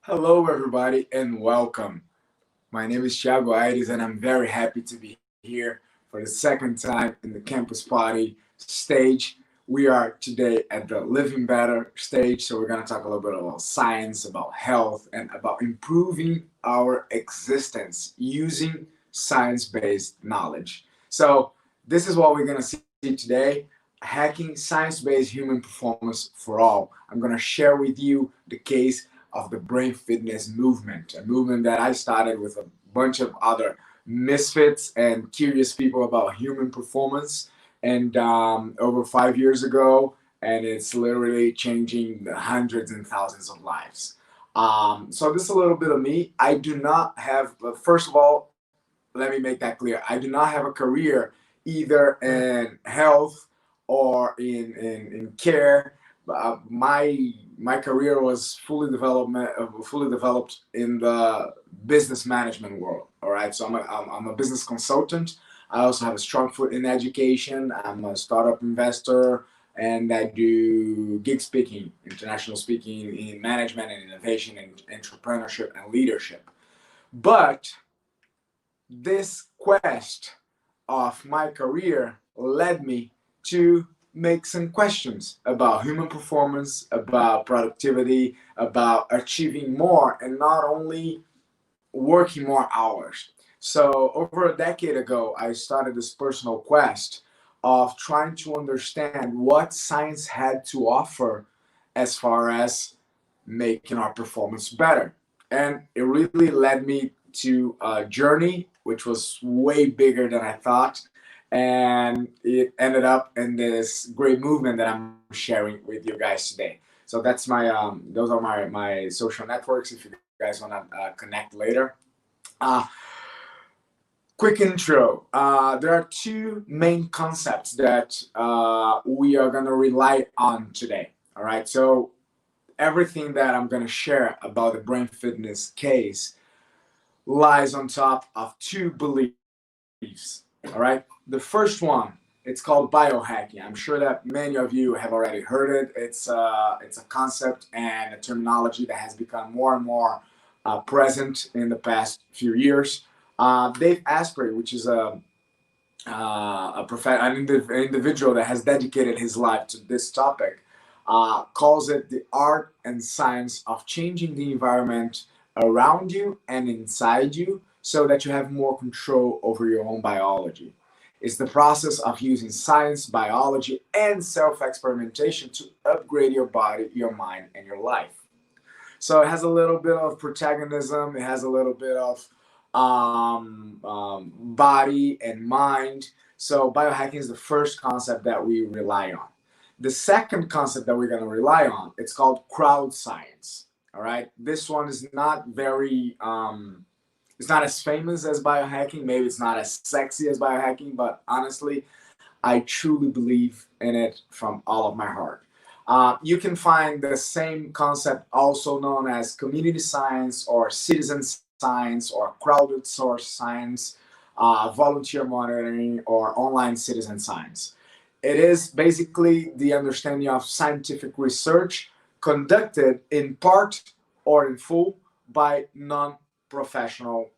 Hello, everybody, and welcome. My name is Thiago Ayres, and I'm very happy to be here for the second time in the campus party stage. We are today at the Living Better stage, so we're going to talk a little bit about science, about health, and about improving our existence using science based knowledge. So, this is what we're going to see today: hacking science based human performance for all. I'm going to share with you the case of the brain fitness movement, a movement that I started with a bunch of other misfits and curious people about human performance, and over 5 years ago, and it's literally changing hundreds and thousands of lives. So this is a little bit of me. I do not have, first of all, let me make that clear. I do not have a career either in health or in care. My career was fully developed in the business management world. All right, so I'm a business consultant. I also have a strong foot in education. I'm a startup investor, and I do gig speaking, international speaking in management and innovation and entrepreneurship and leadership. But this quest of my career led me to make some questions about human performance, about productivity, about achieving more, and not only working more hours. So, over a decade ago, I started this personal quest of trying to understand what science had to offer as far as making our performance better. And it really led me to a journey which was way bigger than I thought. And it ended up in this great movement that I'm sharing with you guys today. So those are my social networks if you guys want to connect later. Uh, Quick intro. There are two main concepts that we are going to rely on today. All right. So everything that I'm going to share about the brain fitness case lies on top of two beliefs. All right. The first one, it's called biohacking. I'm sure that many of you have already heard it. It's a concept and a terminology that has become more and more present in the past few years. Dave Asprey, which is an individual that has dedicated his life to this topic, calls it the art and science of changing the environment around you and inside you so that you have more control over your own biology. It's the process of using science, biology, and self experimentation to upgrade your body, your mind, and your life. So it has a little bit of protagonism, it has a little bit of body and mind. So biohacking is the first concept that we rely on. The second concept that we're going to rely on, it's called crowd science. All right, this one is not very it's not as famous as biohacking. Maybe it's not as sexy as biohacking, but honestly, I truly believe in it from all of my heart. You can find the same concept also known as community science or citizen science or crowded source science, volunteer monitoring, or online citizen science. It is basically the understanding of scientific research conducted in part or in full by non professional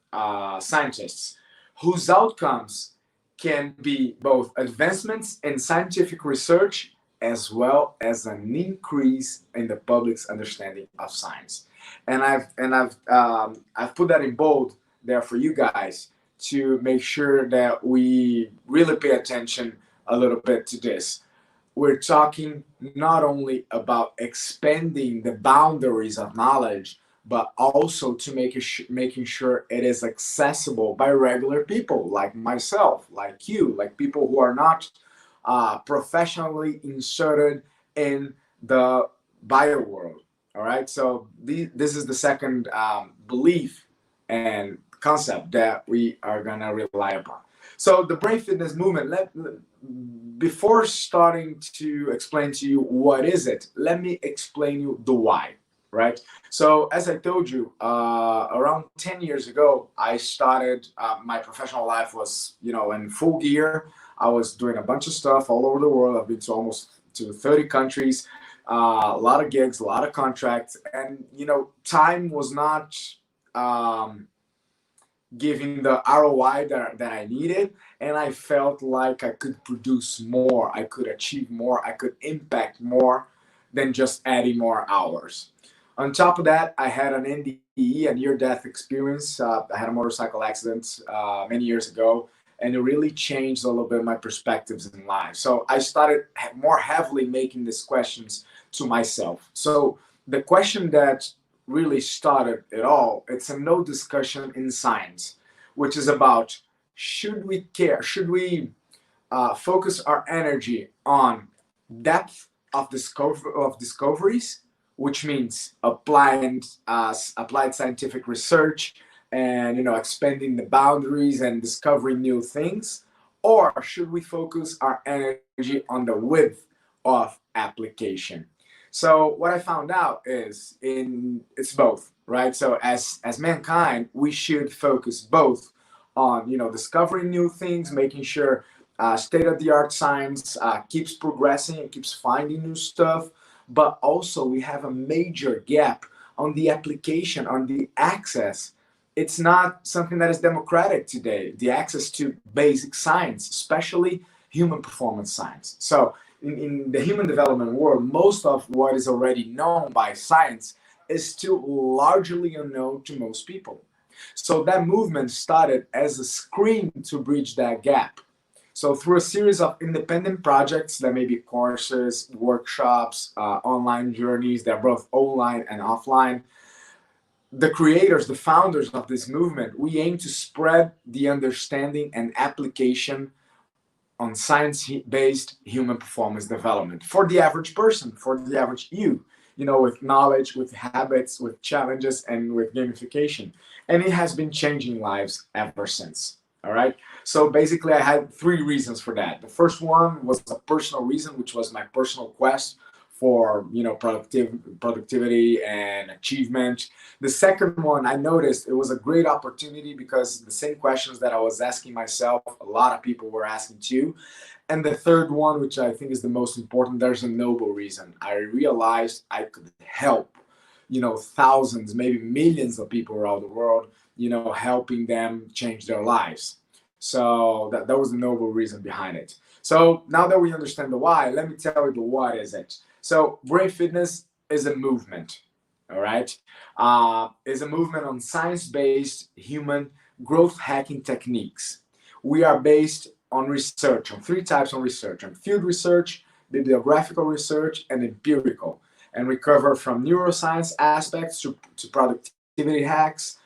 scientists whose outcomes can be both advancements in scientific research as well as an increase in the public's understanding of science. I've put that in bold there for you guys to make sure that we really pay attention a little bit to this. We're talking not only about expanding the boundaries of knowledge, but also to making sure it is accessible by regular people like myself, like you, like people who are not professionally inserted in the bio world. All right, so this is the second belief and concept that we are gonna rely upon. So the brain fitness movement. Before starting to explain to you what is it, let me explain you the why. Right. So as I told you, around 10 years ago, I started. My professional life was, in full gear. I was doing a bunch of stuff all over the world. I've been to almost to 30 countries. a lot of gigs, a lot of contracts, and time was not giving the ROI that I needed, and I felt like I could produce more, I could achieve more, I could impact more than just adding more hours. On top of that, I had an NDE, a near-death experience. I had a motorcycle accident many years ago, and it really changed a little bit my perspectives in life. So I started more heavily making these questions to myself. So the question that really started it all, it's a no discussion in science, which is about, should we care? Should we focus our energy on depth of discoveries, which means applied scientific research and expanding the boundaries and discovering new things, or should we focus our energy on the width of application? So what I found out is it's both, right? So as mankind, we should focus both on discovering new things, making sure state of the art science keeps progressing and keeps finding new stuff, but also we have a major gap on the application, on the access. It's not something that is democratic today, the access to basic science, especially human performance science. So in the human development world, most of what is already known by science is still largely unknown to most people. So that movement started as a scream to bridge that gap. So through a series of independent projects that may be courses, workshops, online journeys, they're both online and offline, the creators, the founders of this movement, we aim to spread the understanding and application on science-based human performance development for the average person, for the average you, with knowledge, with habits, with challenges, and with gamification. And it has been changing lives ever since. All right. So basically, I had three reasons for that. The first one was a personal reason, which was my personal quest for productivity and achievement. The second one, I noticed it was a great opportunity because the same questions that I was asking myself, a lot of people were asking too. And the third one, which I think is the most important, there's a noble reason. I realized I could help, thousands, maybe millions of people around the world, helping them change their lives. So that was the noble reason behind it. So now that we understand the why, let me tell you the what is it. So brain fitness is a movement, all right? Is a movement on science-based human growth hacking techniques. We are based on research, on three types of research: on field research, bibliographical research, and empirical. And we cover from neuroscience aspects to productivity hacks.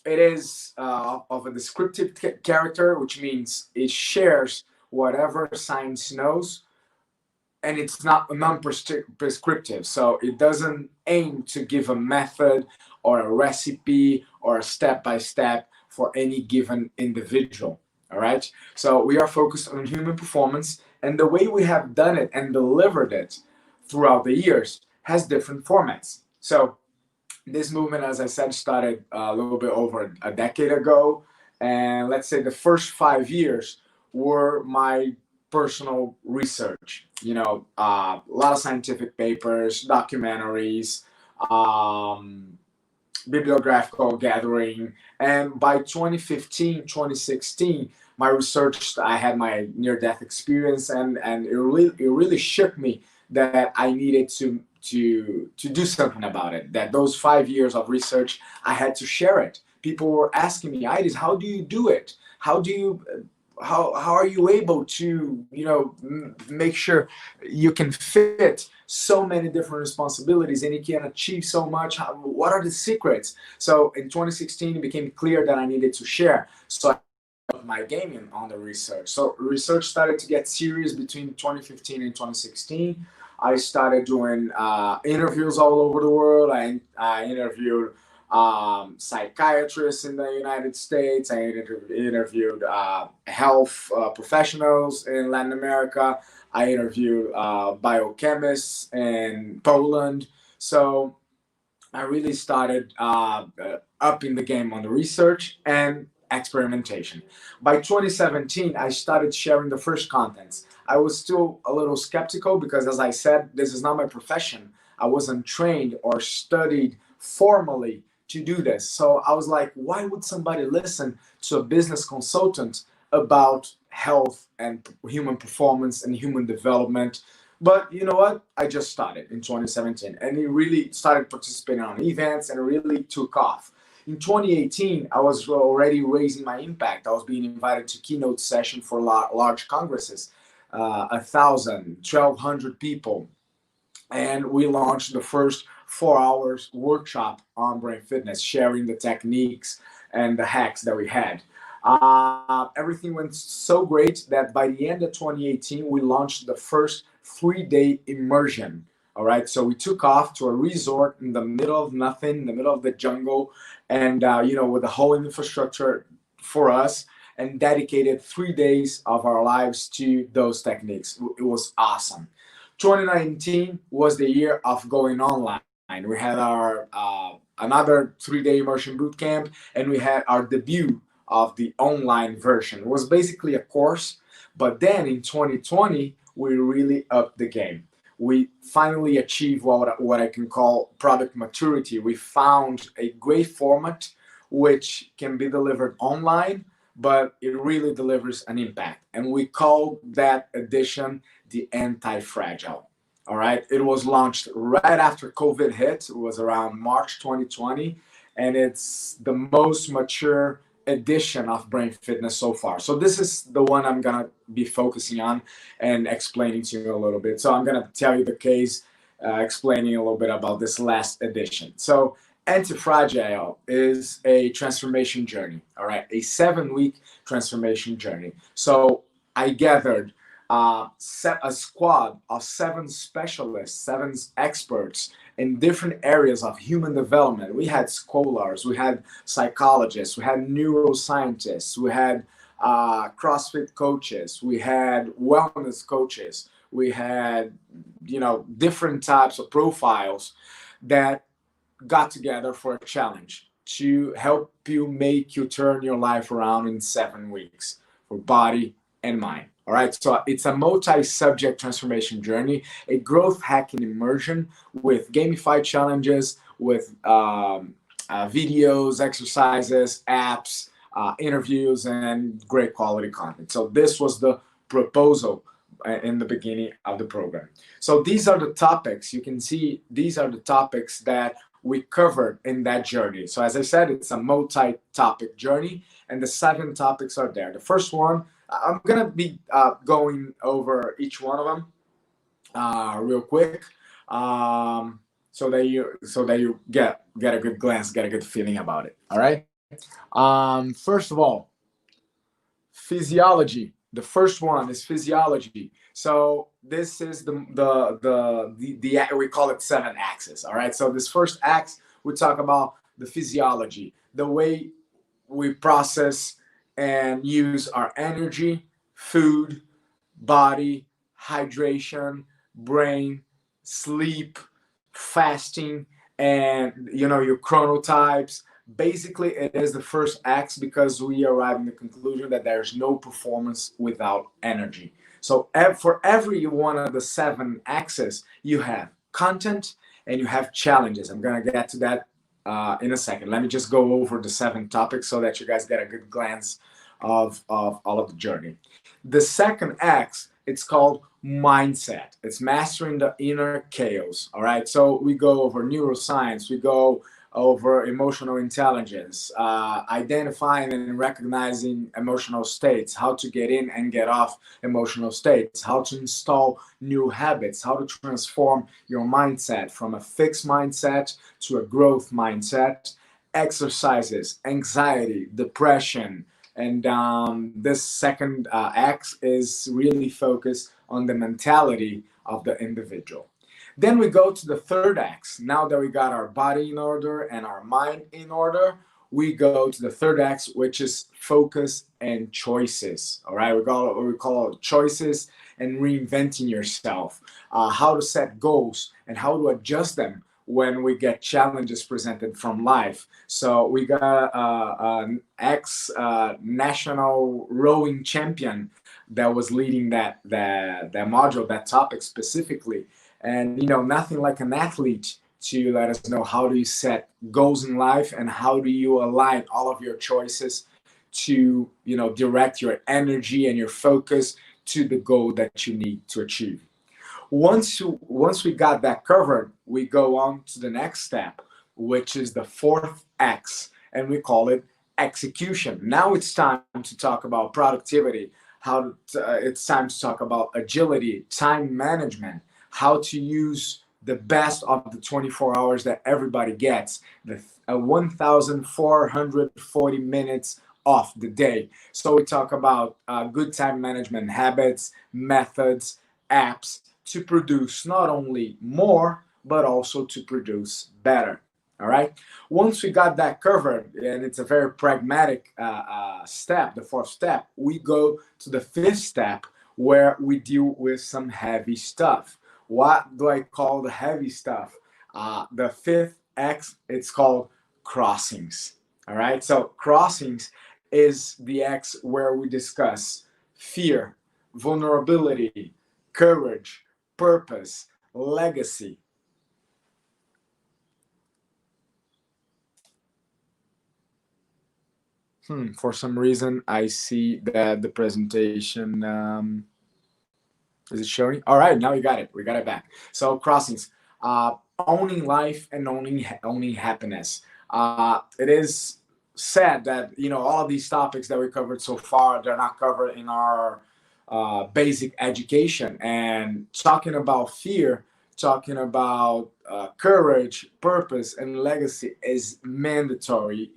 It is of a descriptive character, which means it shares whatever science knows, and it's not non-prescriptive. So it doesn't aim to give a method or a recipe or a step-by-step for any given individual. All right. So we are focused on human performance, and the way we have done it and delivered it throughout the years has different formats. So this movement, as I said, started a little bit over a decade ago. And let's say the first 5 years were my personal research. A lot of scientific papers, documentaries, bibliographical gathering. And by 2015, 2016, my research, I had my near-death experience, and it really shook me that I needed to do something about it. That those 5 years of research, I had to share it. People were asking me, Ayres, how do you do it? How are you able to make sure you can fit so many different responsibilities and you can achieve so much? What are the secrets? So in 2016, it became clear that I needed to share. So my gaming on the research. So research started to get serious between 2015 and 2016. I started doing interviews all over the world. I interviewed psychiatrists in the United States. I interviewed health professionals in Latin America. I interviewed biochemists in Poland. So I really started upping the game on the research. And experimentation. By 2017, I started sharing the first contents. I was still a little skeptical because, as I said, this is not my profession. I wasn't trained or studied formally to do this. So I was like, why would somebody listen to a business consultant about health and human performance and human development? But you know what? I just started in 2017 and it really started participating on events and it really took off. In 2018, I was already raising my impact. I was being invited to keynote session for large congresses, 1,000, 1,200 people. And we launched the first 4 hours workshop on brain fitness, sharing the techniques and the hacks that we had. Everything went so great that by the end of 2018, we launched the first 3-day immersion. All right, so we took off to a resort in the middle of nothing, in the middle of the jungle, and with the whole infrastructure for us, and dedicated 3 days of our lives to those techniques. It was awesome. 2019 was the year of going online. We had our another 3-day immersion boot camp, and we had our debut of the online version. It was basically a course, but then in 2020, we really upped the game. We finally achieved what I can call product maturity. We found a great format which can be delivered online, but it really delivers an impact. And we call that edition the Anti-Fragile. All right. It was launched right after COVID hit. It was around March 2020. And it's the most mature edition of brain fitness so far. So this is the one I'm going to be focusing on and explaining to you a little bit. So I'm going to tell you the case, explaining a little bit about this last edition. So Anti-Fragile is a transformation journey, all right, a 7-week transformation journey. So I gathered a squad of 7 specialists, 7 experts in different areas of human development. We had scholars, we had psychologists, we had neuroscientists, we had CrossFit coaches, we had wellness coaches, we had, different types of profiles that got together for a challenge to help you turn your life around in 7 weeks for body and mind. All right, so it's a multi-subject transformation journey, a growth hacking immersion with gamified challenges, with videos, exercises, apps, interviews, and great quality content. So this was the proposal in the beginning of the program. So these are the topics. You can see these are the topics that we covered in that journey. So as I said, it's a multi-topic journey, and the 7 topics are there. The first one, I'm gonna be going over each one of them real quick, so that you get a good glance, get a good feeling about it. All right. First of all, physiology. The first one is physiology. So this is the we call it 7 axes. All right. So this first axe, we talk about the physiology, the way we process and use our energy, food, body, hydration, brain, sleep, fasting, and your chronotypes. Basically, it is the first axe because we arrive in the conclusion that there's no performance without energy. So for every one of the 7 axes, you have content and you have challenges. I'm going to get to that in a second. Let me just go over the 7 topics so that you guys get a good glance of all of the journey. The second axe, it's called mindset. It's mastering the inner chaos. All right. So we go over neuroscience. We go over emotional intelligence, identifying and recognizing emotional states, how to get in and get off emotional states, how to install new habits, how to transform your mindset from a fixed mindset to a growth mindset, exercises, anxiety, depression. And this second axe is really focused on the mentality of the individual. Then we go to the third axe. Now that we got our body in order and our mind in order, we go to the third axe, which is focus and choices. All right, we call it choices and reinventing yourself, how to set goals and how to adjust them when we get challenges presented from life. So we got an ex national rowing champion that was leading that module, that topic specifically. And nothing like an athlete to let us know how do you set goals in life and how do you align all of your choices to direct your energy and your focus to the goal that you need to achieve. Once we got that covered, we go on to the next step, which is the fourth X, and we call it execution. Now it's time to talk about productivity. It's time to talk about agility, time management, how to use the best of the 24 hours that everybody gets, the 1,440 minutes of the day. So we talk about good time management habits, methods, apps to produce not only more, but also to produce better. All right. Once we got that covered, and it's a very pragmatic step, the fourth step, we go to the fifth step where we deal with some heavy stuff. What do I call the heavy stuff? The fifth X, it's called crossings. All right. So crossings is the X where we discuss fear, vulnerability, courage, purpose, legacy. For some reason, I see that the presentation is it showing? All right, now we got it. We got it back. So crossings, owning life and owning happiness. It is said that all of these topics that we covered so far, they're not covered in our basic education. And talking about fear, talking about courage, purpose, and legacy is mandatory,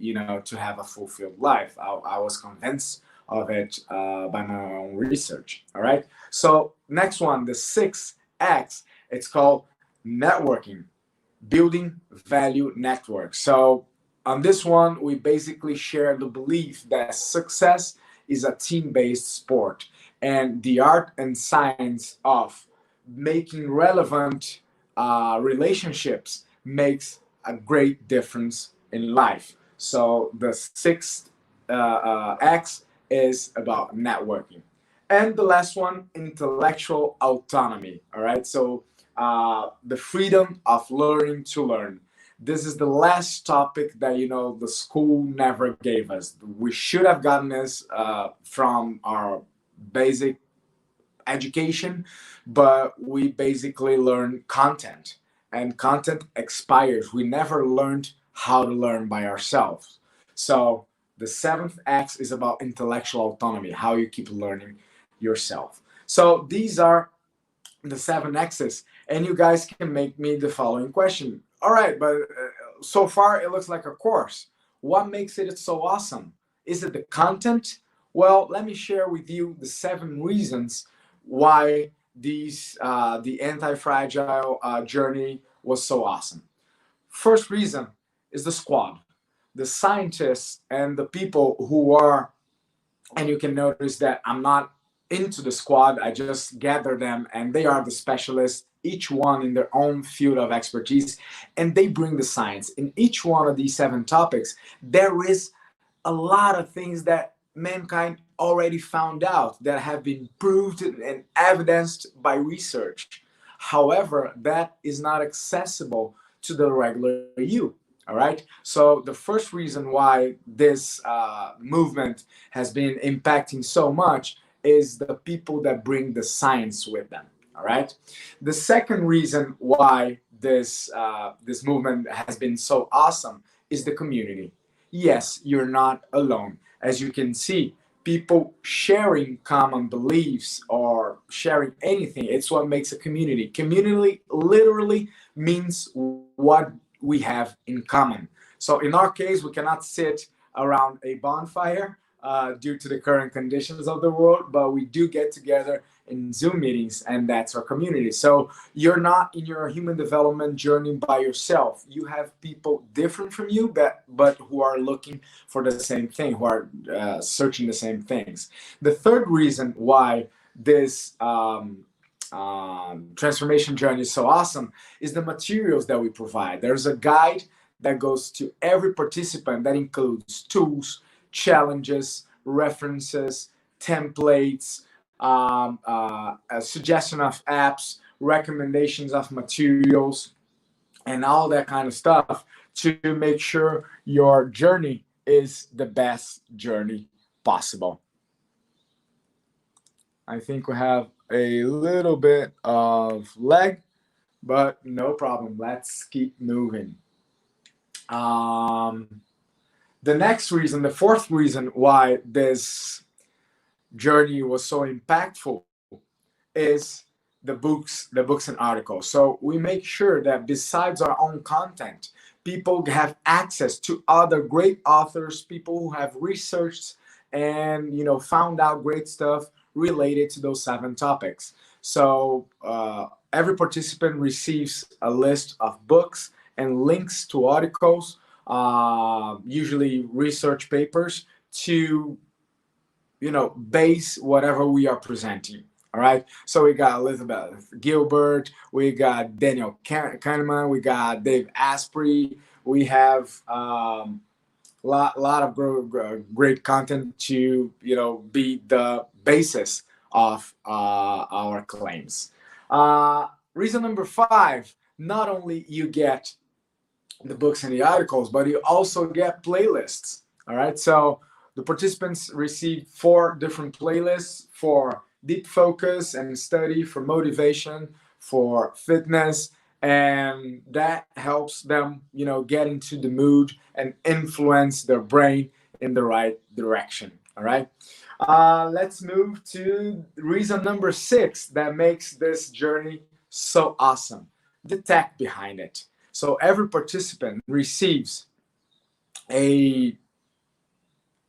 to have a fulfilled life. I was convinced of it by my own research. All right. So next one, the sixth X, it's called networking, building value networks. So on this one, we basically share the belief that success is a team-based sport, and the art and science of making relevant relationships makes a great difference in life. So the sixth X is about networking. And the last one, intellectual autonomy. All right. So the freedom of learning to learn. This is the last topic that the school never gave us. We should have gotten this from our basic education, but we basically learn content, and content expires. We never learned how to learn by ourselves. So the seventh X is about intellectual autonomy, how you keep learning yourself. So these are the seven X's, and you guys can make me the following question. All right, but so far it looks like a course. What makes it so awesome? Is it the content? Well, let me share with you the 7 reasons why the anti-fragile journey was so awesome. First reason is the squad, the scientists and the people who are, and you can notice that I'm not into the squad, I just gather them, and they are the specialists, each one in their own field of expertise, and they bring the science. In each one of these 7 topics, there is a lot of things that mankind already found out, that have been proved and evidenced by research. However, that is not accessible to the regular you. All right. So the first reason why this movement has been impacting so much is the people that bring the science with them. All right. The second reason why this movement has been so awesome is the community. Yes, you're not alone. As you can see, people sharing common beliefs or sharing anything, it's what makes a community. Community literally means what we have in common. So in our case, we cannot sit around a bonfire due to the current conditions of the world, but we do get together in Zoom meetings, and that's our community. So you're not in your human development journey by yourself. You have people different from you, but who are looking for the same thing, who are searching the same things. The third reason why this transformation journey is so awesome is the materials that we provide. There's a guide that goes to every participant that includes tools, challenges, references, templates, a suggestion of apps, recommendations of materials, and all that kind of stuff to make sure your journey is the best journey possible. I think we have a little bit of lag, but no problem. Let's keep moving. The next reason, the fourth reason why this journey was so impactful is the books and articles. So we make sure that besides our own content, people have access to other great authors, people who have researched and found out great stuff related to those 7 topics. So every participant receives a list of books and links to articles, usually research papers, to base whatever we are presenting. All right. So we got Elizabeth Gilbert, we got Daniel Kahneman, we got Dave Asprey. We have lot of great content to be the basis of our claims. Reason number 5: not only you get the books and the articles, but you also get playlists. All right. So the participants receive 4 different playlists for deep focus and study, for motivation, for fitness, and that helps them, get into the mood and influence their brain in the right direction. All right. Let's move to reason number 6 that makes this journey so awesome: the tech behind it. So every participant receives a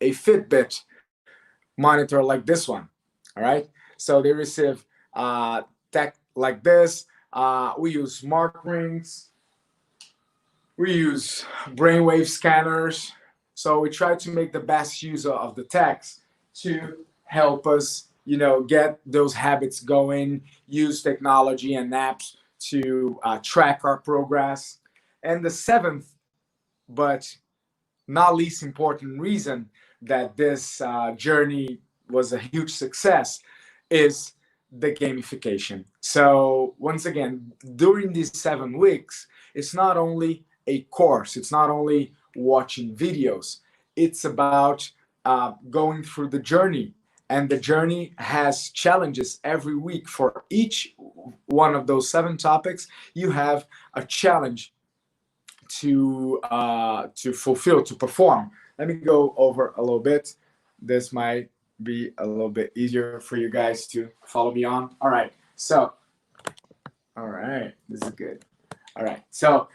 Fitbit monitor like this one. All right. So they receive tech like this. We use smart rings. We use brainwave scanners. So we try to make the best use of the techs to help us, get those habits going, use technology and apps to track our progress. And the 7th, but not least important reason that this journey was a huge success is the gamification. So once again, during these 7 weeks, it's not only a course, it's not only watching videos, it's about going through the journey. And the journey has challenges every week. For each one of those 7 topics, you have a challenge to fulfill, to perform. Let me go over a little bit. This might be a little bit easier for you guys to follow me on. All right. So, all right, this is good. All right. So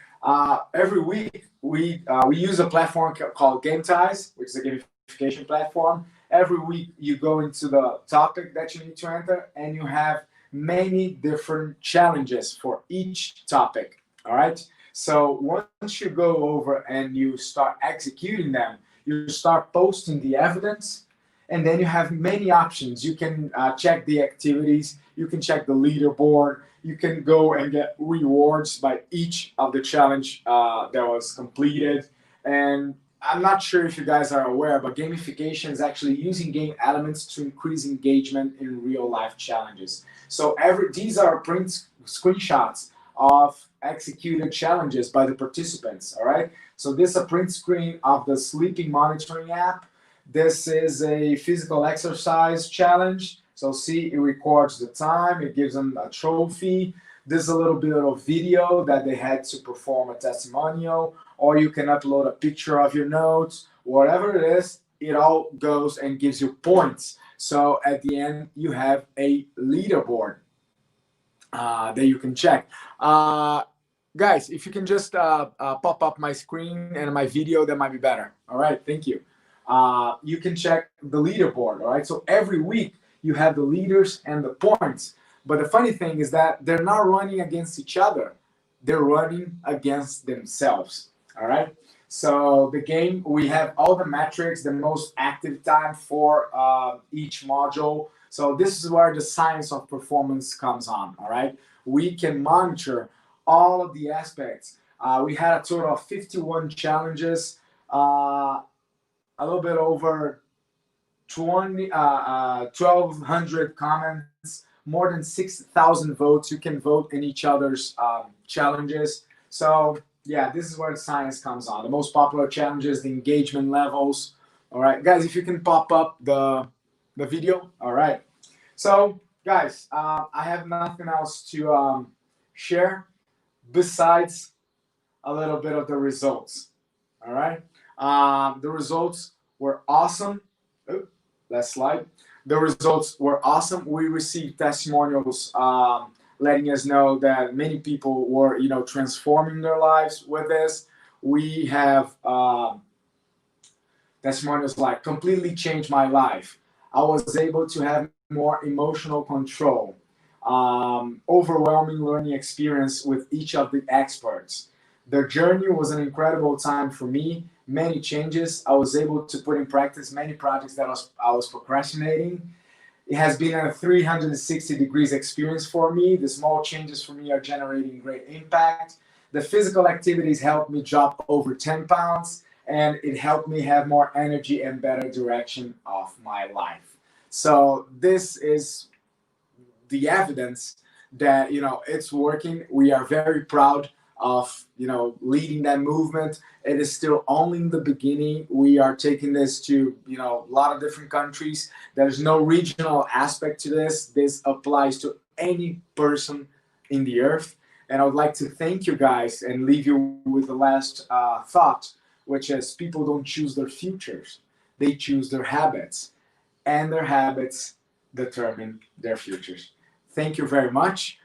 every week we use a platform called Game Ties, which is a gamification platform. Every week you go into the topic that you need to enter, and you have many different challenges for each topic. All right. So once you go over and you start executing them, you start posting the evidence, and then you have many options. You can check the activities, you can check the leaderboard, you can go and get rewards by each of the challenge that was completed. And I'm not sure if you guys are aware, but gamification is actually using game elements to increase engagement in real life challenges. So these are print screenshots of executed challenges by the participants. All right. So this is a print screen of the sleeping monitoring app. This is a physical exercise challenge. So see, it records the time. It gives them a trophy. This is a little bit of video that they had to perform a testimonial, or you can upload a picture of your notes. Whatever it is, it all goes and gives you points. So at the end, you have a leaderboard that you can check. Guys, if you can just pop up my screen and my video, that might be better. All right, thank you. You can check the leaderboard. All right, so every week you have the leaders and the points. But the funny thing is that they're not running against each other. They're running against themselves. All right. So the game, we have all the metrics, the most active time for each module. So this is where the science of performance comes on, all right? We can monitor all of the aspects. We had a total of 51 challenges, a little bit over 1,200 comments, more than 6,000 votes. You can vote in each other's challenges. So yeah, this is where the science comes on. The most popular challenges, the engagement levels. All right, guys, if you can pop up the video. All right. So guys, I have nothing else to share besides a little bit of the results. All right. The results were awesome. Oh, last slide. The results were awesome. We received testimonials letting us know that many people were, transforming their lives with this. We have testimonials like completely changed my life. I was able to have more emotional control. Overwhelming learning experience with each of the experts. The journey was an incredible time for me. Many changes. I was able to put in practice many projects that I was procrastinating. It has been a 360 degrees experience for me. The small changes for me are generating great impact. The physical activities helped me drop over 10 pounds, and it helped me have more energy and better direction of my life. So this is the evidence that, it's working. We are very proud of, leading that movement. It is still only in the beginning. We are taking this to, a lot of different countries. There's no regional aspect to this. This applies to any person in the earth. And I would like to thank you guys and leave you with the last thought, which is people don't choose their futures. They choose their habits, and their habits determine their futures. Thank you very much.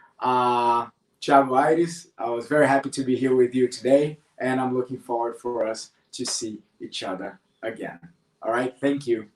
Thiago Ayres, I was very happy to be here with you today, and I'm looking forward for us to see each other again. All right, thank you.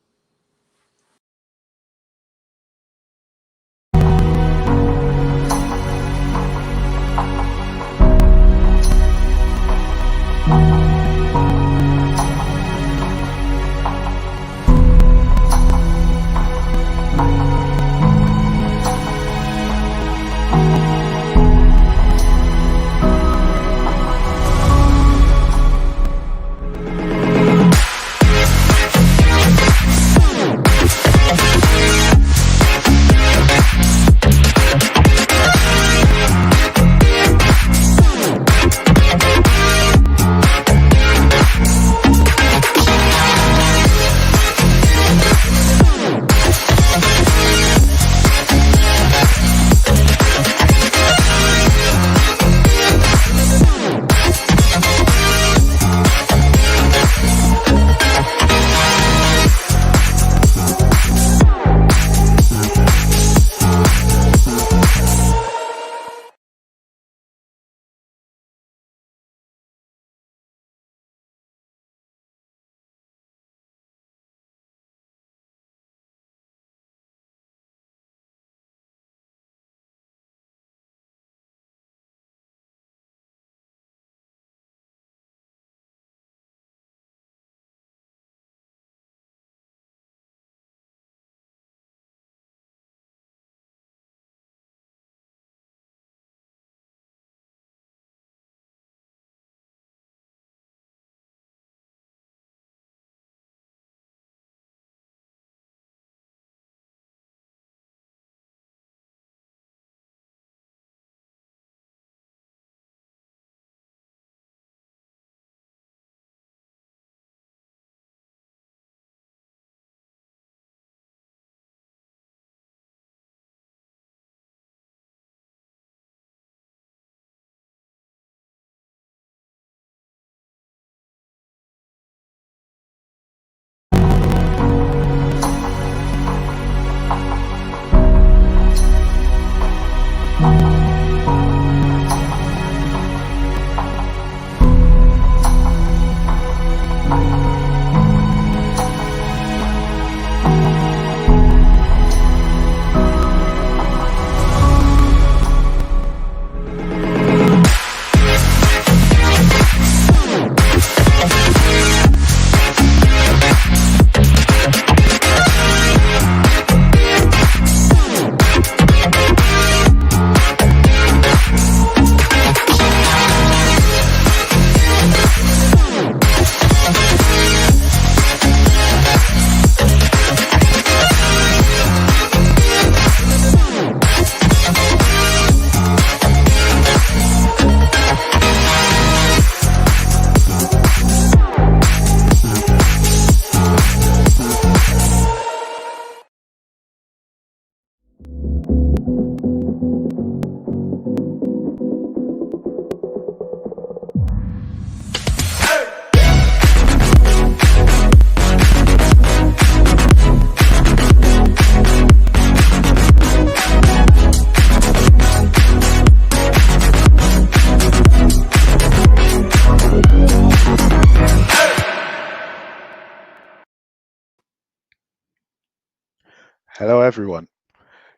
Hello, everyone.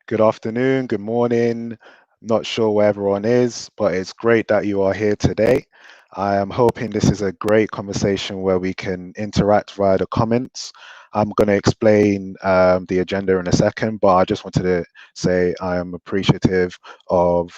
Good afternoon, good morning. Not sure where everyone is, but it's great that you are here today. I am hoping this is a great conversation where we can interact via the comments. I'm going to explain the agenda in a second, but I just wanted to say I am appreciative of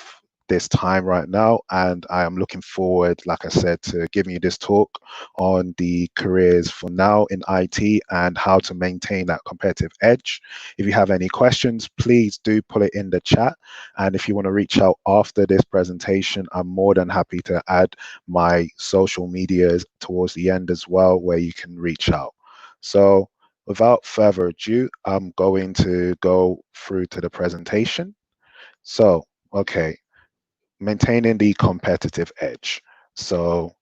this time right now, and I am looking forward, like I said, to giving you this talk on the careers for now in IT and how to maintain that competitive edge. If you have any questions, please do put it in the chat. And if you want to reach out after this presentation, I'm more than happy to add my social medias towards the end as well, where you can reach out. So without further ado, I'm going to go through to the presentation. So, okay, maintaining the competitive edge. So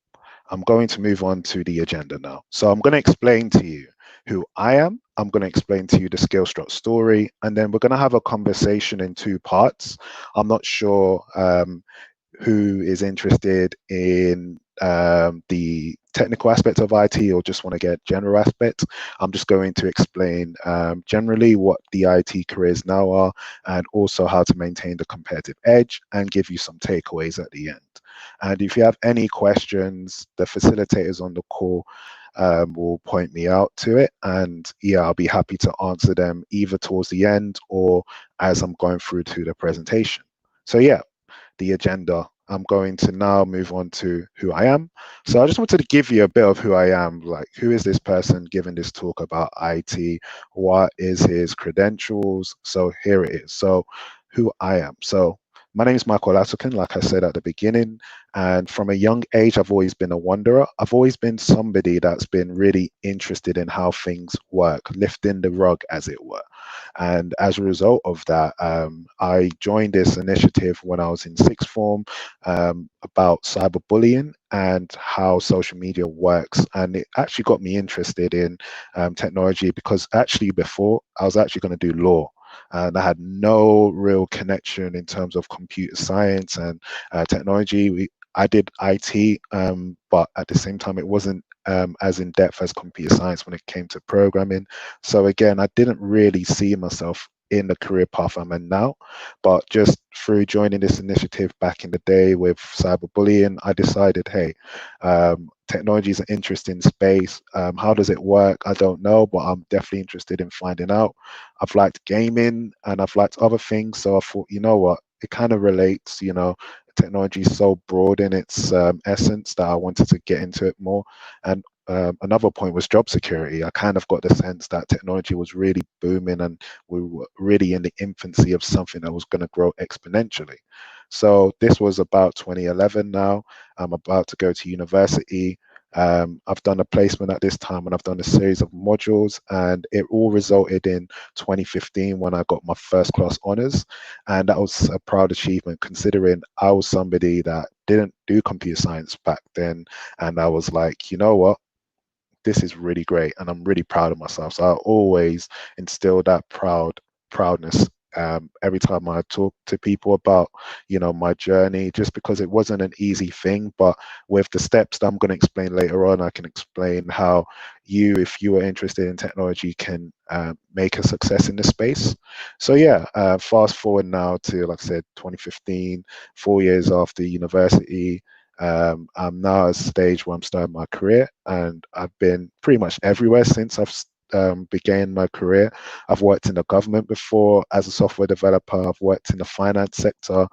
I'm going to move on to the agenda now. So I'm going to explain to you who I am. I'm going to explain to you the Skillstrut story, and then we're going to have a conversation in two parts. I'm not sure who is interested in the technical aspect of IT or just want to get general aspect. I'm just going to explain generally what the IT careers now are and also how to maintain the competitive edge and give you some takeaways at the end. And if you have any questions, the facilitators on the call will point me out to it. And yeah, I'll be happy to answer them either towards the end or as I'm going through to the presentation. So yeah, the agenda. I'm going to now move on to who I am. So I just wanted to give you a bit of who I am, like who is this person giving this talk about IT? What is his credentials? So here it is. So who I am. So my name is Michael Olatokun, like I said at the beginning. And from a young age, I've always been a wanderer. I've always been somebody that's been really interested in how things work, lifting the rug, as it were. And as a result of that, I joined this initiative when I was in sixth form about cyberbullying and how social media works. And it actually got me interested in technology because actually before I was actually going to do law. And I had no real connection in terms of computer science and technology. I did IT, but at the same time, it wasn't as in depth as computer science when it came to programming. So again, I didn't really see myself in the career path I'm in now, but just through joining this initiative back in the day with cyberbullying, I decided, hey, technology is an interesting space. How does it work? I don't know, but I'm definitely interested in finding out. I've liked gaming and I've liked other things, so I thought, you know what, it kind of relates, technology is so broad in its essence that I wanted to get into it more. And another point was job security. I kind of got the sense that technology was really booming and we were really in the infancy of something that was going to grow exponentially. So this was about 2011 now. I'm about to go to university. I've done a placement at this time and I've done a series of modules, and it all resulted in 2015 when I got my first class honors. And that was a proud achievement considering I was somebody that didn't do computer science back then. And I was like, you know what? This is really great and I'm really proud of myself. So I always instill that proudness every time I talk to people about, my journey, just because it wasn't an easy thing. But with the steps that I'm going to explain later on, I can explain how you, if you are interested in technology, can make a success in this space. So yeah, fast forward now to, like I said, 2015, 4 years after university. I'm now at a stage where I'm starting my career, and I've been pretty much everywhere since I've began my career. I've worked in the government before as a software developer. I've worked in the finance sector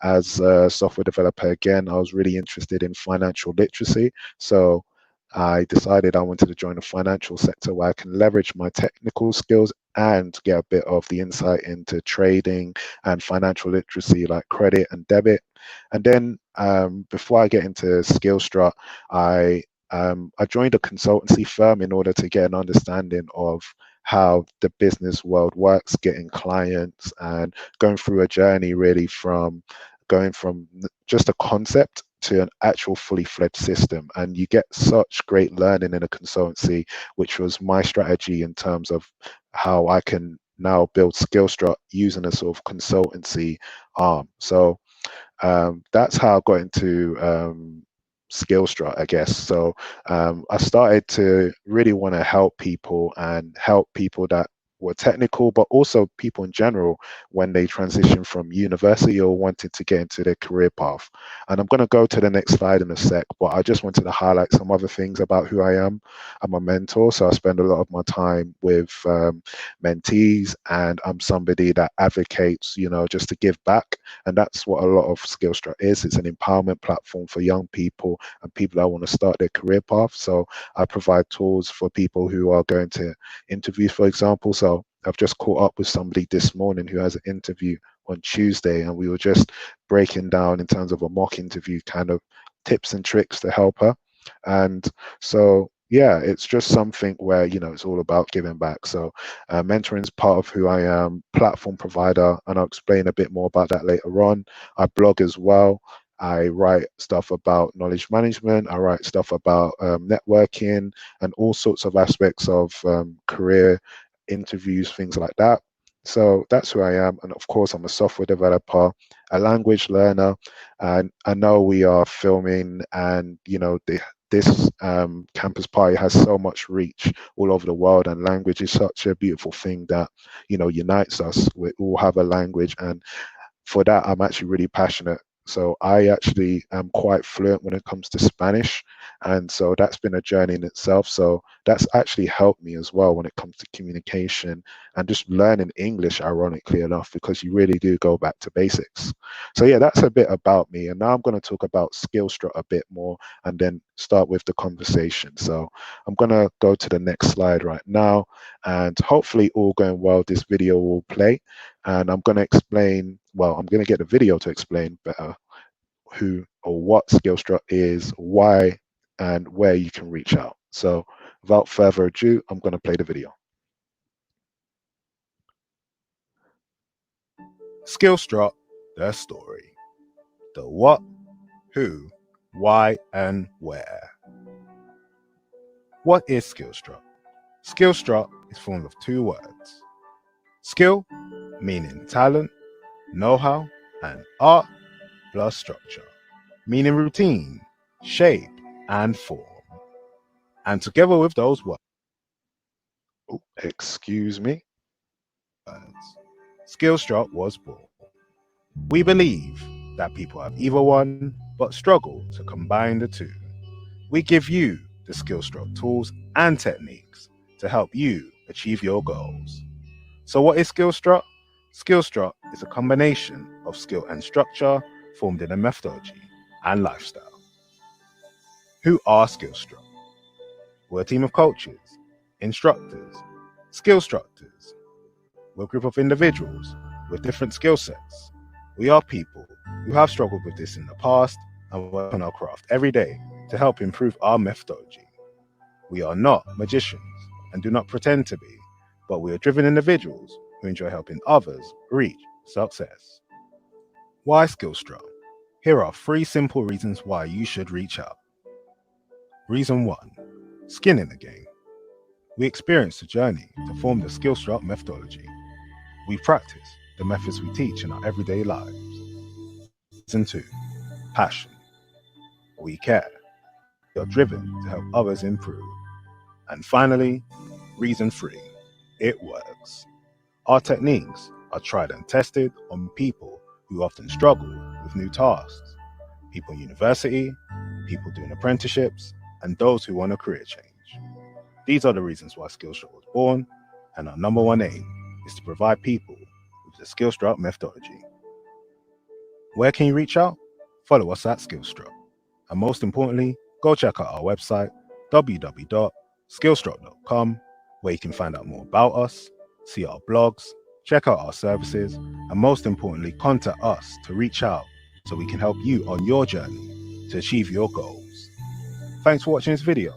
as a software developer. Again, I was really interested in financial literacy, so I decided I wanted to join the financial sector where I can leverage my technical skills and get a bit of the insight into trading and financial literacy like credit and debit. And then before I get into Skillstrut, I joined a consultancy firm in order to get an understanding of how the business world works, getting clients and going through a journey really from going from just a concept to an actual fully fledged system. And you get such great learning in a consultancy, which was my strategy in terms of how I can now build Skillstrut using a sort of consultancy arm. So that's how I got into Skillstrut, I guess. So I started to really want to help people and help people that were technical, but also people in general when they transition from university or wanted to get into their career path. And I'm going to go to the next slide in a sec, but I just wanted to highlight some other things about who I am. I'm a mentor, so I spend a lot of my time with mentees, and I'm somebody that advocates, just to give back. And that's what a lot of Skillstruck is. It's an empowerment platform for young people and people that want to start their career path. So I provide tools for people who are going to interview, for example. So I've just caught up with somebody this morning who has an interview on Tuesday, and we were just breaking down in terms of a mock interview kind of tips and tricks to help her. And so, yeah, it's just something where, it's all about giving back. So mentoring is part of who I am, platform provider, and I'll explain a bit more about that later on. I blog as well. I write stuff about knowledge management. I write stuff about networking and all sorts of aspects of career interviews, things like that. So that's who I am. And of course, I'm a software developer, a language learner. And I know we are filming, and, this campus party has so much reach all over the world, and language is such a beautiful thing that, unites us. We all have a language, and for that, I'm actually really passionate. So I actually am quite fluent when it comes to Spanish. And so that's been a journey in itself. So that's actually helped me as well when it comes to communication and just learning English, ironically enough, because you really do go back to basics. So yeah, that's a bit about me. And now I'm going to talk about Skillstruck a bit more and then start with the conversation. So I'm going to go to the next slide right now. And hopefully, all going well, this video will play. And I'm going to explain, well, I'm going to get the video to explain better who or what Skillstruck is, why, and where you can reach out. So without further ado, I'm going to play the video. Skillstruck, the story. The what, who, why, and where. What is Skillstruck? Skillstruck is formed of two words. Skill, meaning talent, know-how, and art, plus structure, meaning routine, shape, and form. And together with those words, Oh, excuse me. Skillstruck was born. We believe that people have either one, but struggle to combine the two. We give you the Skillstruck tools and techniques to help you achieve your goals. So what is Skillstruck? Skillstruck is a combination of skill and structure formed in a methodology and lifestyle. Who are Skillstruck? We're a team of coaches, instructors, skillstructors. We're a group of individuals with different skill sets. We are people who have struggled with this in the past and work on our craft every day to help improve our methodology. We are not magicians and do not pretend to be, but we are driven individuals who enjoy helping others reach success. Why Skillstruck? Here are 3 simple reasons why you should reach out. Reason 1. Skin in the game. We experience the journey to form the Skillstruck methodology. We practice the methods we teach in our everyday lives. Reason 2. Passion. We care. We are driven to help others improve. And finally, reason 3. It works. Our techniques are tried and tested on people who often struggle with new tasks. People in university, people doing apprenticeships, and those who want a career change. These are the reasons why Skillstruck was born, and our number 1 aim is to provide people with the Skillstruck methodology. Where can you reach out? Follow us at Skillstruck. And most importantly, go check out our website, www.skillstruck.com, where you can find out more about us, see our blogs, check out our services, and most importantly, contact us to reach out so we can help you on your journey to achieve your goals. Thanks for watching this video.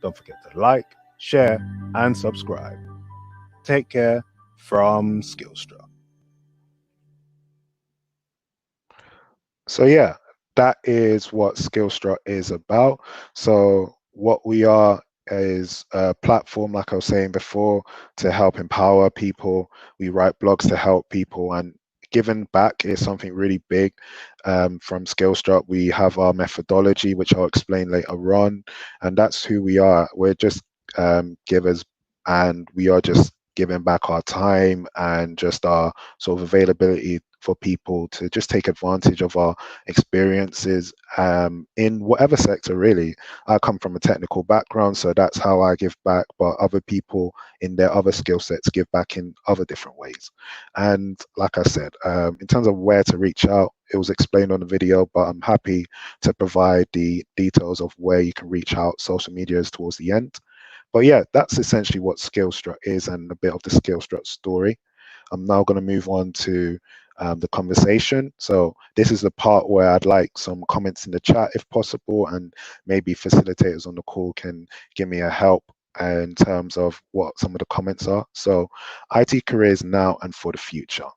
Don't forget to like, share, and subscribe. Take care from Skillstruck. So yeah, that is what Skillstruck is about. So what we are is a platform, like I was saying before, to help empower people. We write blogs to help people, and giving back is something really big. From Skillstruck, we have our methodology, which I'll explain later on, and that's who we are. We're just givers, and we are just giving back our time and just our sort of availability for people to just take advantage of our experiences in whatever sector, really. I come from a technical background, so that's how I give back, but other people in their other skill sets give back in other different ways. And like I said, in terms of where to reach out, it was explained on the video, but I'm happy to provide the details of where you can reach out. Social media is towards the end. But yeah, that's essentially what Skillstrut is and a bit of the Skillstrut story. I'm now going to move on to the conversation. So this is the part where I'd like some comments in the chat if possible, and maybe facilitators on the call can give me a help in terms of what some of the comments are. So IT careers now and for the future.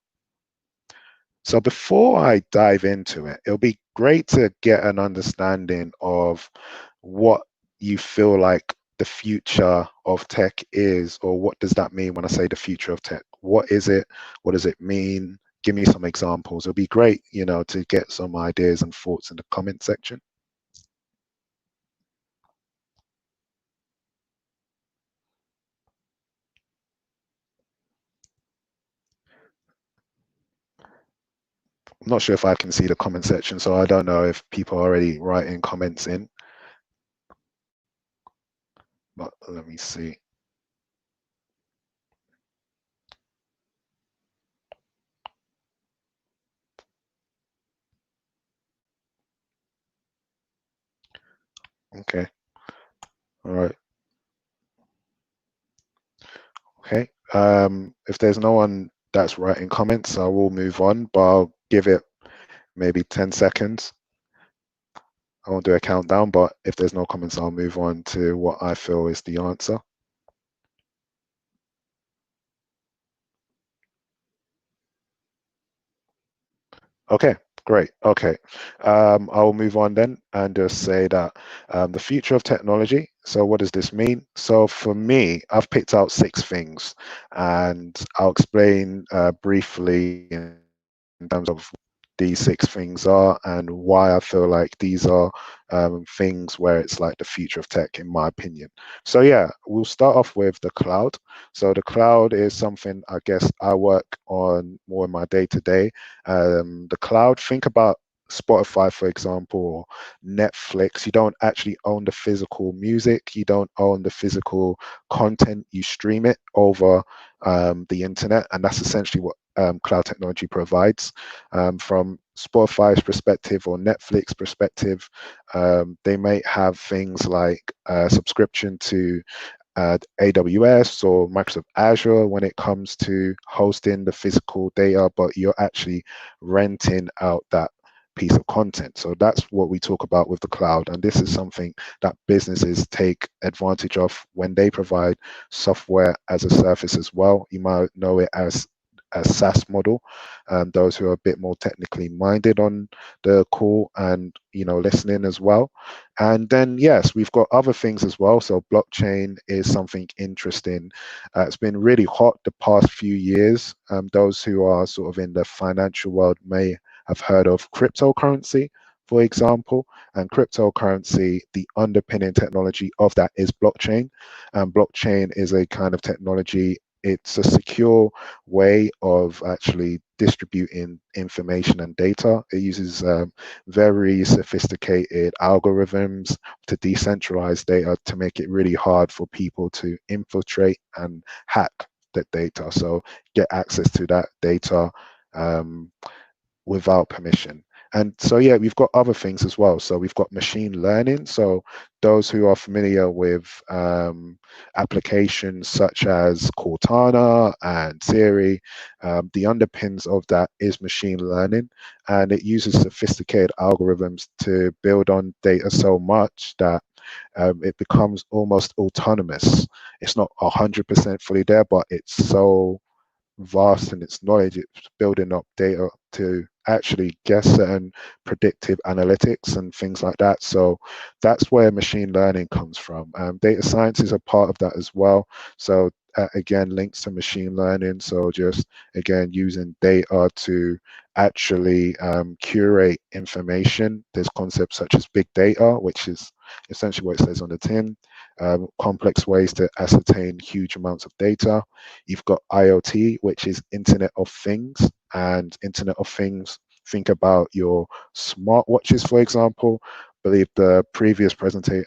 So before I dive into it, it'll be great to get an understanding of what you feel like the future of tech is, or what does that mean when I say the future of tech? What is it? What does it mean? Give me some examples. It'll be great, you know, to get some ideas and thoughts in the comment section. I'm not sure if I can see the comment section, so I don't know if people are already writing comments in, but let me see. Okay. All right. Okay. If there's no one that's writing comments, I will move on, but I'll give it maybe 10 seconds. I won't do a countdown, but if there's no comments, I'll move on to what I feel is the answer. Okay, great. Okay. I'll move on then and just say that the future of technology. So what does this mean? So for me, I've picked out 6 things, and I'll explain briefly in terms of these 6 things are and why I feel like these are things where it's like the future of tech, in my opinion. So yeah, we'll start off with the cloud. So the cloud is something I guess I work on more in my day-to-day. The cloud, think about Spotify, for example, or Netflix. You don't actually own the physical music. You don't own the physical content. You stream it over the internet, and that's essentially what cloud technology provides. From Spotify's perspective or Netflix perspective, they may have things like subscription to AWS or Microsoft Azure when it comes to hosting the physical data, but you're actually renting out that piece of content. So that's what we talk about with the cloud, and this is something that businesses take advantage of when they provide software as a service as well. You might know it as a SaaS model. Those who are a bit more technically minded on the call and listening as well. And then yes, we've got other things as well. So blockchain is something interesting. It's been really hot the past few years. Those who are sort of in the financial world may have heard of cryptocurrency, for example. And cryptocurrency, the underpinning technology of that is blockchain. And blockchain is a kind of technology. It's a secure way of actually distributing information and data. It uses very sophisticated algorithms to decentralize data to make it really hard for people to infiltrate and hack that data. So get access to that data without permission. And so, yeah, we've got other things as well. So we've got machine learning. So those who are familiar with applications such as Cortana and Siri, the underpins of that is machine learning. And it uses sophisticated algorithms to build on data so much that it becomes almost autonomous. It's not 100% fully there, but it's so vast in its knowledge. It's building up data to actually guess certain predictive analytics and things like that. So that's where machine learning comes from. Data science is a part of that as well. So again, links to machine learning. So just again, using data to actually curate information. There's concepts such as big data, which is essentially what it says on the tin, complex ways to ascertain huge amounts of data. You've got IoT, which is Internet of Things, and Internet of Things, think about your smartwatches, for example. I believe the previous presentator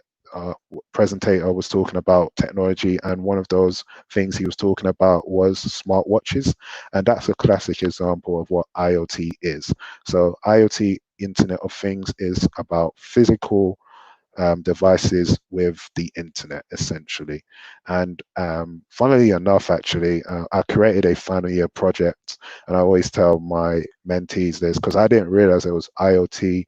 was talking about technology, and one of those things he was talking about was smartwatches, and that's a classic example of what IoT is. So IoT, Internet of Things, is about physical devices with the internet, essentially. And funnily enough, actually, I created a final year project, and I always tell my mentees this because I didn't realize it was IoT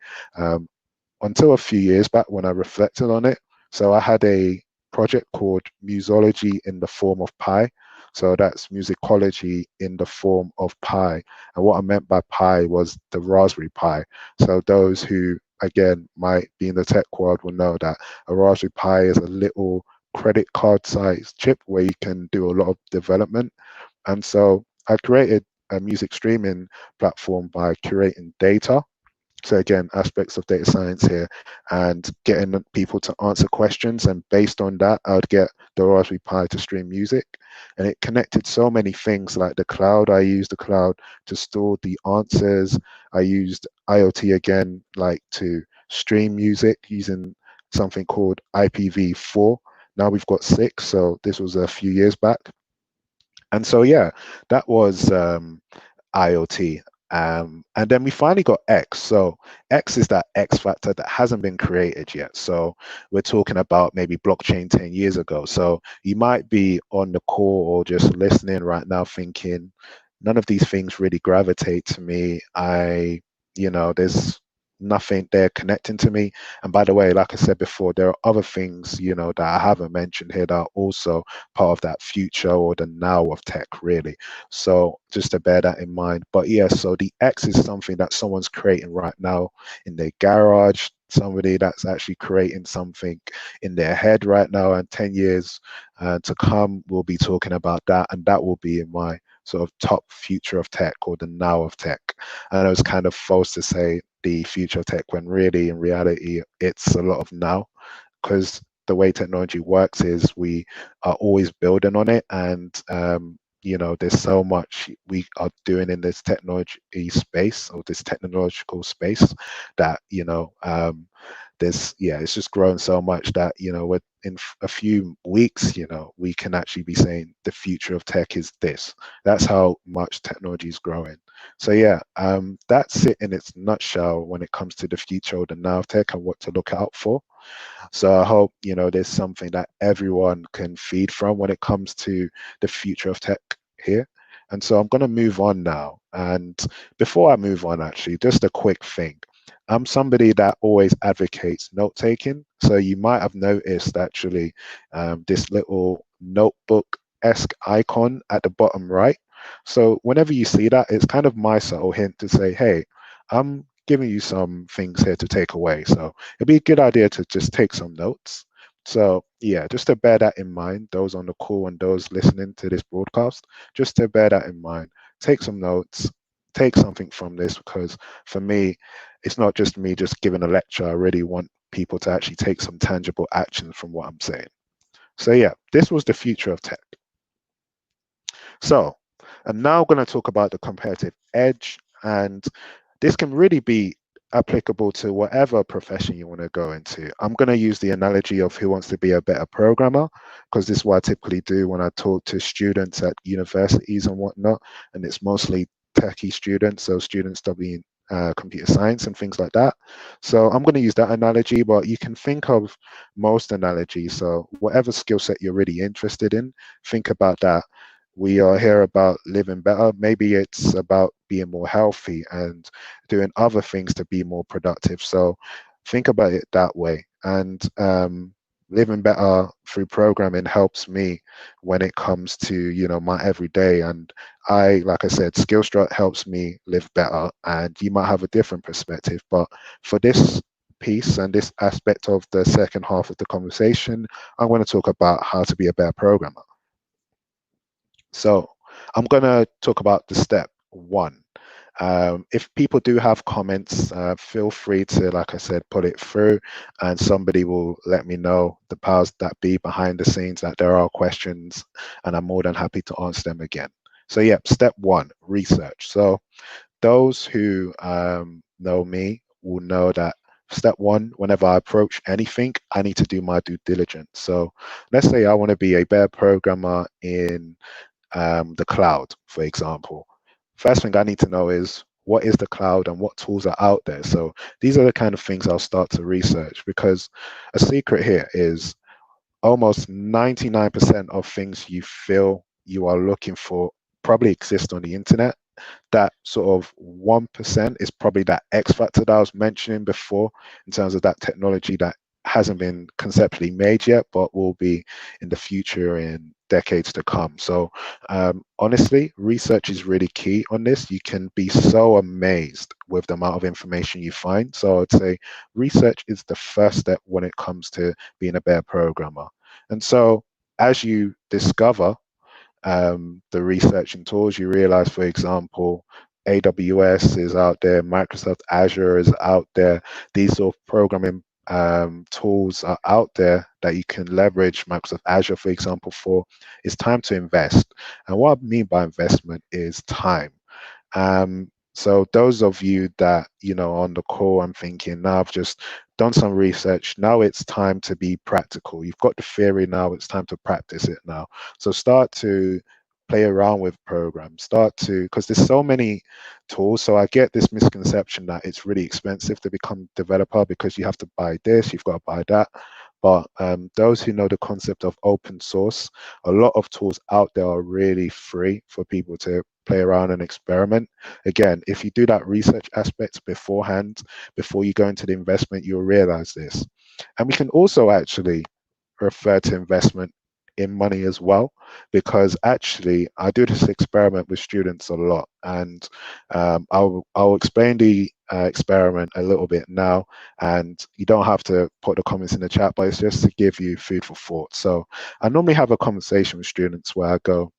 until a few years back when I reflected on it. So I had a project called Musology in the Form of Pi. So that's musicology in the form of Pi. And what I meant by Pi was the Raspberry Pi. So those who, again, might be in the tech world will know that a Raspberry Pi is a little credit card sized chip where you can do a lot of development. And so I created a music streaming platform by curating data. So again, aspects of data science here, and getting people to answer questions, and based on that, I would get the Raspberry Pi to stream music. And it connected so many things like the cloud. I used the cloud to store the answers. I used IoT again, like to stream music using something called IPv4. Now we've got 6, so this was a few years back. And so yeah, that was IoT. And then we finally got X. So X is that X factor that hasn't been created yet. So we're talking about maybe blockchain 10 years ago. So you might be on the call or just listening right now thinking, none of these things really gravitate to me. There's nothing there connecting to me. And by the way, like I said before, there are other things, that I haven't mentioned here that are also part of that future or the now of tech, really. So just to bear that in mind. But yeah, so the X is something that someone's creating right now in their garage, somebody that's actually creating something in their head right now, and 10 years to come, we'll be talking about that, and that will be in my sort of top future of tech or the now of tech. And I was kind of forced to say the future of tech when really in reality it's a lot of now, because the way technology works is we are always building on it, and there's so much we are doing in this technology space or this technological space that it's just grown so much that in a few weeks we can actually be saying the future of tech is this. That's how much technology is growing. So yeah, that's it in its nutshell when it comes to the future of the now of tech and what to look out for. So I hope there's something that everyone can feed from when it comes to the future of tech here. And so I'm going to move on now. And before I move on, actually, just a quick thing. I'm somebody that always advocates note taking. So you might have noticed actually this little notebook-esque icon at the bottom right. So whenever you see that, it's kind of my subtle hint to say, hey, I'm giving you some things here to take away. So it'd be a good idea to just take some notes. So yeah, just to bear that in mind, those on the call and those listening to this broadcast, just to bear that in mind, take some notes, take something from this, because for me, it's not just me just giving a lecture. I really want people to actually take some tangible action from what I'm saying. So yeah, this was the future of tech. So I'm now going to talk about the competitive edge, and this can really be applicable to whatever profession you want to go into. I'm going to use the analogy of who wants to be a better programmer, because this is what I typically do when I talk to students at universities and whatnot, and it's mostly techie students, so students studying computer science and things like that. So I'm going to use that analogy, but you can think of most analogies. So whatever skill set you're really interested in, think about that. We are here about living better. Maybe it's about being more healthy and doing other things to be more productive. So think about it that way. And living better through programming helps me when it comes to my everyday. And like I said, Skillstrut helps me live better. And you might have a different perspective, but for this piece and this aspect of the second half of the conversation, I'm going to talk about how to be a better programmer. So I'm going to talk about the step 1. If people do have comments, feel free to, like I said, put it through, and somebody will let me know, the powers that be behind the scenes, that there are questions, and I'm more than happy to answer them again. So yeah, step one, research. So those who know me will know that step one, whenever I approach anything, I need to do my due diligence. So let's say I want to be a better programmer in the cloud, for example. First thing I need to know is, what is the cloud and what tools are out there? So these are the kind of things I'll start to research, because a secret here is almost 99% of things you feel you are looking for probably exist on the internet. That sort of 1% is probably that X factor that I was mentioning before, in terms of that technology that hasn't been conceptually made yet, but will be in the future, in decades to come. So honestly, research is really key on this. You can be so amazed with the amount of information you find. So I'd say research is the first step when it comes to being a better programmer. And so as you discover the researching tools, you realize, for example, AWS is out there, Microsoft Azure is out there. These sort of programming tools are out there that you can leverage Microsoft Azure, for example, for. It's time to invest. And what I mean by investment is time. So those of you that, on the call, I'm thinking, now I've just done some research. Now it's time to be practical. You've got the theory, now it's time to practice it now. So start to play around with programs. Start to, because there's so many tools. So I get this misconception that it's really expensive to become developer, because you have to buy this, you've got to buy that. But those who know the concept of open source, a lot of tools out there are really free for people to play around and experiment. Again, if you do that research aspect beforehand, before you go into the investment, you'll realize this. And we can also actually refer to investment in money as well, because actually I do this experiment with students a lot, and I'll explain the experiment a little bit now, and you don't have to put the comments in the chat, but it's just to give you food for thought. So I normally have a conversation with students where I go,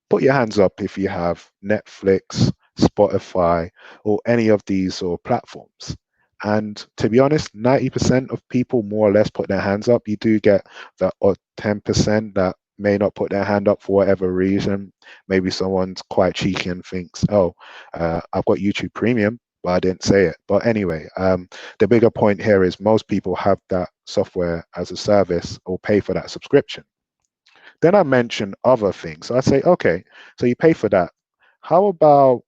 put your hands up if you have Netflix, Spotify, or any of these sort of platforms. And to be honest, 90% of people more or less put their hands up. You do get that odd 10% that may not put their hand up for whatever reason. Maybe someone's quite cheeky and thinks, oh, I've got YouTube Premium, but I didn't say it. But anyway, the bigger point here is most people have that software as a service or pay for that subscription. Then I mention other things. So I say, okay, so you pay for that. How about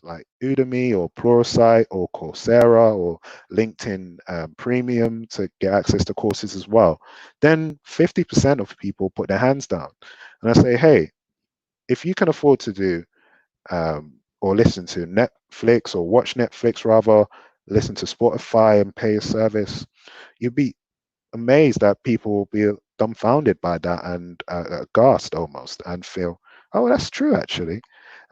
like Udemy or Pluralsight or Coursera or LinkedIn Premium to get access to courses as well? Then 50% of people put their hands down. And I say, hey, if you can afford to do or listen to Netflix, or watch Netflix rather, listen to Spotify and pay a service, you'd be amazed that people will be dumbfounded by that and aghast almost, and feel, oh, that's true actually.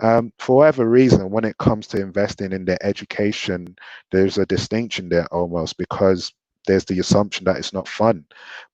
For whatever reason, when it comes to investing in their education, there's a distinction there almost, because there's the assumption that it's not fun.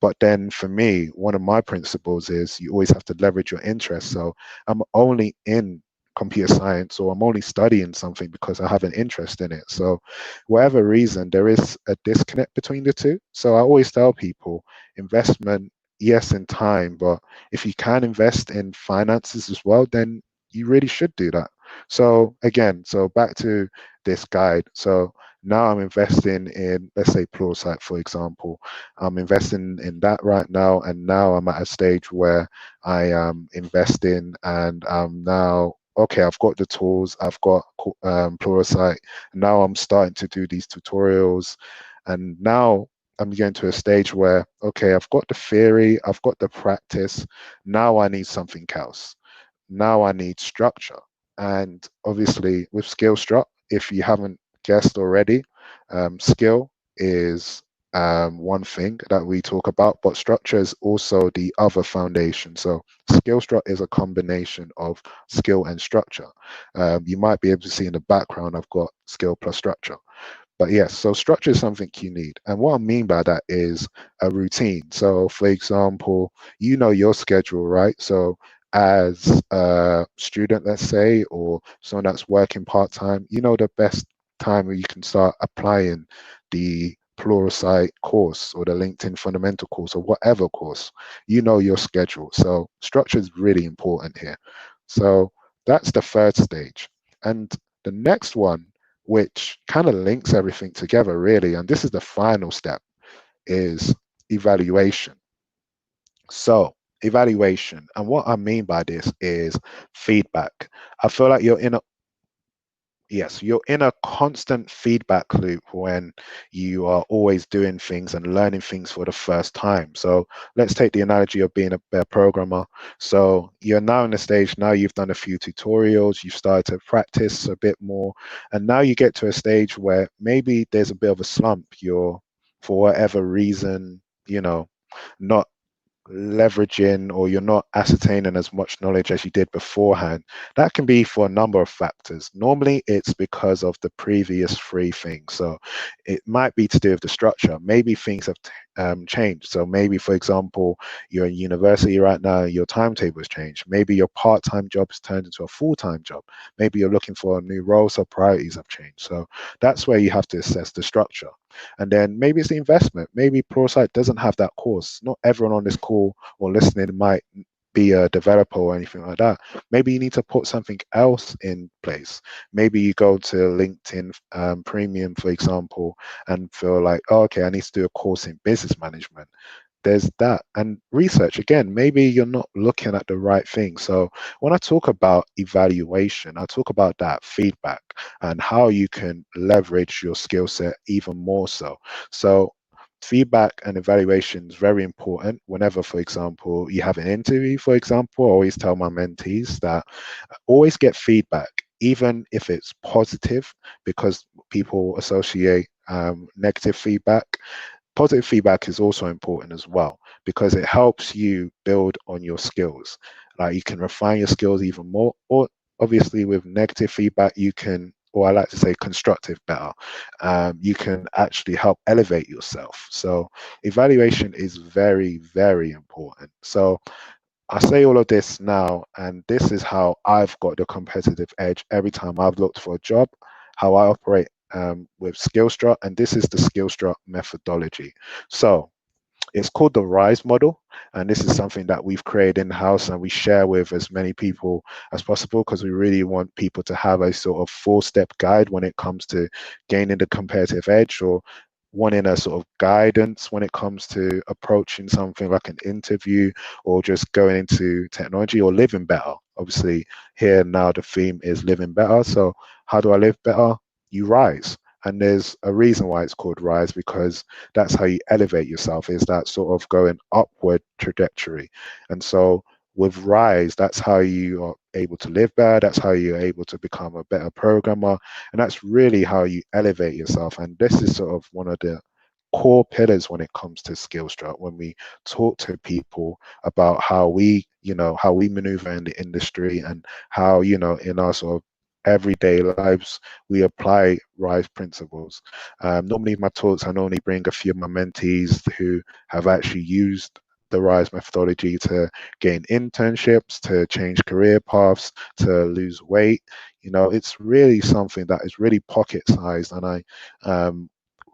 But then for me, one of my principles is you always have to leverage your interest. So I'm only in computer science, or I'm only studying something because I have an interest in it. So whatever reason, there is a disconnect between the two. So I always tell people, investment, yes, in time, but if you can invest in finances as well, then you really should do that. So again, so back to this guide. So now I'm investing in, let's say, Pluralsight, for example. I'm investing in that right now, and now I'm at a stage where I am investing, and I'm now, okay, I've got the tools, I've got Pluralsight. Now I'm starting to do these tutorials, and now I'm getting to a stage where, okay, I've got the theory, I've got the practice. Now I need something else. Now I need structure. And obviously with Skillstruct, if you haven't guessed already, skill is one thing that we talk about, but structure is also the other foundation. So Skillstruct is a combination of skill and structure. You might be able to see in the background, I've got skill plus structure. But yes, so structure is something you need. And what I mean by that is a routine. So for example, you know your schedule, right? So as a student, let's say, or someone that's working part-time, you know the best time where you can start applying the Pluralsight course or the LinkedIn fundamental course or whatever course. You know your schedule. So structure is really important here. So that's the third stage. And the next one, which kind of links everything together really, and this is the final step, is evaluation. So evaluation, and what I mean by this is feedback. I feel like you're in a constant feedback loop when you are always doing things and learning things for the first time. So let's take the analogy of being a better programmer. So you're now in the stage, now you've done a few tutorials, you've started to practice a bit more, and now you get to a stage where maybe there's a bit of a slump. You're, for whatever reason, not leveraging, or you're not ascertaining as much knowledge as you did beforehand. That can be for a number of factors. Normally it's because of the previous three things. So it might be to do with the structure. Maybe things have changed. So maybe, for example, you're in university right now, your timetable has changed. Maybe your part-time job has turned into a full-time job. Maybe you're looking for a new role, so priorities have changed. So that's where you have to assess the structure. And then maybe it's the investment. Maybe Pluralsight doesn't have that course. Not everyone on this call or listening might be a developer or anything like that. Maybe you need to put something else in place. Maybe you go to LinkedIn Premium, for example, and feel like, oh, okay, I need to do a course in business management. There's that. And research, again, maybe you're not looking at the right thing. So when I talk about evaluation, I talk about that feedback and how you can leverage your skill set even more so. So feedback and evaluation is very important whenever, for example, you have an interview. For example, I always tell my mentees that always get feedback, even if it's positive, because people associate negative feedback. Positive feedback is also important as well, because it helps you build on your skills. Like, you can refine your skills even more. Or obviously with negative feedback, you can, or I like to say constructive better, you can actually help elevate yourself. So evaluation is very, very important. So I say all of this now, and this is how I've got the competitive edge every time I've looked for a job, how I operate with Skillstrut, and this is the Skillstrut methodology. So it's called the RISE model, and this is something that we've created in-house and we share with as many people as possible, because we really want people to have a sort of four-step guide when it comes to gaining the competitive edge, or wanting a sort of guidance when it comes to approaching something like an interview, or just going into technology, or living better. Obviously here now the theme is living better. So how do I live better? You rise. And there's a reason why it's called Rise, because that's how you elevate yourself, is that sort of going upward trajectory. And so with Rise, that's how you are able to live better. That's how you're able to become a better programmer. And that's really how you elevate yourself. And this is sort of one of the core pillars when it comes to Skillstrut, when we talk to people about how we, how we maneuver in the industry, and how, in our sort of everyday lives, we apply RISE principles. Normally in my talks, I normally bring a few of my mentees who have actually used the RISE methodology to gain internships, to change career paths, to lose weight. It's really something that is really pocket sized, and I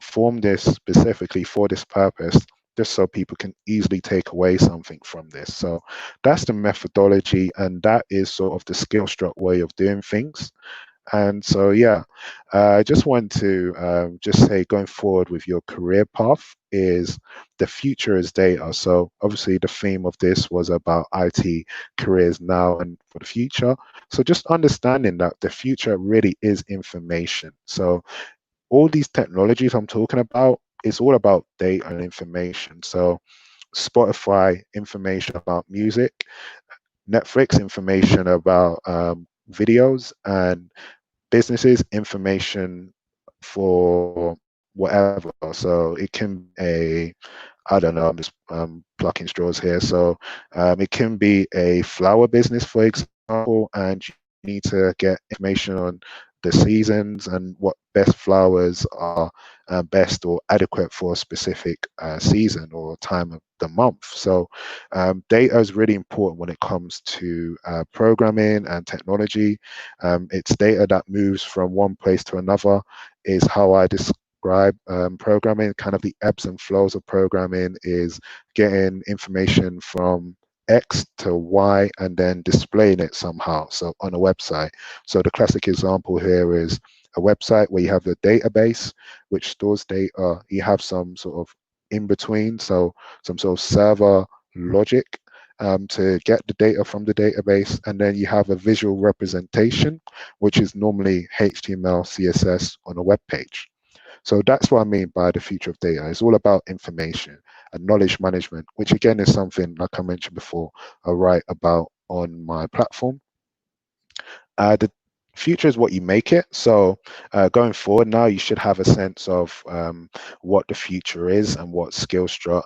formed this specifically for this purpose, just so people can easily take away something from this. So that's the methodology, and that is sort of the Skillstrut way of doing things. And so, yeah, I just want to just say, going forward with your career path, is the future is data. So obviously the theme of this was about IT careers now and for the future. So just understanding that the future really is information. So all these technologies I'm talking about, it's all about data and information. So Spotify, information about music; Netflix, information about videos; and businesses, information for whatever. So it can be I don't know, I'm just plucking straws here. So it can be a flower business, for example, and you need to get information on the seasons and what best flowers are best or adequate for a specific season or time of the month. So data is really important when it comes to programming and technology. It's data that moves from one place to another, is how I describe programming. Kind of the ebbs and flows of programming is getting information from X to Y and then displaying it somehow, so on a website. So the classic example here is a website where you have the database which stores data. You have some sort of in between, so some sort of server logic to get the data from the database, and then you have a visual representation, which is normally HTML, CSS on a web page. So that's what I mean by the future of data. It's all about information and knowledge management, which again is something, like I mentioned before, I write about on my platform. The future is what you make it. So going forward now, you should have a sense of what the future is and what Skillstrut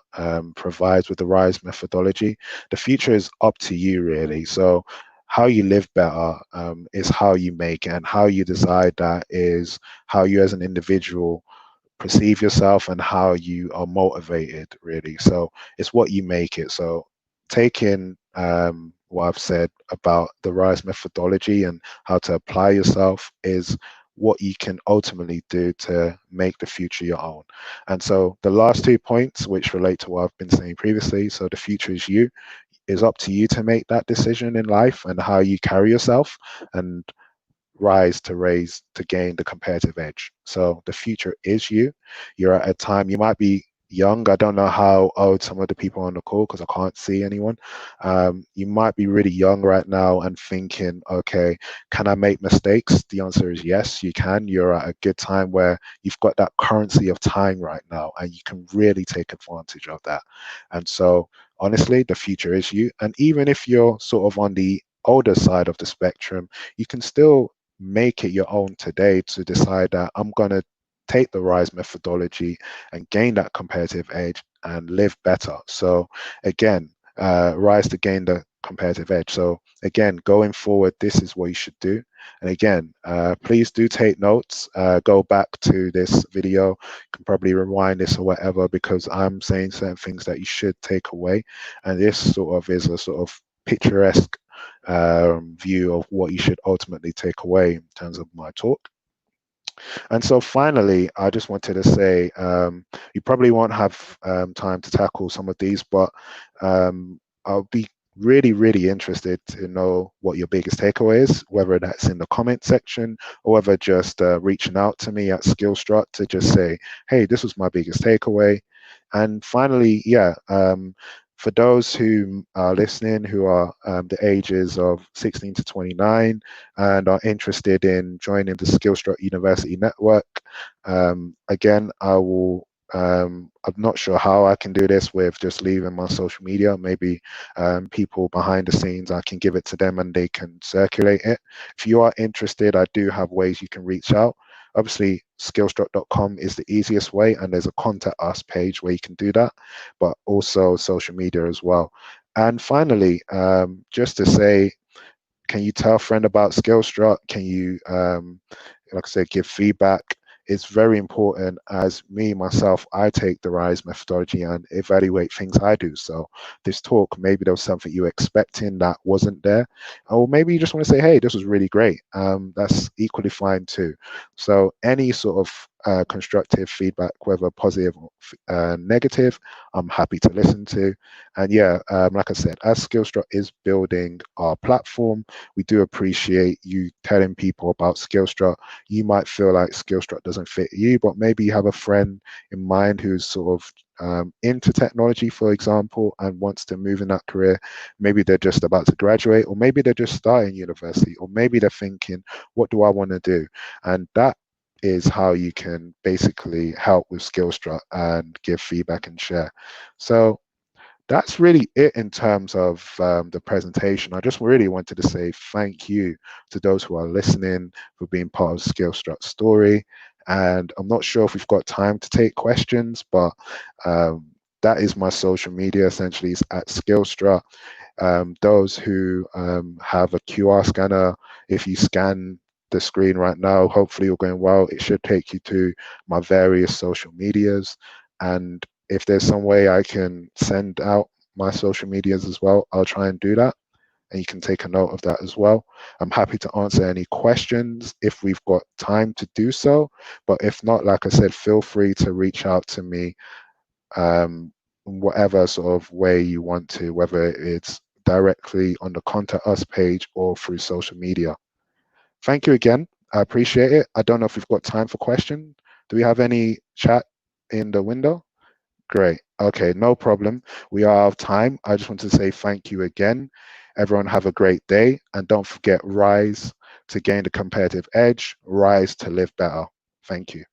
provides with the RISE methodology. The future is up to you, really. So how you live better is how you make it, and how you decide that is how you as an individual perceive yourself and how you are motivated, really. So it's what you make it. So taking what I've said about the RISE methodology and how to apply yourself is what you can ultimately do to make the future your own. And so the last 2 points, which relate to what I've been saying previously, so the future is you, is up to you to make that decision in life and how you carry yourself, and rise to raise to gain the competitive edge. So the future is you. You're at a time, you might be young. I don't know how old some of the people on the call, because I can't see anyone. You might be really young right now and thinking, okay, can I make mistakes? The answer is yes, you can. You're at a good time where you've got that currency of time right now, and you can really take advantage of that. And so honestly, the future is you. And even if you're sort of on the older side of the spectrum, you can still make it your own today to decide that I'm going to take the RISE methodology and gain that competitive edge and live better. So again, rise to gain the competitive edge. So again, going forward, this is what you should do. And again, please do take notes. Go back to this video. You can probably rewind this or whatever, because I'm saying certain things that you should take away. And this sort of is a sort of picturesque view of what you should ultimately take away in terms of my talk. And so finally, I just wanted to say, you probably won't have time to tackle some of these, but I'll be really interested to know what your biggest takeaway is, whether that's in the comment section or whether just reaching out to me at Skillstrut to just say, hey, this was my biggest takeaway. And finally, yeah, for those who are listening, who are the ages of 16 to 29 and are interested in joining the Skillstrut University Network, again, I will, I'm not sure how I can do this with just leaving my social media. Maybe people behind the scenes, I can give it to them and they can circulate it. If you are interested, I do have ways you can reach out. Obviously, skillstrut.com is the easiest way, and there's a contact us page where you can do that, but also social media as well. And finally, just to say, can you tell a friend about Skillstrut? Can you, like I said, give feedback? It's very important. As me, myself, I take the RISE methodology and evaluate things I do. So this talk, maybe there was something you were expecting that wasn't there. Or maybe you just want to say, hey, this was really great. That's equally fine too. So any sort of constructive feedback, whether positive or negative, I'm happy to listen to. And yeah, like I said, as Skillstrut is building our platform, we do appreciate you telling people about Skillstrut. You might feel like Skillstrut doesn't fit you, but maybe you have a friend in mind who's sort of into technology, for example, and wants to move in that career. Maybe they're just about to graduate, or maybe they're just starting university, or maybe they're thinking, what do I want to do? And that is how you can basically help with Skillstrut and give feedback and share. So that's really it in terms of the presentation. I just really wanted to say thank you to those who are listening for being part of Skillstrut's story. And I'm not sure if we've got time to take questions, but that is my social media. Essentially, it's at Skillstrut. Those who have a QR scanner, if you scan the screen right now. Hopefully you're going well. It should take you to my various social medias. And if there's some way I can send out my social medias as well, I'll try and do that. And you can take a note of that as well. I'm happy to answer any questions if we've got time to do so. But if not, like I said, feel free to reach out to me whatever sort of way you want to, whether it's directly on the Contact Us page or through social media. Thank you again. I appreciate it. I don't know if we've got time for questions. Do we have any chat in the window? Great. Okay, no problem. We are out of time. I just want to say thank you again. Everyone have a great day. And don't forget, rise to gain the competitive edge, rise to live better. Thank you.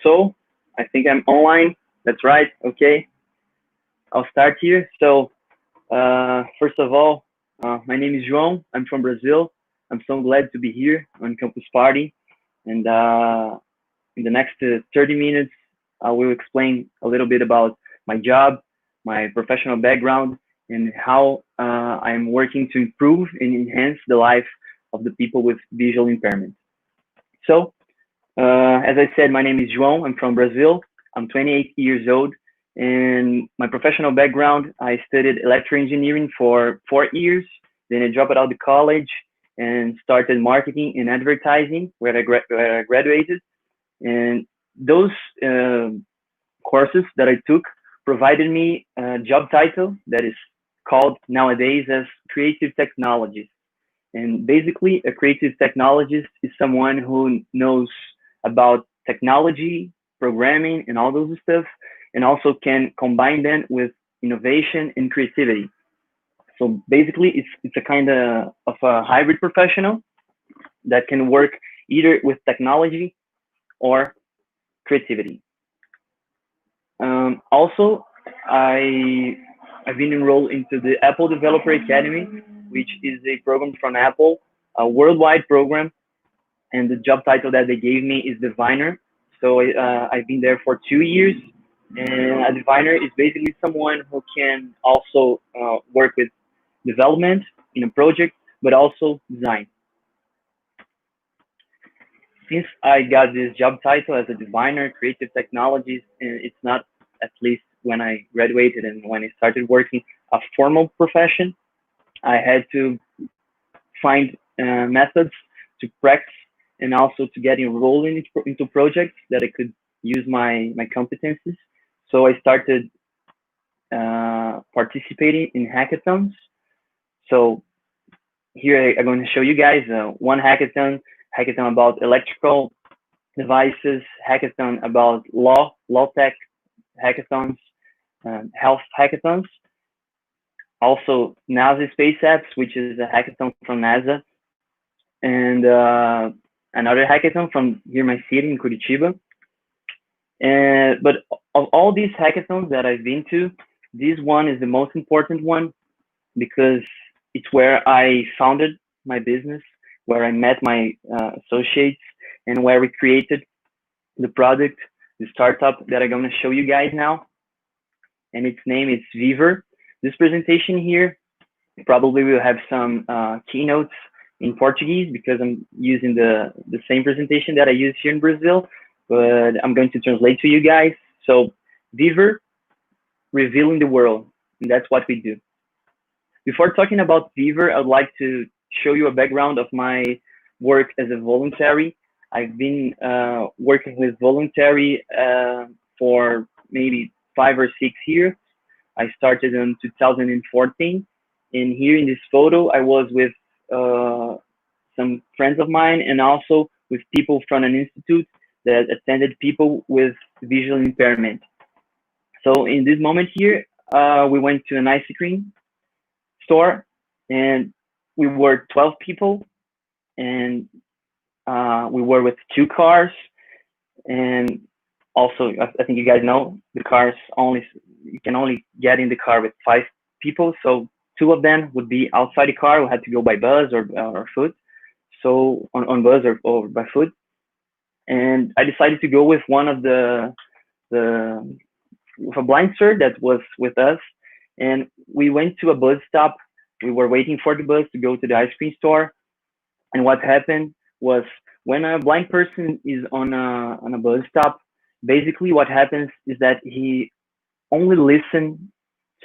So I think I'm online. That's right. Okay, I'll start here. So first of all, my name is João. I'm from Brazil. I'm so glad to be here on Campus Party. And in the next 30 minutes, I will explain a little bit about my job, my professional background, and how I'm working to improve and enhance the life of the people with visual impairment. So as I said, my name is João. I'm from Brazil. I'm 28 years old. And my professional background, I studied electrical engineering for 4 years. Then I dropped out of college and started marketing and advertising, where I graduated. And those courses that I took provided me a job title that is called nowadays as creative technologist. And basically, a creative technologist is someone who knows about technology, programming, and all those stuff, and also can combine them with innovation and creativity. So basically, it's a kind of a hybrid professional that can work either with technology or creativity. Also, I've been enrolled into the Apple Developer Academy, which is a program from Apple, a worldwide program, and the job title that they gave me is diviner. So I've been there for 2 years, and a diviner is basically someone who can also work with development in a project, but also design. Since I got this job title as a diviner, creative technologies, and it's not, at least when I graduated and when I started working, a formal profession, I had to find methods to practice and also to get enrolled into projects that I could use my competencies. So I started participating in hackathons. So here I'm going to show you guys one hackathon about electrical devices, hackathon about law tech hackathons, health hackathons. Also NASA Space Apps, which is a hackathon from NASA, and another hackathon from here, my city in Curitiba. But of all these hackathons that I've been to, this one is the most important one because it's where I founded my business, where I met my associates, and where we created the product, the startup that I'm going to show you guys now. And its name is Viver. This presentation here probably will have some keynotes in Portuguese because I'm using the same presentation that I use here in Brazil, but I'm going to translate to you guys. So Viver, revealing the world, and that's what we do. Before talking about Viver, I'd like to show you a background of my work as a voluntary. I've been working with voluntary for maybe 5 or 6 years. I started in 2014, and here in this photo, I was with some friends of mine and also with people from an institute that attended people with visual impairment. So in this moment here, we went to an ice cream store, and we were 12 people, and we were with 2 cars, and also I think you guys know the cars you can only get in the car with 5 people, so 2 of them would be outside the car. We had to go by bus or foot, so on bus or by foot. And I decided to go with one of with a blind sir that was with us, and we went to a bus stop. We were waiting for the bus to go to the ice cream store, and what happened was when a blind person is on a bus stop, basically what happens is that he only listens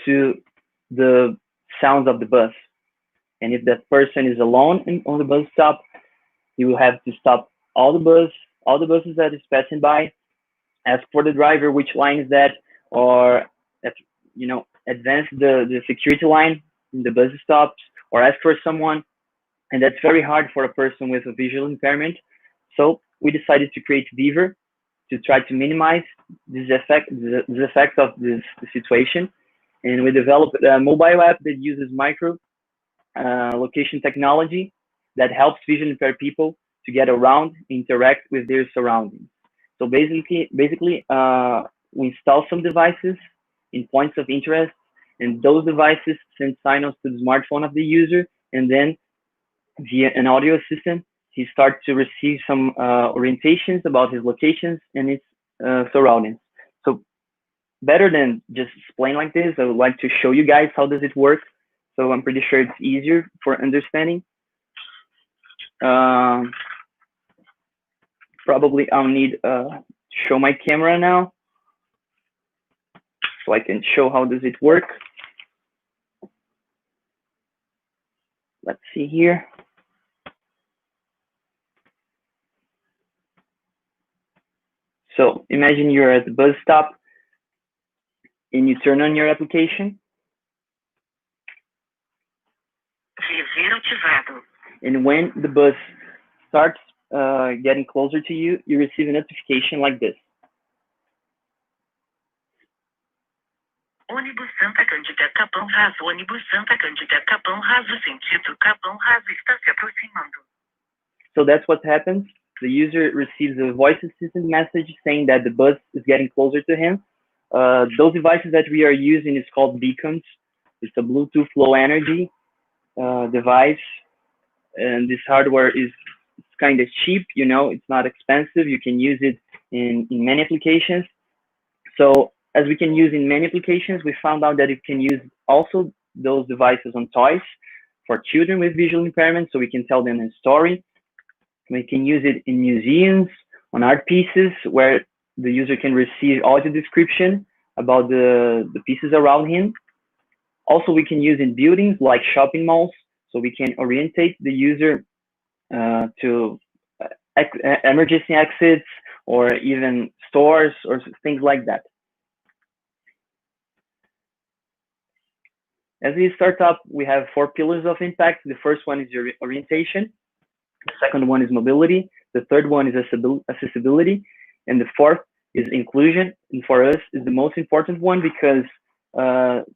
to the sounds of the bus, and if that person is alone on the bus stop, he will have to stop all the buses that is passing by, ask for the driver which line is that, or advance the security line in the bus stops, or ask for someone. And that's very hard for a person with a visual impairment. So we decided to create Viver to try to minimize this effect of this situation. And we developed a mobile app that uses micro location technology that helps visually impaired people to get around, interact with their surroundings. So basically, we install some devices in points of interest, and those devices send signals to the smartphone of the user, and then via an audio assistant, he starts to receive some orientations about his locations and its surroundings. So better than just explain like this, I would like to show you guys how does it work. So I'm pretty sure it's easier for understanding. Probably I'll need show my camera now so I can show how does it work. Let's see here. So imagine you're at the bus stop and you turn on your application. And when the bus starts getting closer to you, you receive a notification like this. Ônibus Santa Cândida Capão Raso, ônibus Santa Cândida Capão Raso, sentido Capão Raso está se aproximando. So that's what happens. The user receives a voice assistant message saying that the bus is getting closer to him. Those devices that we are using is called beacons. It's a Bluetooth low energy device, and this hardware is kind of cheap. You know, it's not expensive. You can use it in many applications. So as we can use in many applications, we found out that you can use also those devices on toys for children with visual impairment, so we can tell them a story. We can use it in museums, on art pieces, where the user can receive audio description about the pieces around him. Also, we can use in buildings like shopping malls, so we can orientate the user to emergency exits or even stores or things like that. As we start up, we have 4 pillars of impact. The first one is your orientation. The second one is mobility. The third one is accessibility. And the fourth is inclusion. And for us, is the most important one because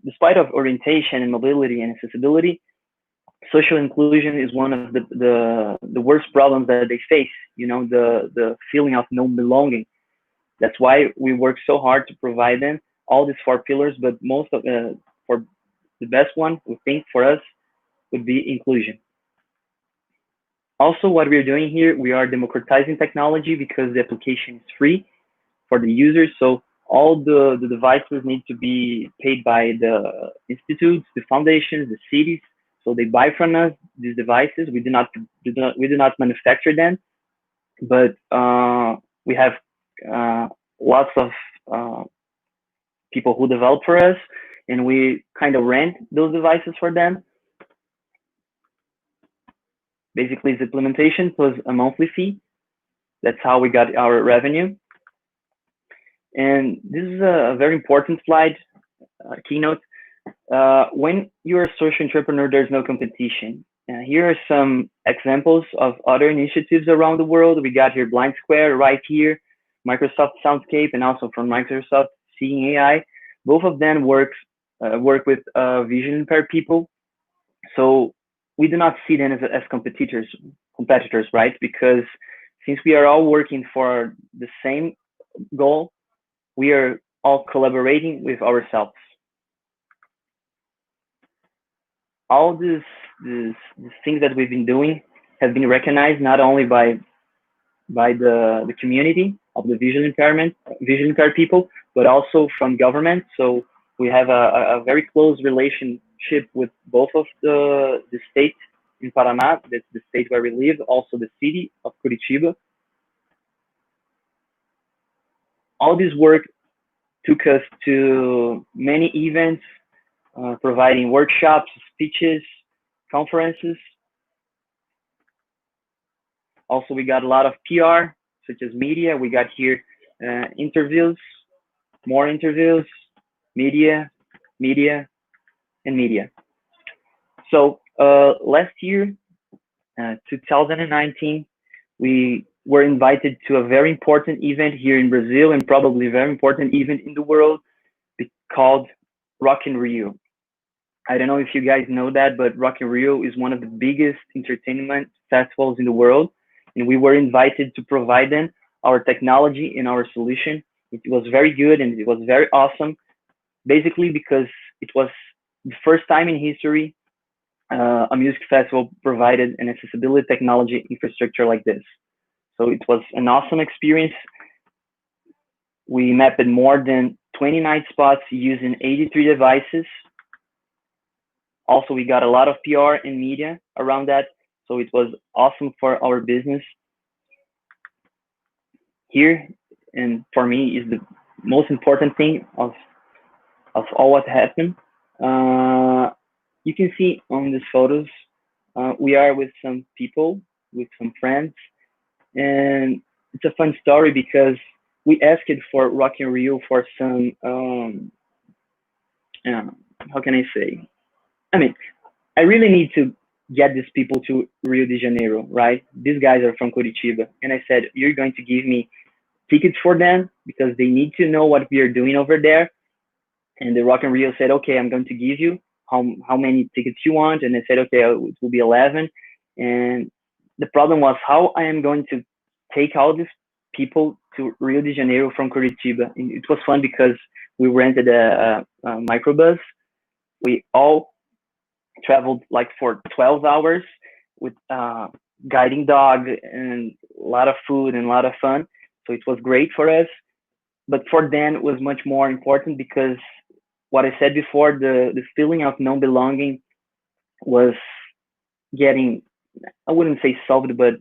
despite of orientation and mobility and accessibility, social inclusion is one of the worst problems that they face. You know, the feeling of no belonging. That's why we work so hard to provide them all these 4 pillars. But most of for the best one, we think for us, would be inclusion. Also, what we're doing here, we are democratizing technology because the application is free for the users. So all the devices need to be paid by the institutes, the foundations, the cities. So they buy from us these devices. We do not manufacture them, but we have lots of people who develop for us, and we kind of rent those devices for them. Basically, it's implementation plus a monthly fee. That's how we got our revenue. And this is a very important slide, keynote. When you're a social entrepreneur, there's no competition. Here are some examples of other initiatives around the world. We got here Blind Square right here, Microsoft Soundscape, and also from Microsoft Seeing AI. Both of them work with vision impaired people. So we do not see them as competitors, right? Because since we are all working for the same goal, we are all collaborating with ourselves. All these things that we've been doing have been recognized not only by the community of the visually impaired people, but also from government. So we have a very close relationship with both of the states in Paraná, that's the state where we live, also the city of Curitiba. All this work took us to many events, providing workshops, speeches, conferences. Also, we got a lot of PR, such as media. We got here interviews, more interviews, media, and media. So last year, 2019, we were invited to a very important event here in Brazil, and probably a very important event in the world, called Rock in Rio. I don't know if you guys know that, but Rock in Rio is one of the biggest entertainment festivals in the world, and we were invited to provide them our technology and our solution. It was very good and it was very awesome, basically because it was the first time in history a music festival provided an accessibility technology infrastructure like this. So it was an awesome experience. We mapped more than 29 spots using 83 devices. Also, we got a lot of PR and media around that. So it was awesome for our business. Here, and for me, is the most important thing of all what happened. You can see on these photos, we are with some people, with some friends, and it's a fun story because we asked for Rock in Rio for some, how can I say? I mean, I really need to get these people to Rio de Janeiro, right? These guys are from Curitiba. And I said, you're going to give me tickets for them because they need to know what we are doing over there. And the Rock in Rio said, okay, I'm going to give you how many tickets you want. And I said, okay, it will be 11. And the problem was how I am going to take all these people to Rio de Janeiro from Curitiba. And it was fun because we rented a microbus. We all traveled like for 12 hours with guiding dog and a lot of food and a lot of fun. So it was great for us. But for them, it was much more important because what I said before, the feeling of non-belonging was getting, I wouldn't say solved, but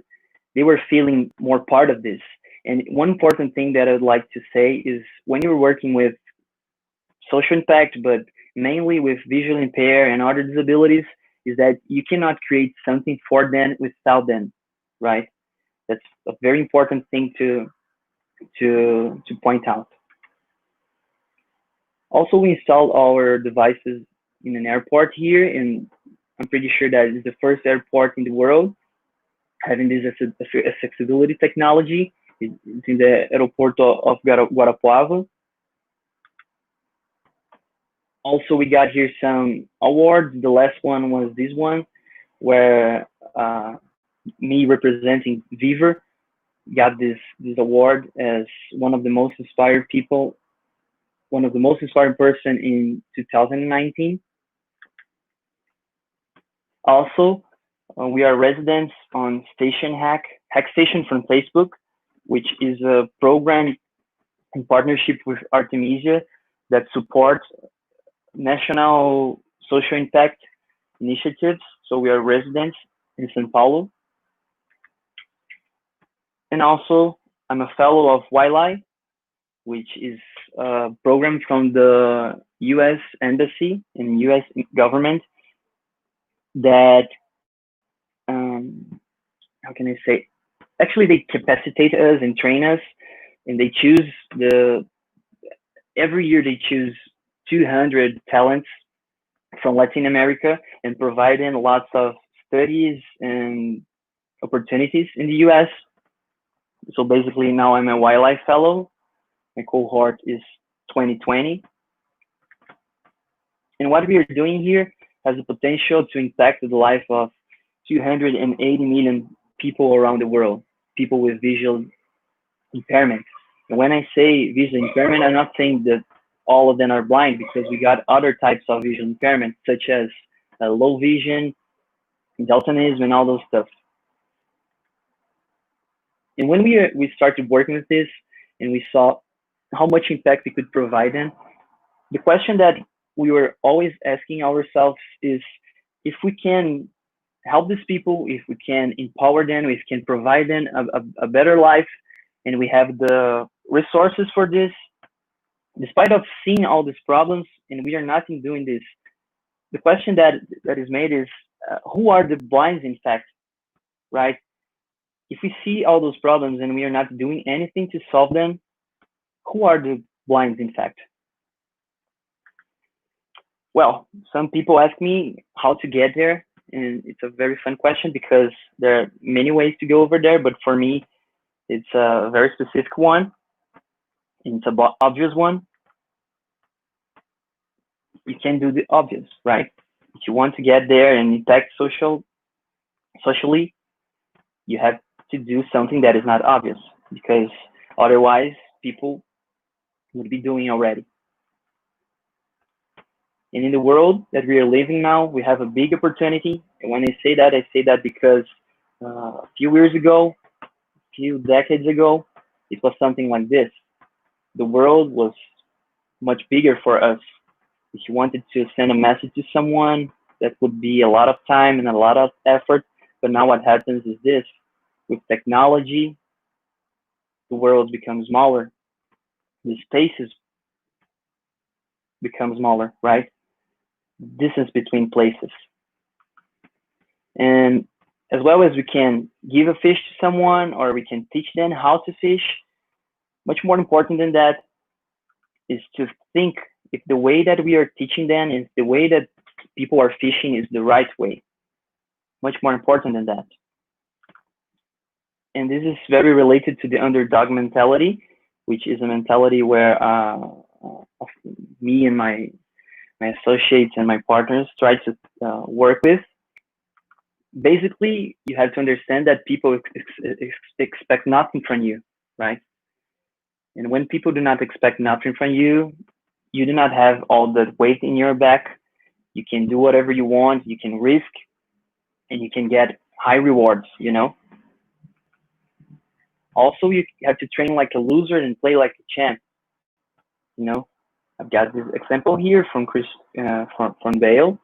they were feeling more part of this. And one important thing that I would like to say is when you're working with social impact, but mainly with visually impaired and other disabilities, is that you cannot create something for them without them, right? That's a very important thing to point out. Also, we installed our devices in an airport here, and I'm pretty sure that it's the first airport in the world having this accessibility technology. It's in the Aeroporto of Guarapuava. Also, we got here some awards. The last one was this one, where me representing Viver got this award as one of the most inspired people, one of the most inspired person in 2019. Also, we are residents on Station Hack Station from Facebook, which is a program in partnership with Artemisia that supports national social impact initiatives. So we are residents in São Paulo. And also, I'm a fellow of YLI, which is a program from the US Embassy and US government that, how can I say, actually they capacitate us and train us, and they choose every year they choose 200 talents from Latin America and provide them lots of studies and opportunities in the US. So basically now I'm a wildlife fellow. My cohort is 2020. And what we are doing here has the potential to impact the life of 280 million people around the world, people with visual impairment. And when I say visual impairment, I'm not saying that all of them are blind, because we got other types of visual impairment, such as low vision, daltonism, and all those stuff. And when we started working with this and we saw how much impact we could provide them, the question that we were always asking ourselves is, if we can help these people, if we can empower them, if we can provide them a better life, and we have the resources for this, despite of seeing all these problems, and we are not doing this, the question that is made is, who are the blinds in fact, right? If we see all those problems and we are not doing anything to solve them, who are the blinds in fact? Well, some people ask me how to get there, and it's a very fun question because there are many ways to go over there, but for me, it's a very specific one. It's an obvious one. You can do the obvious, right? If you want to get there and impact socially, you have to do something that is not obvious, because Otherwise, people would be doing already. And in the world that we are living now, we have a big opportunity. And when I say that because a few years ago, a few decades ago, it was something like this. The world was much bigger for us. If you wanted to send a message to someone, that would be a lot of time and a lot of effort. But now what happens is this: with technology, the world becomes smaller, the spaces become smaller, right? Distance between places. And as well as we can give a fish to someone or we can teach them how to fish, much more important than that is to think if the way that we are teaching them is the way that people are fishing is the right way. Much more important than that. And this is very related to the underdog mentality, which is a mentality where me and my associates and my partners try to work with. Basically, you have to understand that people expect nothing from you, right? And when people do not expect nothing from you, you do not have all the weight in your back. You can do whatever you want, you can risk, and you can get high rewards, you know? Also, you have to train like a loser and play like a champ, you know? I've got this example here from from Bale,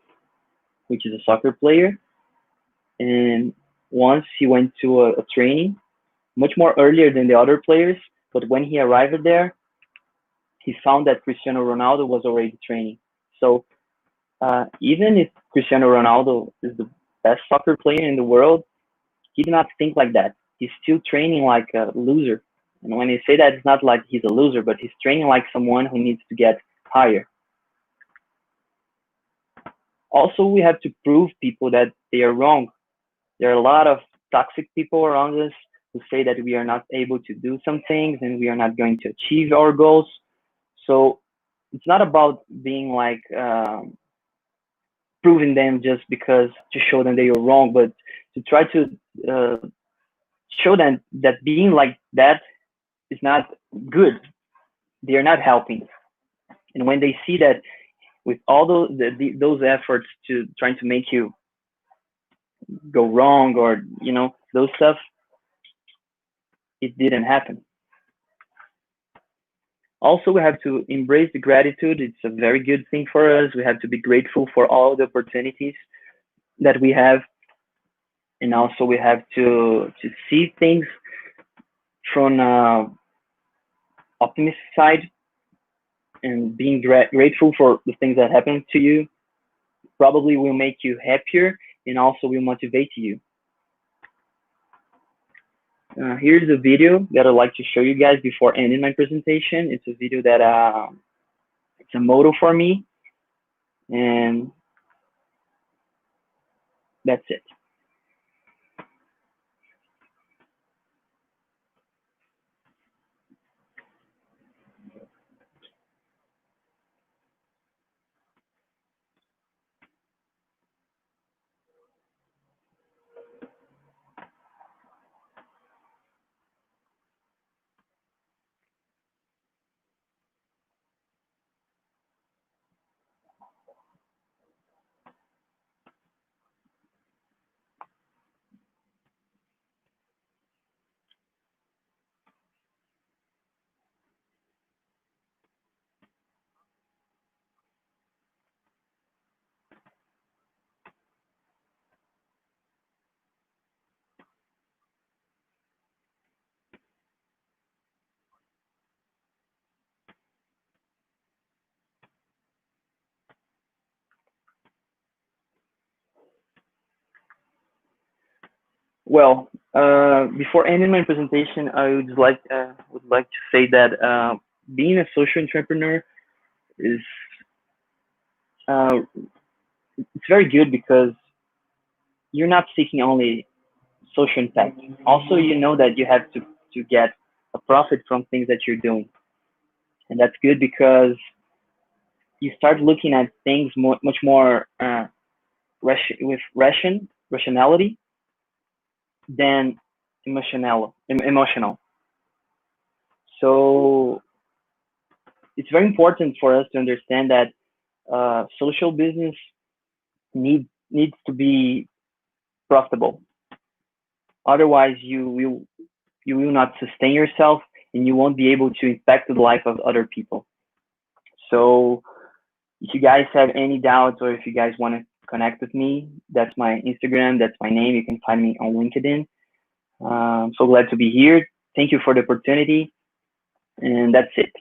which is a soccer player. And once he went to a training, much more earlier than the other players, but when he arrived there, he found that Cristiano Ronaldo was already training. So even if Cristiano Ronaldo is the best soccer player in the world, he did not think like that. He's still training like a loser. And when I say that, it's not like he's a loser, but he's training like someone who needs to get higher. Also, we have to prove people that they are wrong. There are a lot of toxic people around us who say that we are not able to do some things and we are not going to achieve our goals. So it's not about being like proving them just because to show them they are wrong, but to try to show them that being like that is not good. They are not helping. And when they see that with all those efforts to trying to make you go wrong or, you know, those stuff, it didn't happen. Also, we have to embrace the gratitude. It's a very good thing for us. We have to be grateful for all the opportunities that we have. And also we have to see things from optimistic side, and being grateful for the things that happen to you probably will make you happier and also will motivate you. Here's a video that I'd like to show you guys before ending my presentation. It's a video that it's a motto for me, and that's it. Well, before ending my presentation, I would like to say that being a social entrepreneur is it's very good because you're not seeking only social impact. Also, you know that you have to get a profit from things that you're doing, and that's good because you start looking at things much more with rationality than emotional. So it's very important for us to understand that social business needs to be profitable. Otherwise, you will not sustain yourself, and you won't be able to impact the life of other people. So if you guys have any doubts, or if you guys want to connect with me, that's my Instagram, that's my name. You can find me on LinkedIn. I'm so glad to be here. Thank you for the opportunity. And that's it.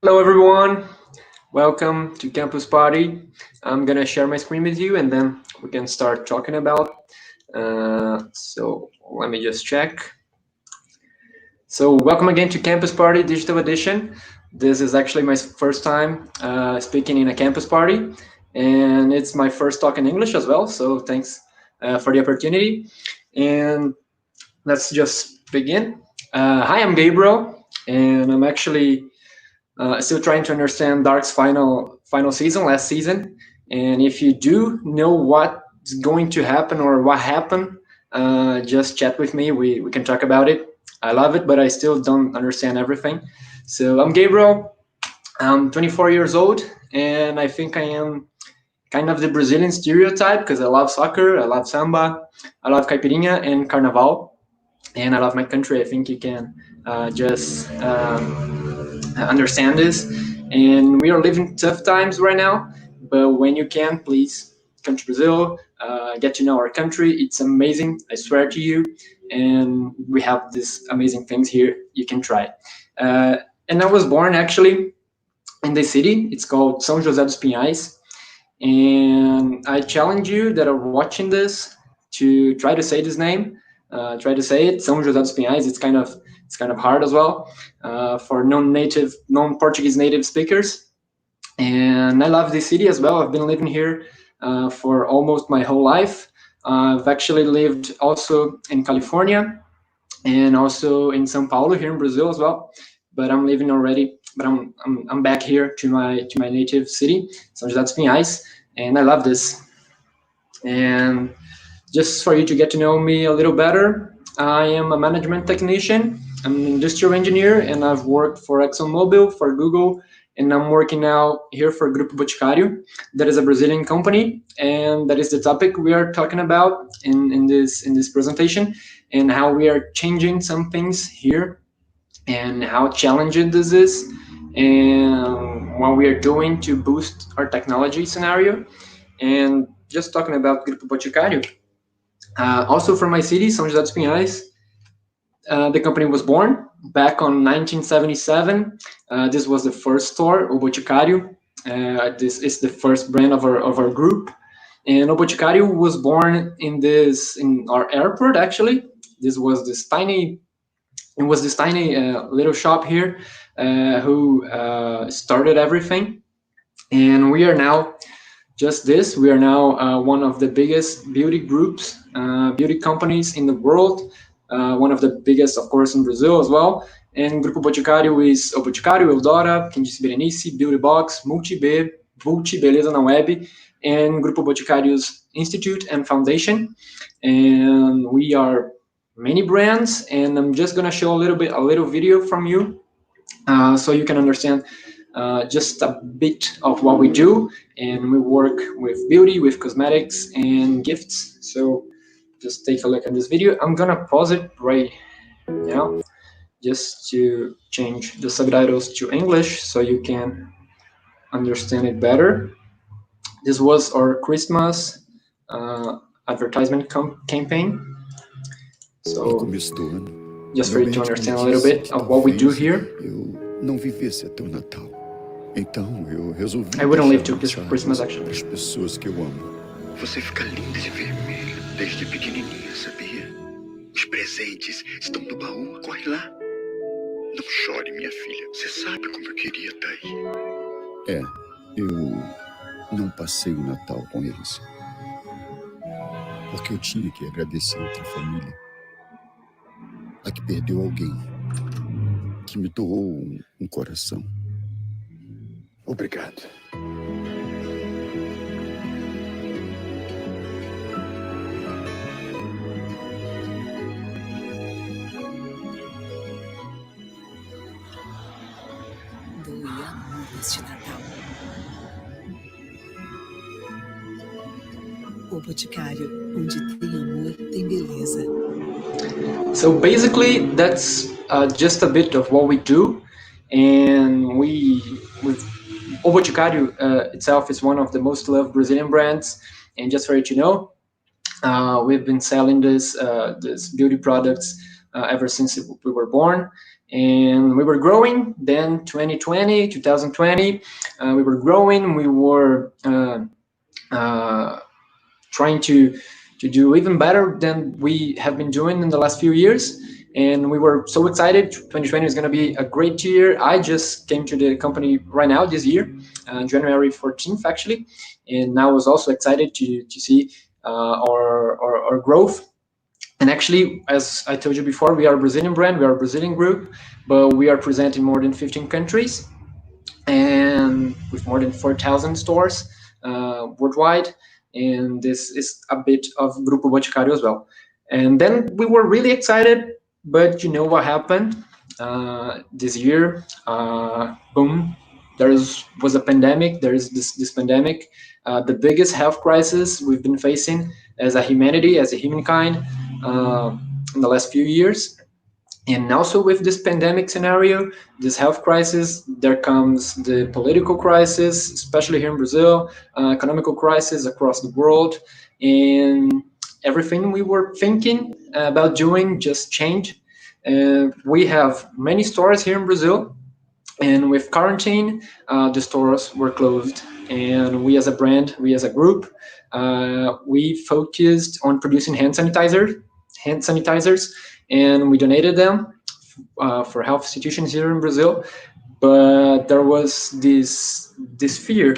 Hello everyone, welcome to Campus Party. I'm gonna share my screen with you and then we can start talking about. So let me just check. So welcome again to Campus Party Digital Edition. This is actually my first time speaking in a campus party, and it's my first talk in English as well, so thanks for the opportunity. And let's just begin. Hi, I'm Gabriel, and I'm actually still trying to understand Dark's final season, last season. And if you do know what's going to happen or what happened, just chat with me. We can talk about it. I love it, but I still don't understand everything. So I'm Gabriel. I'm 24 years old, and I think I am kind of the Brazilian stereotype because I love soccer, I love samba, I love caipirinha and carnaval, and I love my country. I think you can just understand this. And we are living tough times right now, but when you can, please come to Brazil, get to know our country. It's amazing, I swear to you. And we have these amazing things here you can try. And I was born actually in the city. It's called São José dos Pinhais. And I challenge you that are watching this to try to say this name. Try to say it, São José dos Pinhais. It's kind of hard as well for non-Portuguese native speakers. And I love this city as well. I've been living here for almost my whole life. I've actually lived also in California and also in São Paulo here in Brazil as well. But I'm living already. But I'm back here to my native city, São José dos Pinhais, and I love this. And just for you to get to know me a little better, I am a management technician. I'm an industrial engineer, and I've worked for ExxonMobil, for Google, and I'm working now here for Grupo Boticário. That is a Brazilian company, and that is the topic we are talking about in this presentation, and how we are changing some things here, and how challenging this is, and what we are doing to boost our technology scenario. And just talking about Grupo Boticário, also from my city, São José dos Pinhais, the company was born back on 1977. This was the first store, O Boticário. This is the first brand of our group. And O Boticário was born in our airport, actually. This was this tiny little shop here who started everything. And we are now we are now one of the biggest beauty groups, beauty companies in the world. One of the biggest, of course, in Brazil as well. And Grupo Boticário is O Boticário, Eudora, Quem Disse Berenice, Beauty Box, Multi-B, Multi Beleza na Web, and Grupo Boticário's Institute and Foundation. And we are many brands, and I'm just gonna show a little video from you, so you can understand just a bit of what we do. And we work with beauty, with cosmetics, and gifts. So just take a look at this video. I'm gonna pause it right now, just to change the subtitles to English so you can understand it better. This was our Christmas advertisement campaign. So just for you to understand a little bit of what we do here. I wouldn't live to Christmas, actually. Você fica linda de vermelho desde pequenininha, sabia? Os presentes estão no baú, corre lá. Não chore, minha filha. Você sabe como eu queria estar aí. Eu não passei o Natal com eles. Porque eu tinha que agradecer outra família. A que perdeu alguém. Que me doou um coração. Obrigado. Este Natal. O Boticário, onde tem amor, tem beleza. So basically, that's just a bit of what we do, and O Boticário itself is one of the most loved Brazilian brands. And just for you to know, we've been selling this beauty products ever since we were born. and we were growing. Then 2020, we were growing. We were trying to do even better than we have been doing in the last few years. And we were so excited. 2020 is going to be a great year. I just came to the company right now this year, January 14th actually, and I was also excited to see our growth. And actually, as I told you before, we are a Brazilian brand, we are a Brazilian group, but we are present in more than 15 countries and with more than 4,000 stores worldwide. And this is a bit of Grupo Boticário as well. And then we were really excited, but you know what happened this year? Boom! Was a pandemic. There is this pandemic, the biggest health crisis we've been facing as a humanity, as a humankind, in the last few years. And also with this pandemic scenario, this health crisis, there comes the political crisis, especially here in Brazil, economical crisis across the world, and everything we were thinking about doing just changed. We have many stores here in Brazil, and with quarantine, the stores were closed. And we as a brand, we as a group, we focused on producing hand sanitizers, and we donated them for health institutions here in Brazil. But there was this fear.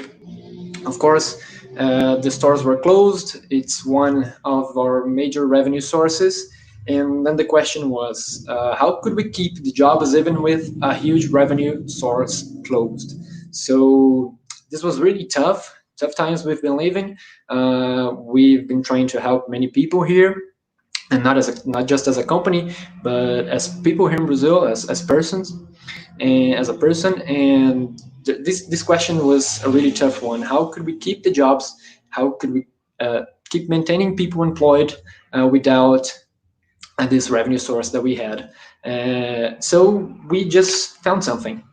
Of course, the stores were closed. It's one of our major revenue sources. And then the question was, how could we keep the jobs even with a huge revenue source closed? So this was really tough times we've been living. We've been trying to help many people here, and not just as a company, but as people here in Brazil, as persons, and as a person. And this question was a really tough one. How could we keep the jobs? How could we keep maintaining people employed without this revenue source that we had? So we just found something,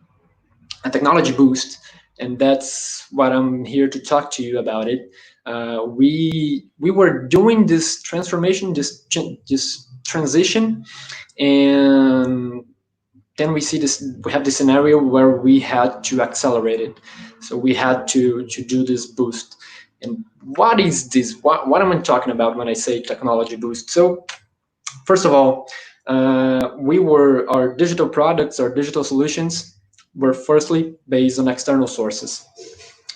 a technology boost, and that's what I'm here to talk to you about it. We were doing this transformation, this transition, and then we have this scenario where we had to accelerate it. So we had to do this boost. And what is this? What am I talking about when I say technology boost? So first of all, our digital products, our digital solutions were firstly based on external sources.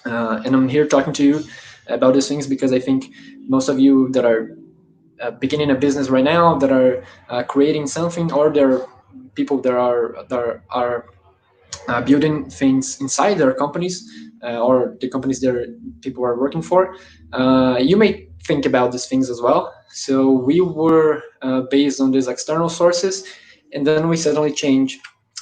And I'm here talking to you about these things because I think most of you that are beginning a business right now, that are creating something, or there are people that are building things inside their companies, or the companies that people are working for, you may think about these things as well. So we were based on these external sources, and then we suddenly changed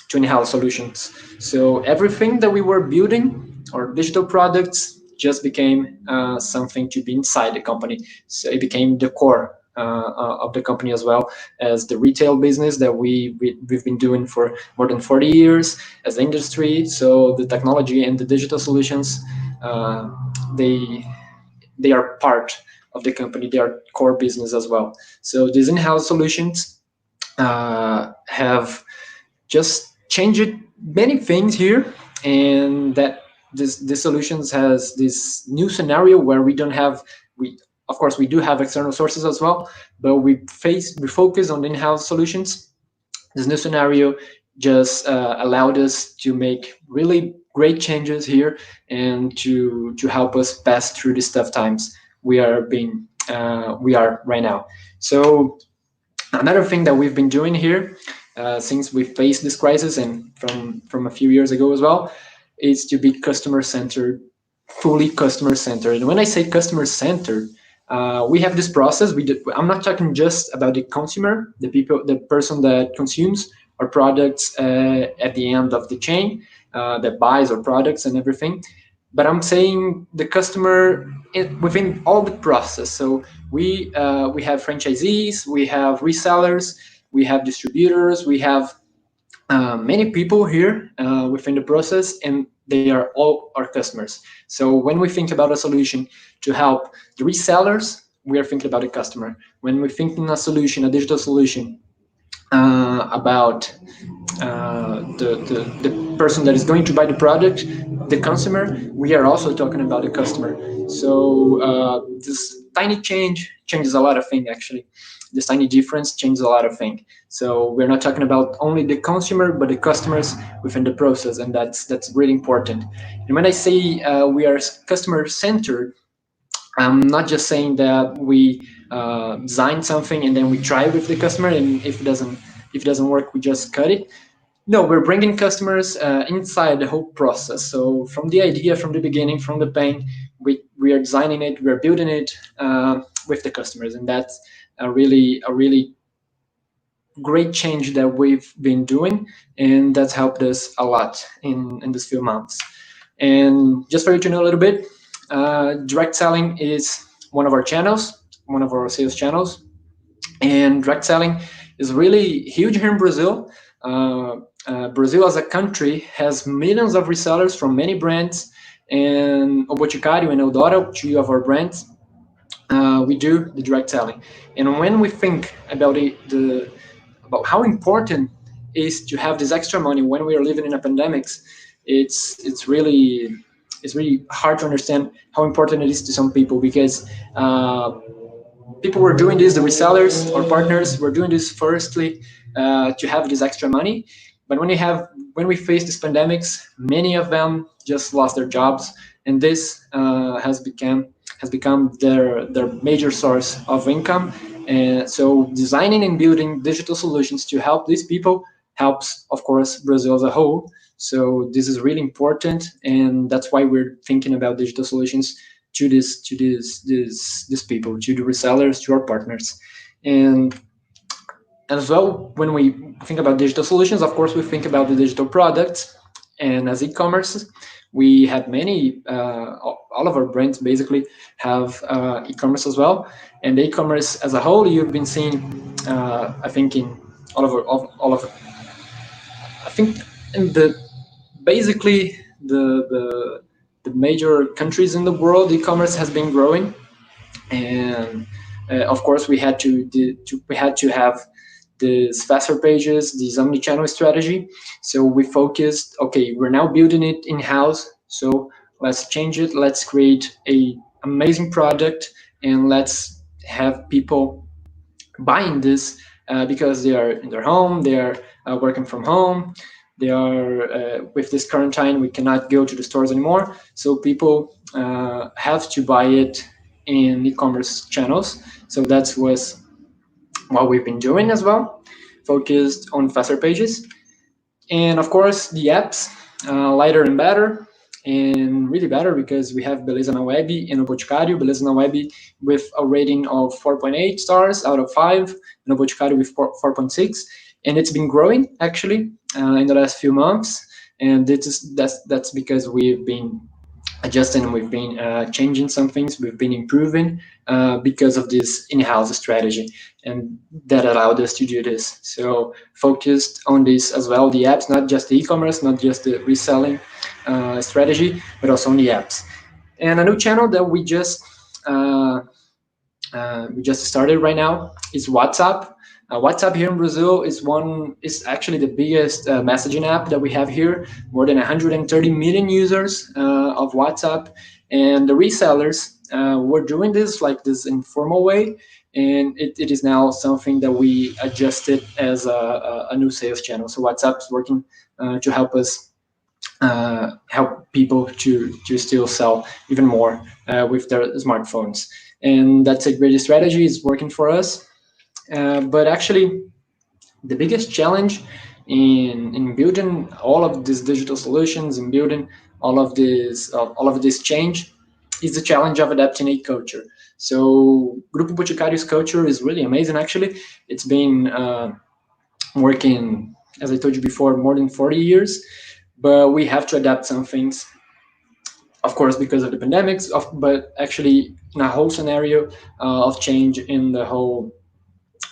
to in-house solutions. So everything that we were building, our digital products, just became something to be inside the company. So it became the core of the company, as well as the retail business that we've been doing for more than 40 years as an industry. So the technology and the digital solutions, they are part of the company. They are core business as well. So these in-house solutions have just changed many things here, and that this solutions has this new scenario where of course we do have external sources as well, but we focus on in-house solutions. This new scenario just allowed us to make really great changes here and to help us pass through these tough times we are right now. So another thing that we've been doing here since we faced this crisis, and from a few years ago as well, is to be customer-centered, fully customer-centered. And when I say customer-centered, we have this process. I'm not talking just about the consumer, the person that consumes our products at the end of the chain, that buys our products and everything, but I'm saying the customer within all the process. So we have franchisees, we have resellers, we have distributors, we have many people here within the process, and they are all our customers. So when we think about a solution to help the resellers, we are thinking about the customer. When we think in a solution, a digital solution, about the person that is going to buy the product, the consumer. We are also talking about the customer. So this tiny change changes a lot of things, actually. This tiny difference changes a lot of things. So we're not talking about only the consumer, but the customers within the process, and that's really important. And when I say we are customer centered, I'm not just saying that we design something and then we try with the customer, and if it doesn't work, we just cut it. No, we're bringing customers inside the whole process. So from the idea, from the beginning, from the pain, we are designing it, we're building it with the customers, and that's a really great change that we've been doing, and that's helped us a lot in these few months. And just for you to know a little bit, direct selling is one of our channels, one of our sales channels, and direct selling is really huge here in Brazil. Brazil as a country has millions of resellers from many brands, and Boticário and Eudora, two of our brands, we do the direct selling. And when we think about about how important is to have this extra money when we are living in a pandemic, it's really hard to understand how important it is to some people, because people were doing this, the resellers or partners were doing this firstly to have this extra money. But when we face these pandemics, many of them just lost their jobs, and this has become their major source of income. And so designing and building digital solutions to help these people helps, of course, Brazil as a whole. So this is really important, and that's why we're thinking about digital solutions to these people, to the resellers, to our partners. And as well, when we think about digital solutions, of course, we think about the digital products. And as e-commerce, we have many, all of our brands basically have e-commerce as well. And the e-commerce as a whole, you've been seeing, I think, in I think in basically the major countries in the world, e-commerce has been growing. And of course, we had to have these faster pages, this omni-channel strategy. So we focused, okay, we're now building it in-house, so let's change it, let's create a amazing product, and let's have people buying this because they are in their home, they are working from home, they are with this quarantine, we cannot go to the stores anymore, so people have to buy it in e-commerce channels. So that's what we've been doing as well, focused on faster pages. And of course, the apps, lighter and better, and really better because we have Beleza na Web and o Boticário. Beleza na Web with a rating of 4.8 stars out of 5, and o Boticário with 4.6. And it's been growing actually in the last few months. And that's because we've been adjusting, and we've been changing some things, we've been improving because of this in-house strategy, and that allowed us to do this. So focused on this as well, the apps, not just the e-commerce, not just the reselling strategy, but also on the apps. And a new channel that we just started right now is WhatsApp. WhatsApp here in Brazil is actually the biggest messaging app that we have here. More than 130 million users of WhatsApp, and the resellers were doing this like this informal way, and it is now something that we adjusted as a new sales channel. So WhatsApp is working to help us help people to still sell even more with their smartphones, and that's a great strategy. It's working for us. But actually, the biggest challenge in building all of these digital solutions and building all of this change is the challenge of adapting a culture. So Grupo Boticário's culture is really amazing. Actually, it's been working, as I told you before, more than 40 years, but we have to adapt some things, of course, because of the pandemics, but actually in a whole scenario of change in the whole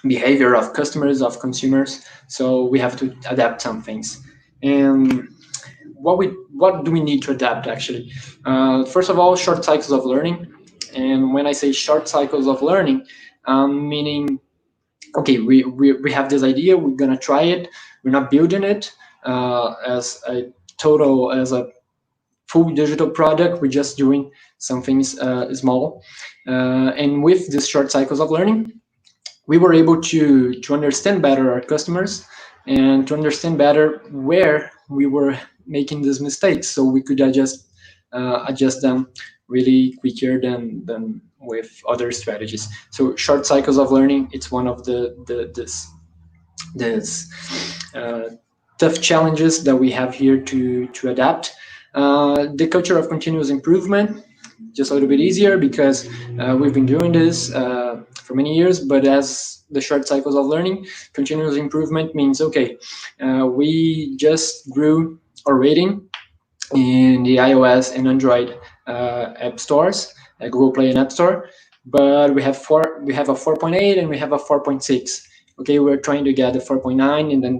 behavior of customers, of consumers. So we have to adapt some things. And what do we need to adapt actually? First of all, short cycles of learning. And when I say short cycles of learning, meaning okay, we have this idea, we're gonna try it. We're not building it as a full digital product. We're just doing something small. And with these short cycles of learning, we were able to understand better our customers and to understand better where we were making these mistakes, so we could adjust them really quicker than with other strategies. So short cycles of learning, it's one of this tough challenges that we have here to adapt. The culture of continuous improvement, just a little bit easier because we've been doing this for many years, but as the short cycles of learning, continuous improvement means, okay, we just grew our rating in the iOS and Android app stores, Google Play and App Store, but we have a 4.8 and we have a 4.6. Okay, we're trying to get the 4.9 and then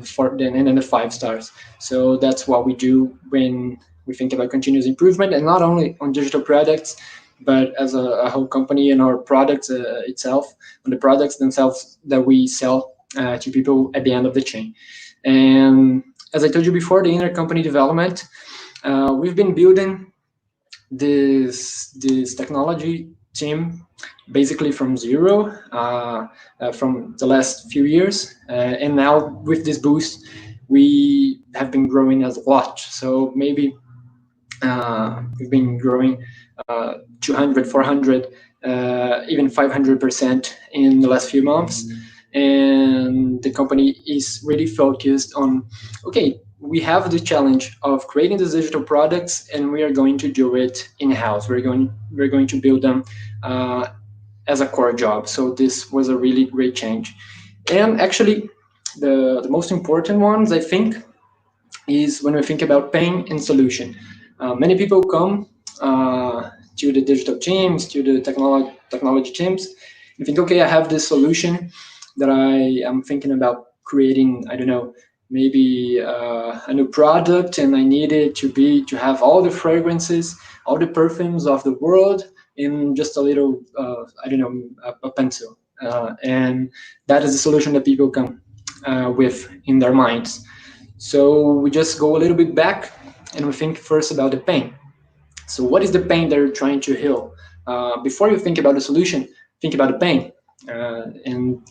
the 5 stars. So that's what we do when we think about continuous improvement, and not only on digital products, but as a whole company and our products itself, on the products themselves that we sell to people at the end of the chain. And as I told you before, the intercompany development, we've been building this technology team basically from zero from the last few years, and now with this boost we have been growing as a lot. So maybe we've been growing 200, 400, even 500% in the last few months. And the company is really focused on, okay, we have the challenge of creating these digital products, and we are going to do it in-house. We're going to build them as a core job. So this was a really great change. And actually, the most important ones, I think, is when we think about pain and solution. Many people come to the digital teams, to the technology teams, and think, okay, I have this solution that I am thinking about creating, I don't know, maybe a new product, and I need it to have all the fragrances, all the perfumes of the world in just a little, I don't know, a pencil. And that is the solution that people come with in their minds. So we just go a little bit back and we think first about the pain. So what is the pain that you're trying to heal? Before you think about the solution, think about the pain. And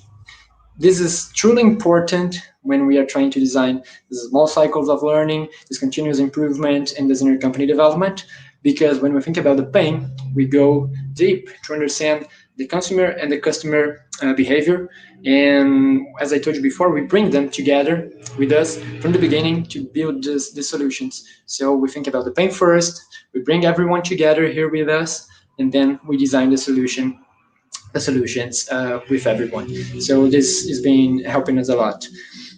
this is truly important when we are trying to design these small cycles of learning, this continuous improvement, and this intercompany development. Because when we think about the pain, we go deep to understand the consumer and the customer behavior. And as I told you before, we bring them together with us from the beginning to build the solutions. So we think about the pain first, we bring everyone together here with us, and then we design the solutions with everyone. So this has been helping us a lot.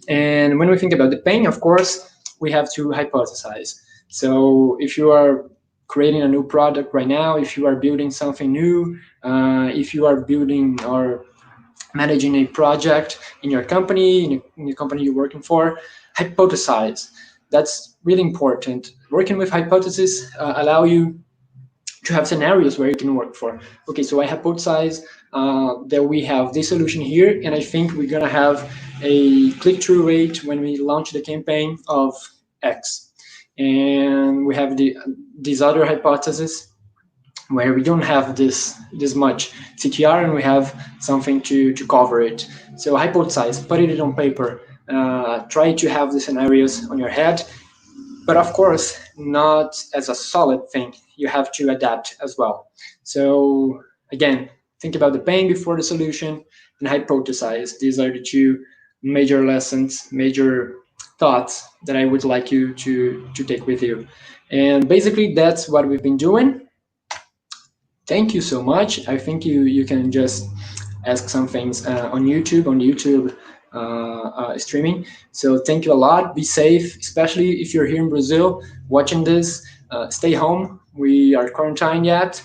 And when we think about the pain, of course, we have to hypothesize. So if you are creating a new product right now, if you are building something new, if you are building or managing a project in your company, in the company you're working for, hypothesize. That's really important. Working with hypotheses allow you to have scenarios where you can work for. Okay, so I hypothesize that we have this solution here, and I think we're gonna have a click-through rate when we launch the campaign of X. And we have these other hypotheses where we don't have this much CTR, and we have something to cover it. So hypothesize, put it on paper, try to have the scenarios on your head, but of course, not as a solid thing. You have to adapt as well. So again, think about the pain before the solution, and hypothesize. These are the two major lessons, major thoughts that I would like you to take with you. And basically, that's what we've been doing. Thank you so much. I think you can just ask some things on YouTube streaming. So thank you a lot. Be safe, especially if you're here in Brazil watching this. Stay home. We are quarantined yet.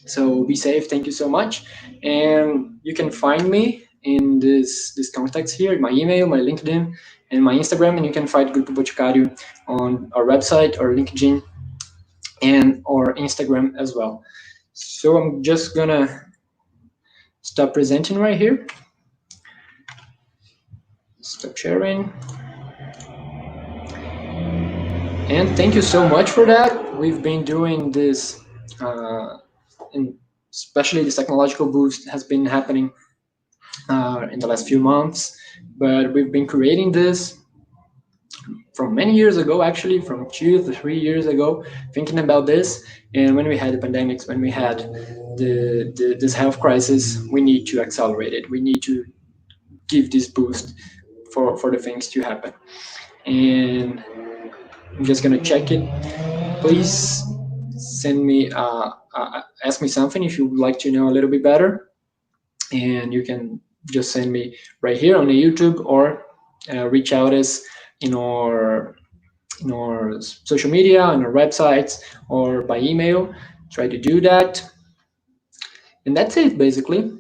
So be safe. Thank you so much. And you can find me in this contacts here, my email, my LinkedIn, and my Instagram. And you can find Grupo Boticário on our website or LinkedIn and our Instagram as well. So I'm just gonna stop presenting right here. Stop sharing. And thank you so much for that. We've been doing this, and especially this technological boost has been happening in the last few months, but we've been creating this from many years ago, actually from 2 to 3 years ago, thinking about this. And when we had the pandemics, when we had this health crisis, we need to accelerate it. We need to give this boost for the things to happen. And I'm just gonna check it. Please send me, ask me something if you would like to know a little bit better. And you can just send me right here on the YouTube, or reach out us in our social media, on our websites, or by email. Try to do that. And that's it, basically.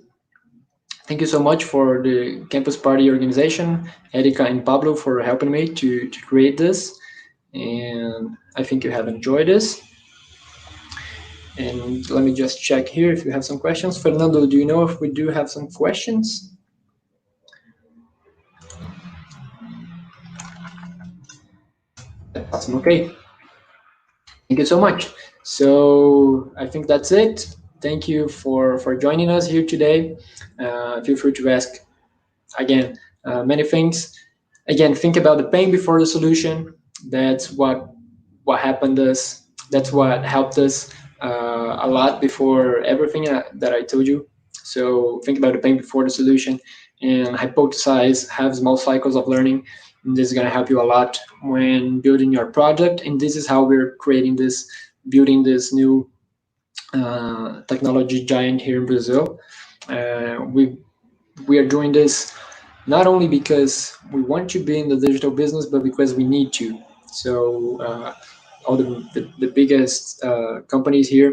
Thank you so much for the Campus Party organization, Erika and Pablo, for helping me to create this. And I think you have enjoyed this. And let me just check here if you have some questions. Fernando, do you know if we do have some questions? Awesome, okay. Thank you so much. So I think that's it. Thank you for joining us here today. Feel free to ask, again, many things. Again, think about the pain before the solution. That's what happened us. That's what helped us a lot before everything that I told you. So think about the pain before the solution, and hypothesize, have small cycles of learning. And this is going to help you a lot when building your project. And this is how we're creating this, building this new technology giant here in Brazil. We are doing this not only because we want to be in the digital business, but because we need to. So all the biggest companies here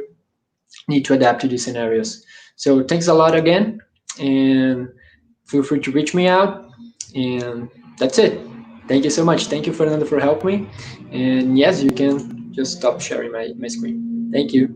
need to adapt to these scenarios. So thanks a lot again, and feel free to reach me out. And that's it. Thank you so much. Thank you, Fernando, for helping me. And yes, you can just stop sharing my screen. Thank you.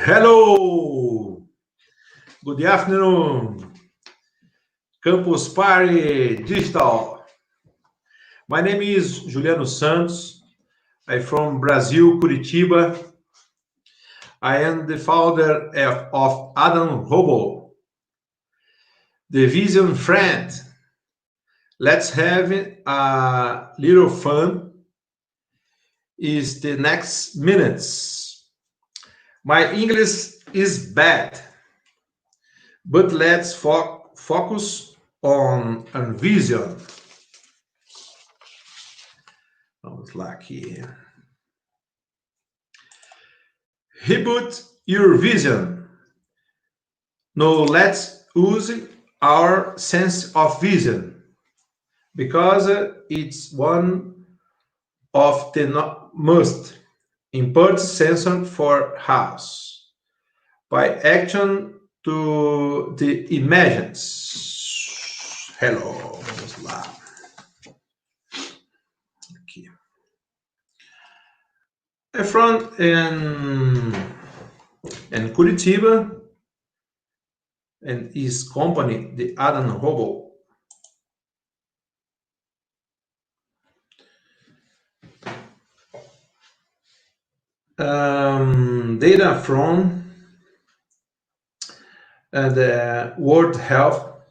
Hello, good afternoon, Campus Party Digital. My name is Juliano Santos. I'm from Brazil, Curitiba. I am the founder of Adam Robo, the vision friend. Let's have a little fun. Is the next minutes. My English is bad, but let's focus on vision. Vamos lá aqui. Reboot your vision. Now let's use our sense of vision because it's one of the most important sensor for us. By action to the images. Hello, vamos lá. Aqui. I'm from in Curitiba, and his company, the Adam Robo. Data from the World Health.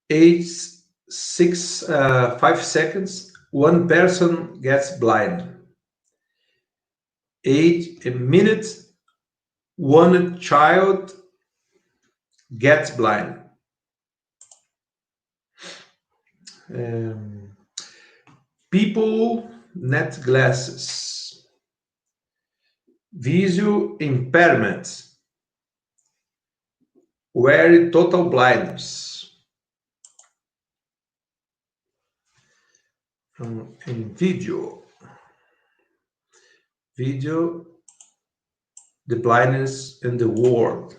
5 seconds. One person gets blind. 8 minutes. One child gets blind. People net glasses. Visual impairment. Wear total blindness. In video, the blindness in the world.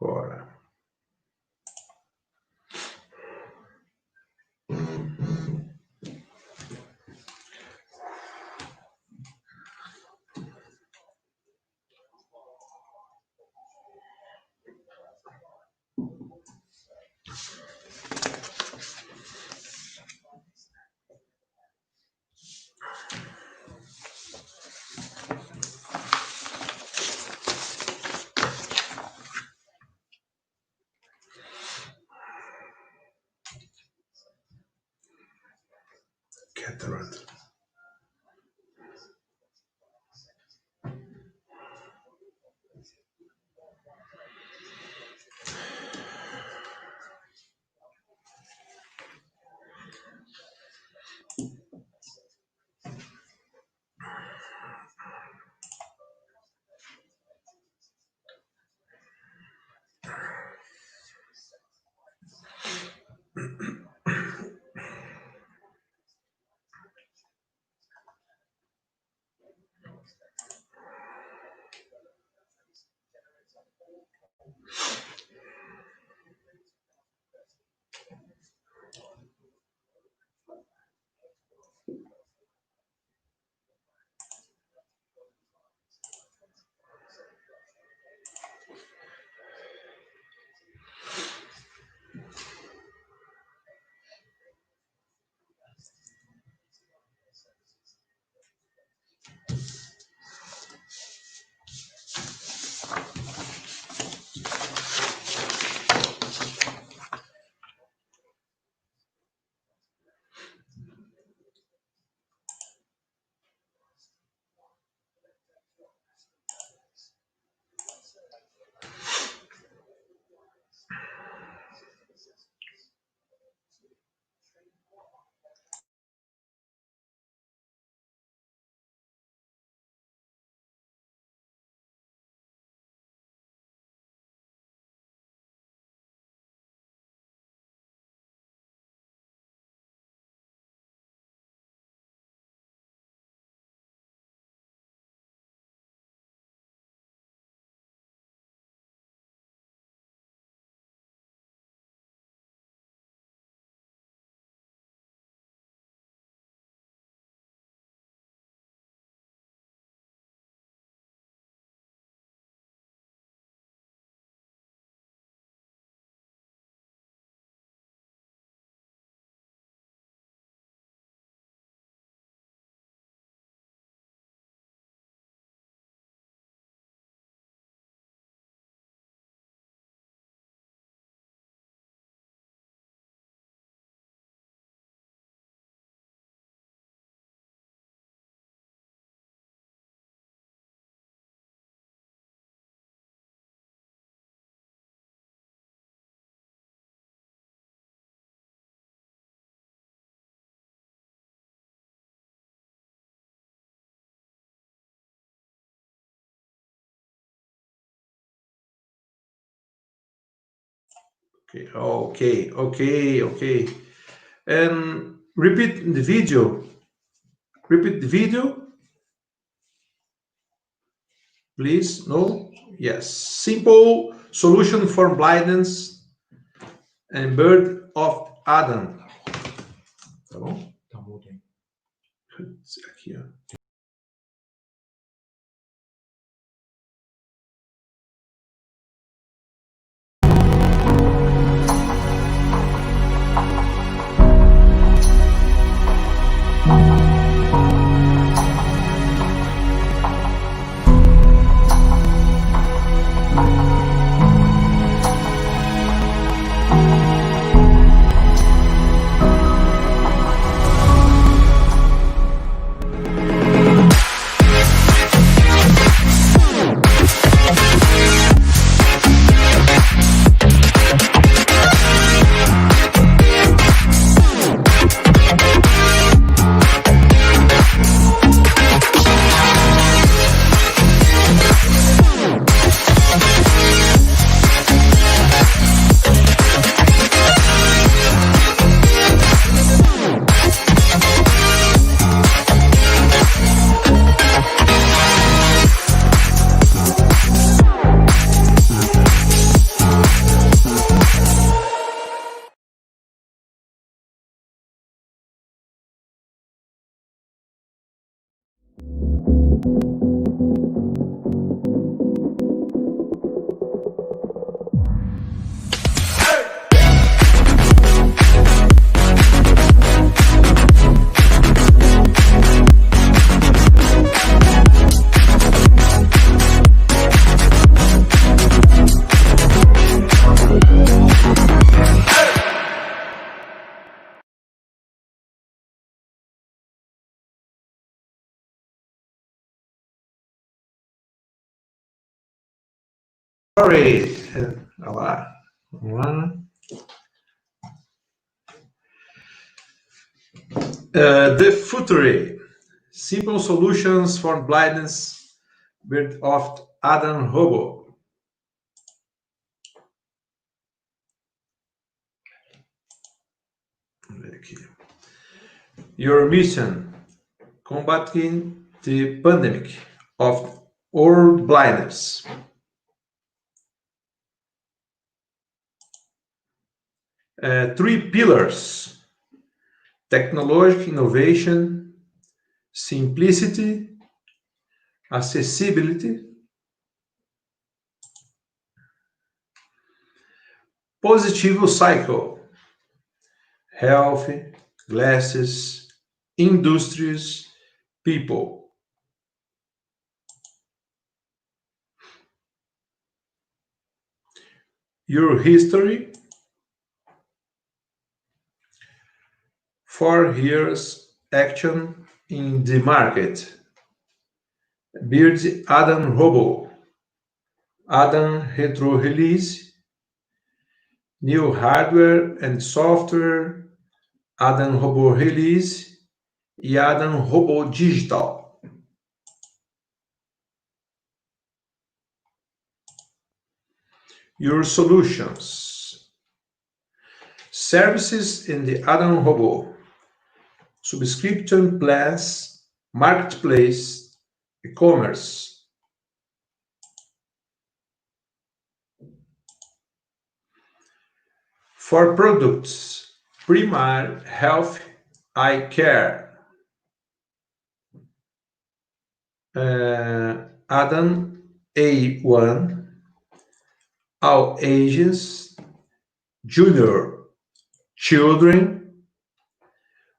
Agora. Okay. And repeat the video. Repeat the video, please. No? Yes. Simple solution for blindness and bird of Adam. Tá bom? Tá bom. Aqui, ó. Sorry. Olha lá. Vamos lá. The future. Simple solutions for blindness bird of Adam Hobo. Your mission: combating the pandemic of world blindness. Three pillars: technological innovation, simplicity, accessibility. Positivo cycle: health, glasses, industries, people. Your history: 4 years action in the market. Bird Adam Robo, Adam Retro Release, new hardware and software, Adam Robo Release, e Adam Robo Digital. Your solutions: services in the Adam Robo, subscription plans, marketplace, e-commerce. For products: primary health, eye care, Adam A1, all ages, junior, children,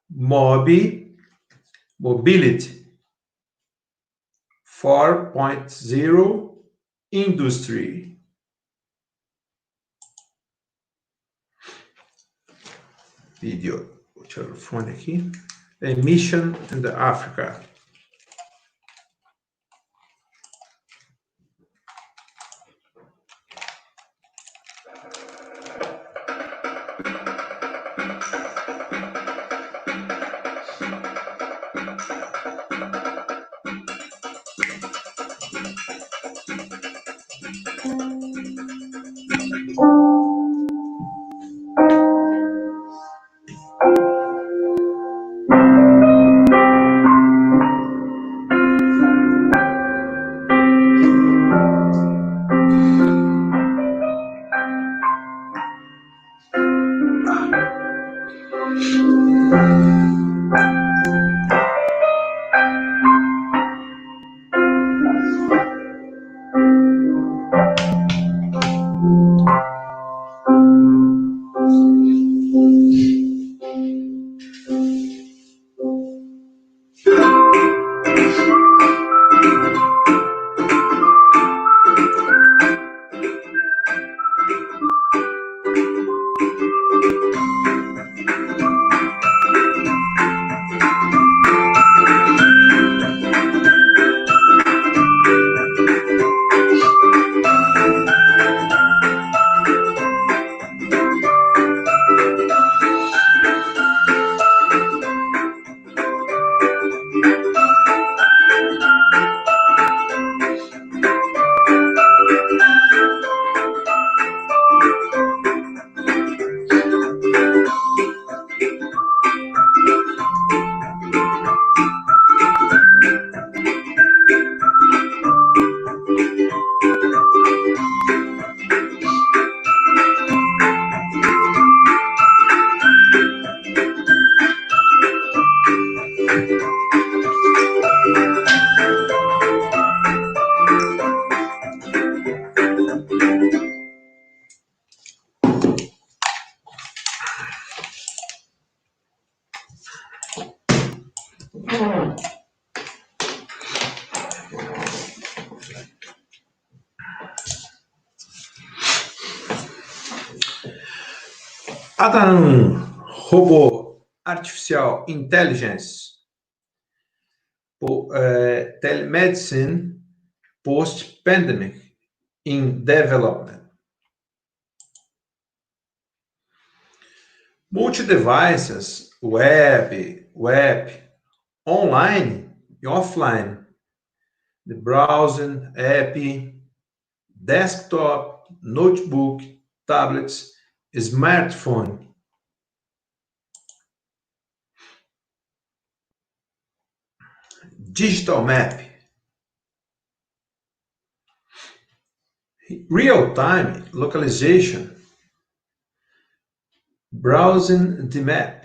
mobility, 4.0, industry. Video, vou tirar o fone aqui. Emission in the Africa. Adam Robô Artificial Intelligence Telemedicine Post-Pandemic in Development. Multi-devices, web, online e offline, the browser, app, desktop, notebook, tablets, smartphone. Digital map. Real-time localization. Browsing the map.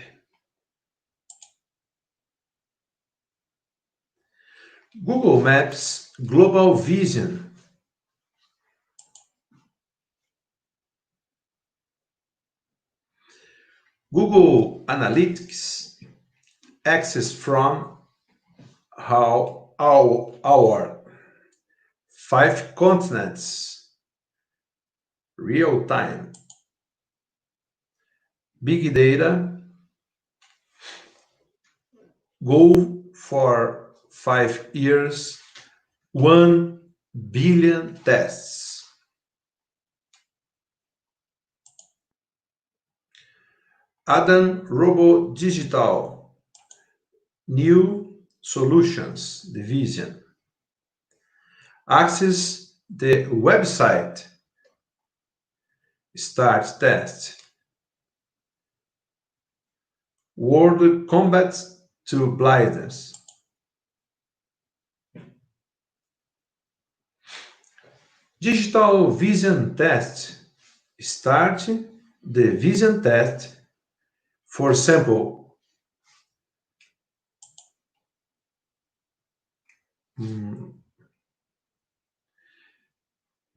Google Maps Global Vision. Google Analytics access from our 5 continents real time. Big data, goal for 5 years, 1 billion tests. Adam Robo Digital, new solutions division. Access the website, start test. World Combat to Blindness. Digital vision test. Start the vision test. For example,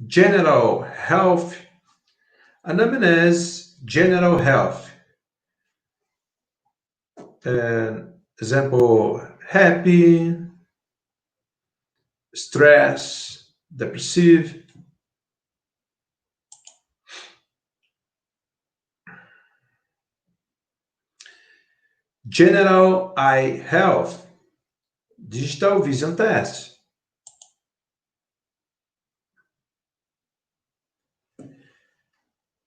general health, anamnese, general health. Example, happy, stress, depressive. General eye health, digital vision test.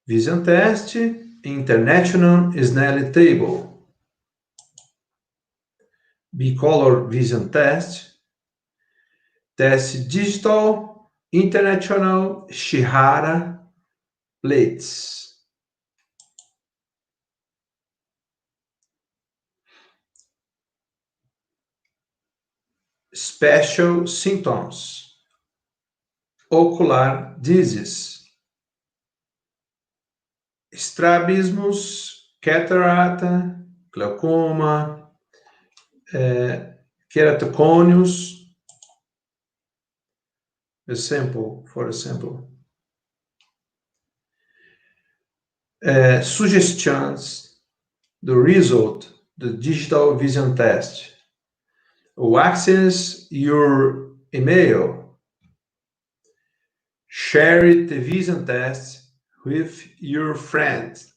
Vision test, international Snellen table. Bicolor vision test. Test digital international Shihara plates. Special symptoms. Ocular disease. Strabismus, catarata, glaucoma, keratoconus. For example, suggestions, the result, the digital vision test. Or access your email. Share the vision test with your friends.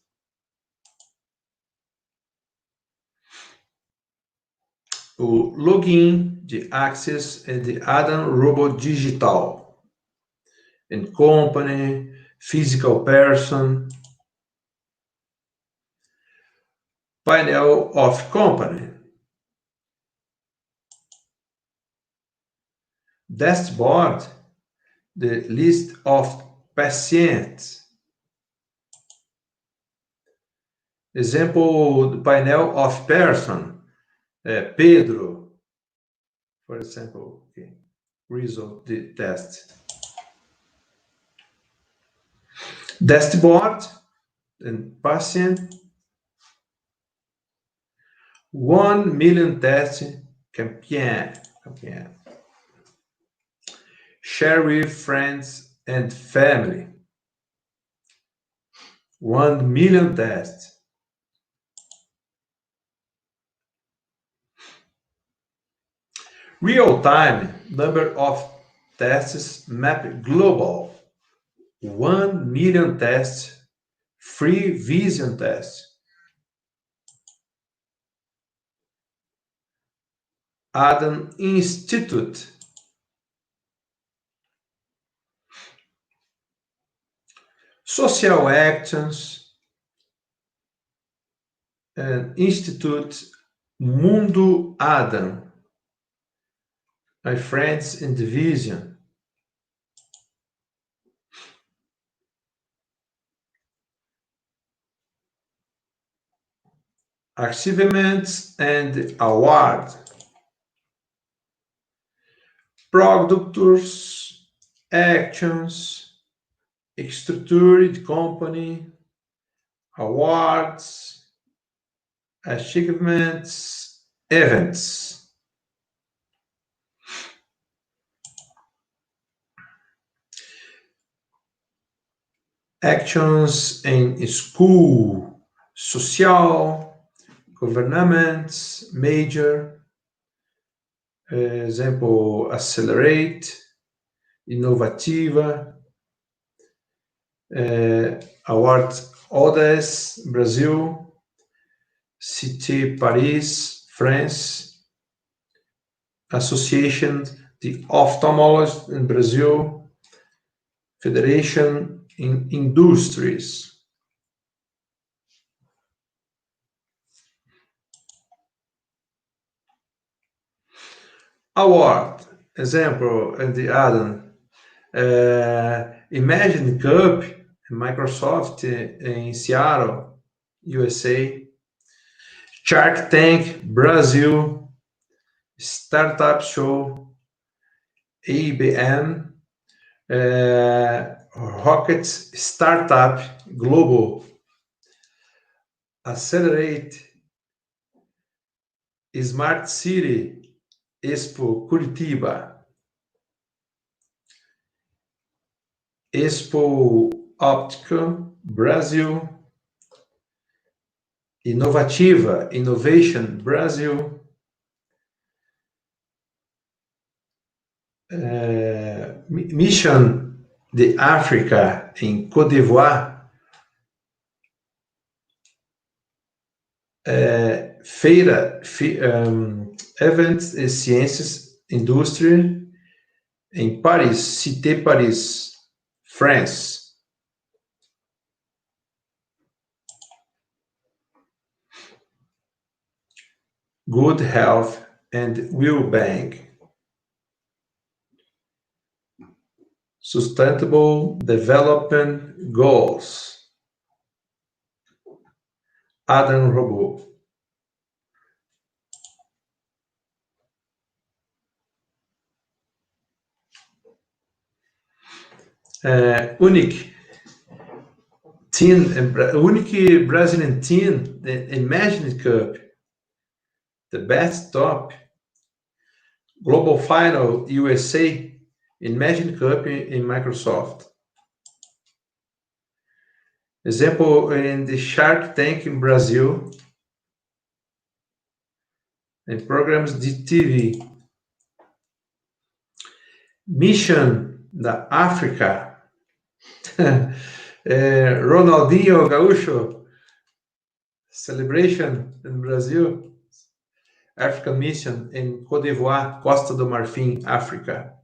O login de access and the Adam Robo Digital. And company, physical person. Panel of company. Dashboard, the list of patients. Example, the panel of person. Pedro, for example, okay. Result the test. Dashboard and patient. 1 million test campaign. Share with friends and family. 1 million tests. Real-time number of tests map global. 1 million tests free vision test. Adam Institute. Social actions and Institute Mundo Adam. My friends in the vision. Achievements and award. Products, actions, structured company, awards, achievements, events. Actions in school, social, government, major. Example, accelerate, inovativa, award Odes, Brazil, Cité Paris, France, Association de Ophthalmologists in Brazil, Federation in Industries. Award, example, in the Adam, Imagine Cup, Microsoft in Seattle, USA, Shark Tank, Brazil, Startup Show, IBM, Rocket Startup Global, Accelerate, Smart City, Expo Curitiba, Expo Óptica, Brasil, Inovativa, Innovation, Brasil, Mission de África, em Côte d'Ivoire, Events e Ciências, Indústria, em Paris, Cité Paris, France. Good Health and Well-being. Sustainable Development Goals. Adam Robot. Unique Brazilian team, the Imagine Cup, the best top, global final USA, Imagine Cup in Microsoft. Example in the Shark Tank in Brazil, and programs de TV. Mission da África. Ronaldinho Gaúcho celebration in Brazil, African Mission in Côte d'Ivoire, Costa do Marfim, Africa.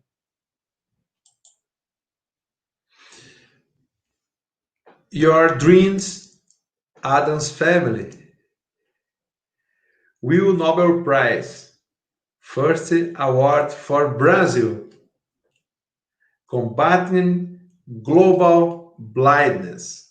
Your Dreams, Adam's Family. Will Nobel Prize, first award for Brazil, combating global blindness.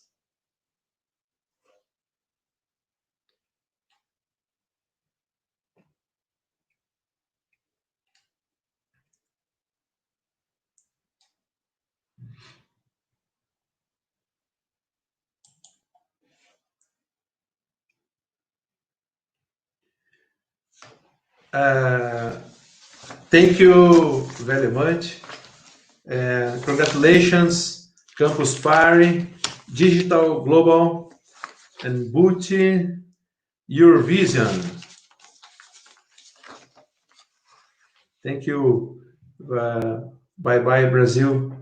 Thank you very much. Congratulations, Campus Party, Digital Global, and Booty, Your Vision. Thank you. Bye-bye, Brazil.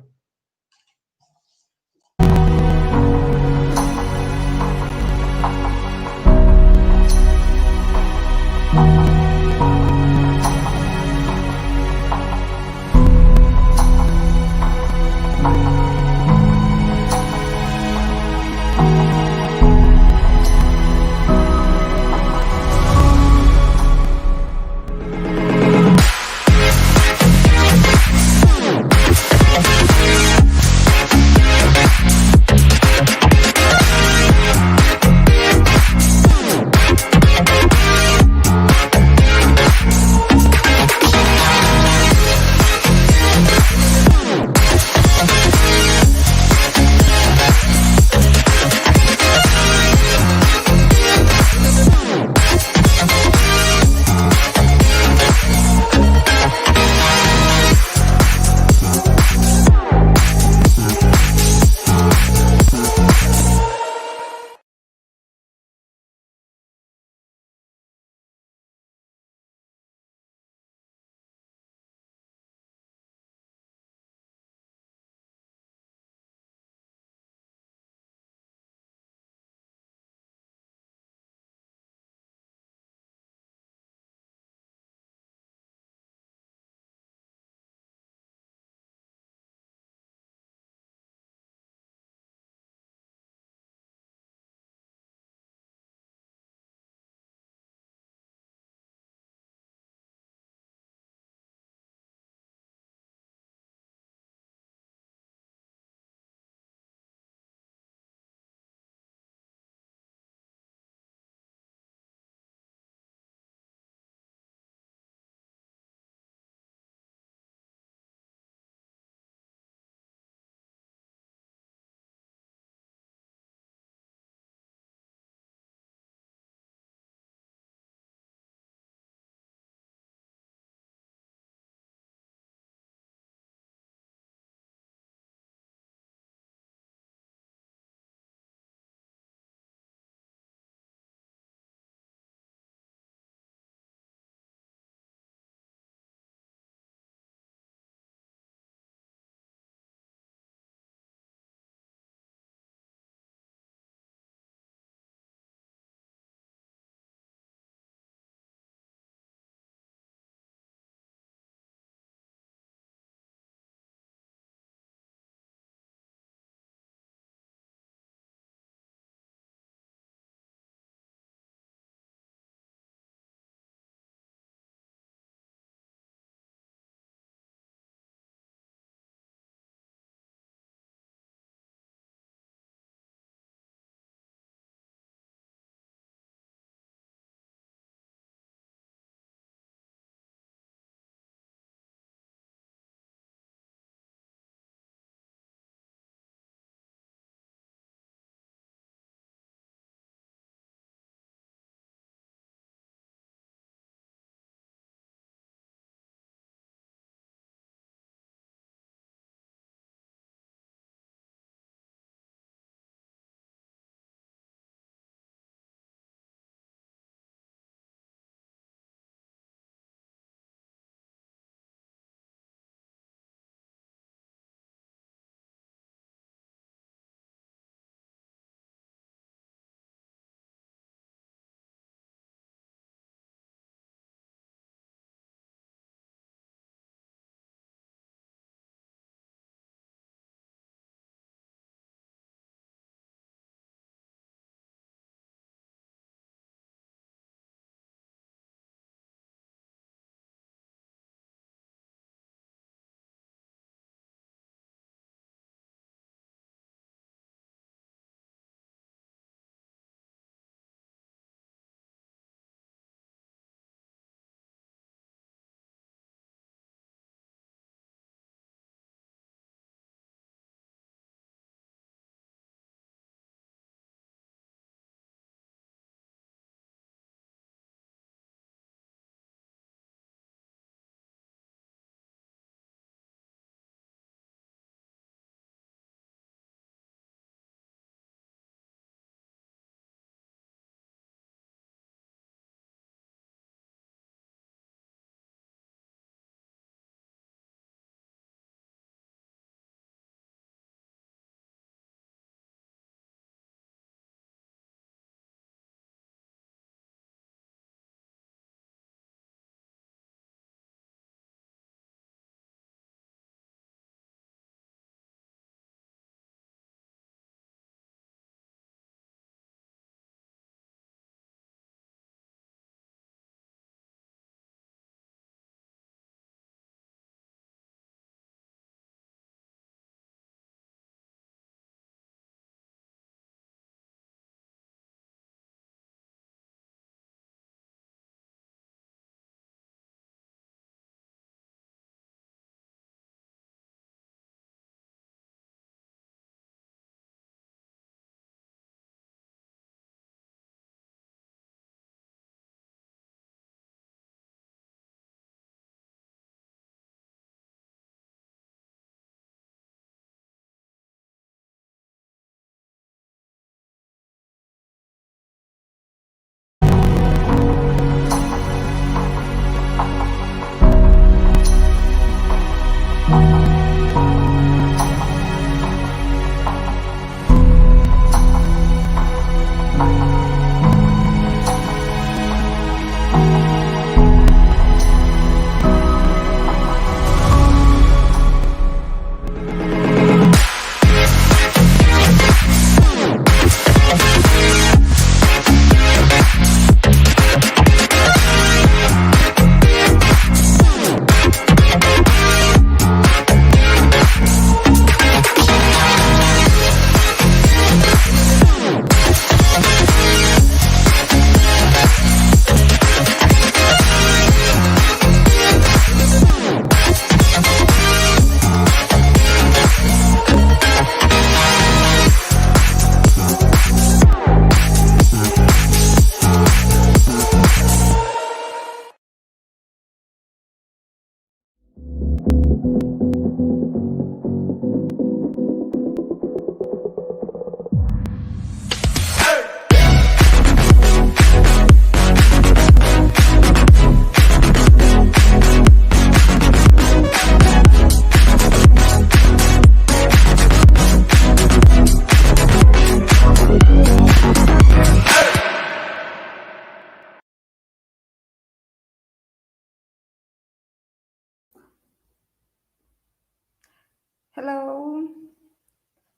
Hello,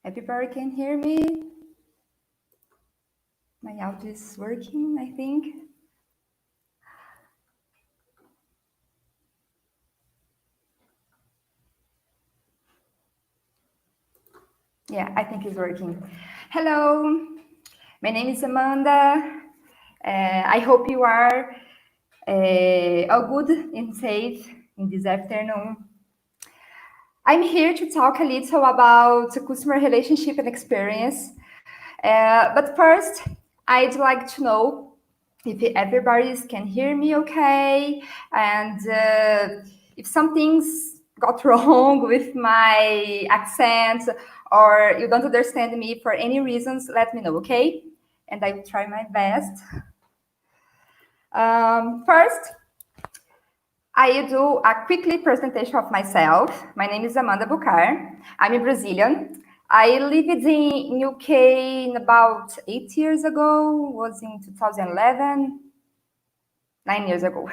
everybody can hear me? My audio is working, I think. Yeah, I think it's working. Hello, my name is Amanda. I hope you are all good and safe in this afternoon. I'm here to talk a little about customer relationship and experience. But first, I'd like to know if everybody can hear me okay, and if some things got wrong with my accent, or you don't understand me for any reasons, let me know, okay? And I will try my best. First, I do a quickly presentation of myself. My name is Amanda Bucar. I'm a Brazilian. I lived in UK about 8 years ago, was in 2011, 9 years ago.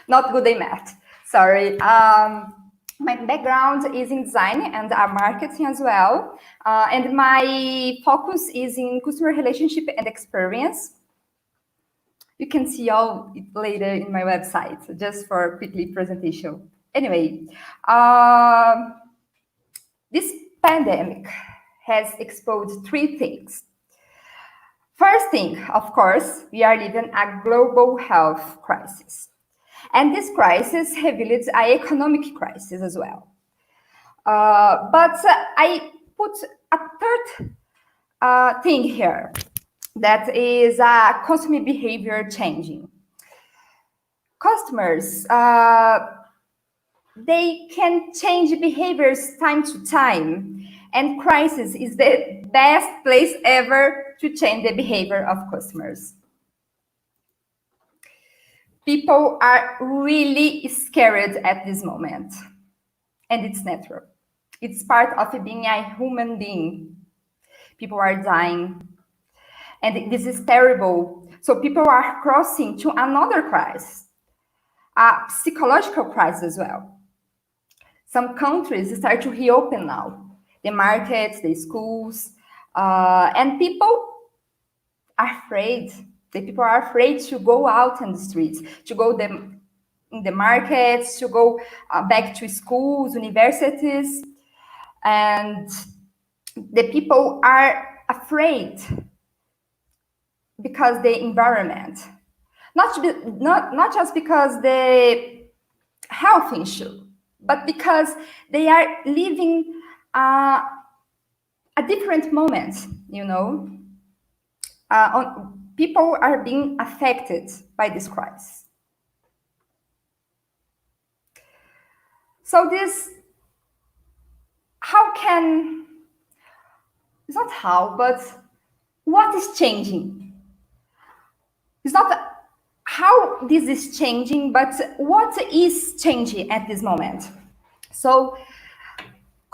Not good at math, sorry. My background is in design and marketing as well. And my focus is in customer relationship and experience. You can see all it later in my website, just for quickly presentation. Anyway, this pandemic has exposed three things. First thing, of course, we are living a global health crisis. And this crisis revealed an economic crisis as well. But I put a third thing here, that is customer behavior changing. Customers, they can change behaviors time to time, and crisis is the best place ever to change the behavior of customers. People are really scared at this moment, and it's natural. It's part of being a human being. People are dying, and this is terrible. So people are crossing to another crisis, a psychological crisis as well. Some countries start to reopen now, the markets, the schools, and people are afraid. The people are afraid to go out on the streets, to go in the markets, to go back to schools, universities, and the people are afraid because the environment, not just because the health issue, but because they are living a different moment, you know. People are being affected by this crisis. So this, it's not how, but what is changing? It's not how this is changing, but what is changing at this moment. So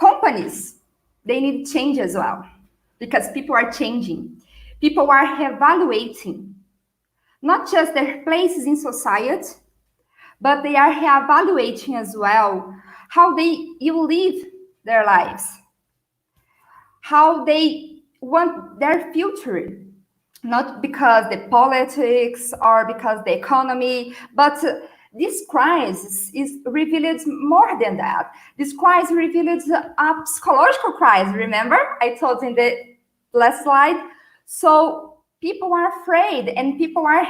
companies, they need change as well, because people are changing. People are evaluating not just their places in society, but they are evaluating as well how they live their lives, how they want their future, not because the politics or because the economy, but this crisis is revealed more than that. This crisis revealed a psychological crisis, remember? I told in the last slide. So people are afraid and people are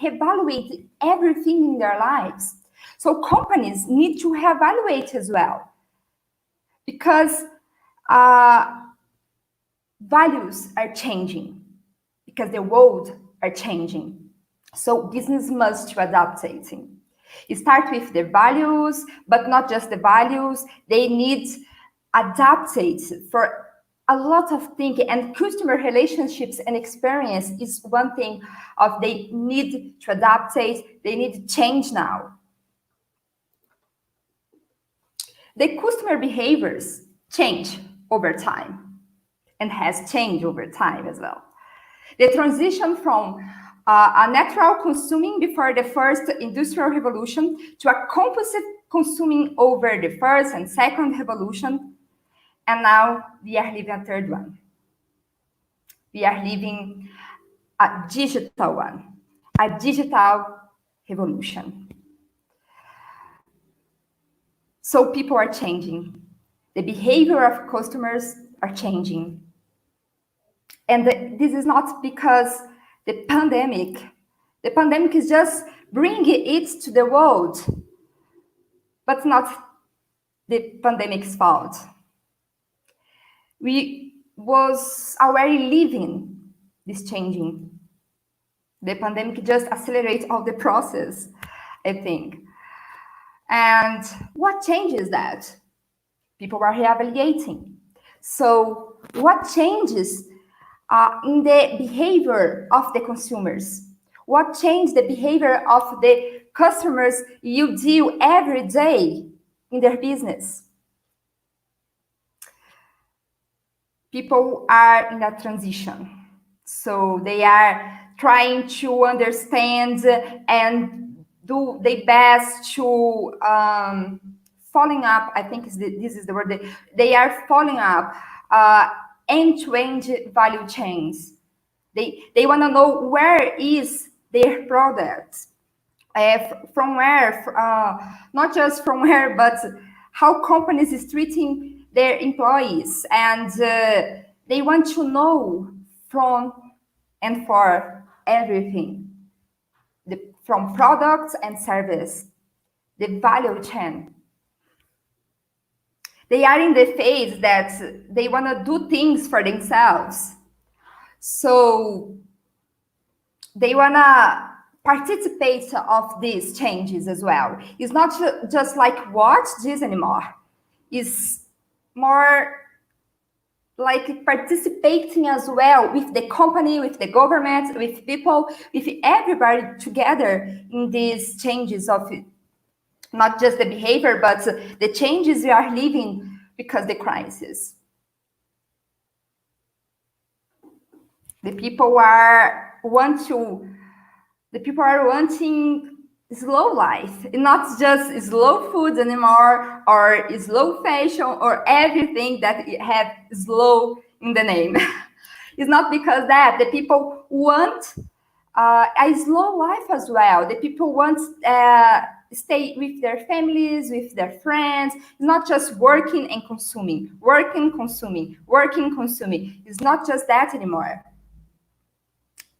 evaluating everything in their lives. So companies need to evaluate as well, because values are changing, because the world are changing. So business must adapt it. It starts with the values, but not just the values. They need adapted for a lot of things, and customer relationships and experience is one thing of they need to adapt it. They need to change now. The customer behaviors change over time and has changed over time as well. The transition from a natural consuming before the first industrial revolution to a compulsive consuming over the first and second revolution And now we are living a third one. We are living a digital one, a digital revolution. So people are changing. The behavior of customers are changing. And this is not because the pandemic is just bringing it to the world, but not the pandemic's fault. We was already living this changing. The pandemic just accelerates all the process, I think. And what changes that? People are reevaluating. So what changes in the behavior of the consumers? What changed the behavior of the customers you deal every day in their business? People are in a transition. So they are trying to understand and do their best to following up. I think this is the word. They are following up end-to-end value chains. They want to know where is their product, from where, not just from where, but how companies is treating their employees, and they want to know from and for everything, from products and service, the value chain. They are in the phase that they want to do things for themselves. So they want to participate of these changes as well. It's not just like watch this anymore. It's more like participating as well with the company, with the government, with people, with everybody together in these changes of not just the behavior, but the changes we are living because of the crisis. The people are wanting slow life, not just slow food anymore, or slow fashion, or everything that have slow in the name. It's not because that the people want a slow life as well. The people want stay with their families, with their friends. It's not just working and consuming, working, consuming, working, consuming. It's not just that anymore.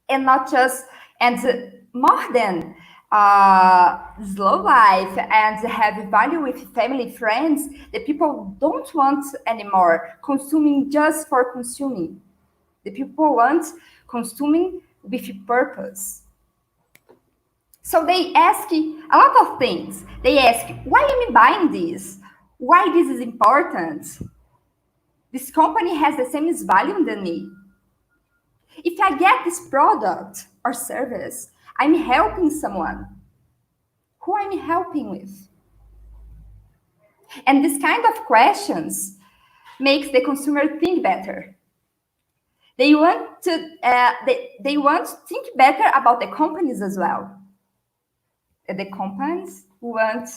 And not just, and more than slow life and have value with family, friends, the people don't want anymore consuming just for consuming. The people want consuming with purpose. So they ask a lot of things. They ask, why am I buying this? Why this is important? This company has the same value than me. If I get this product or service, I'm helping someone. Who am I helping with? And this kind of questions makes the consumer think better. They want to think better about the companies as well. The companies want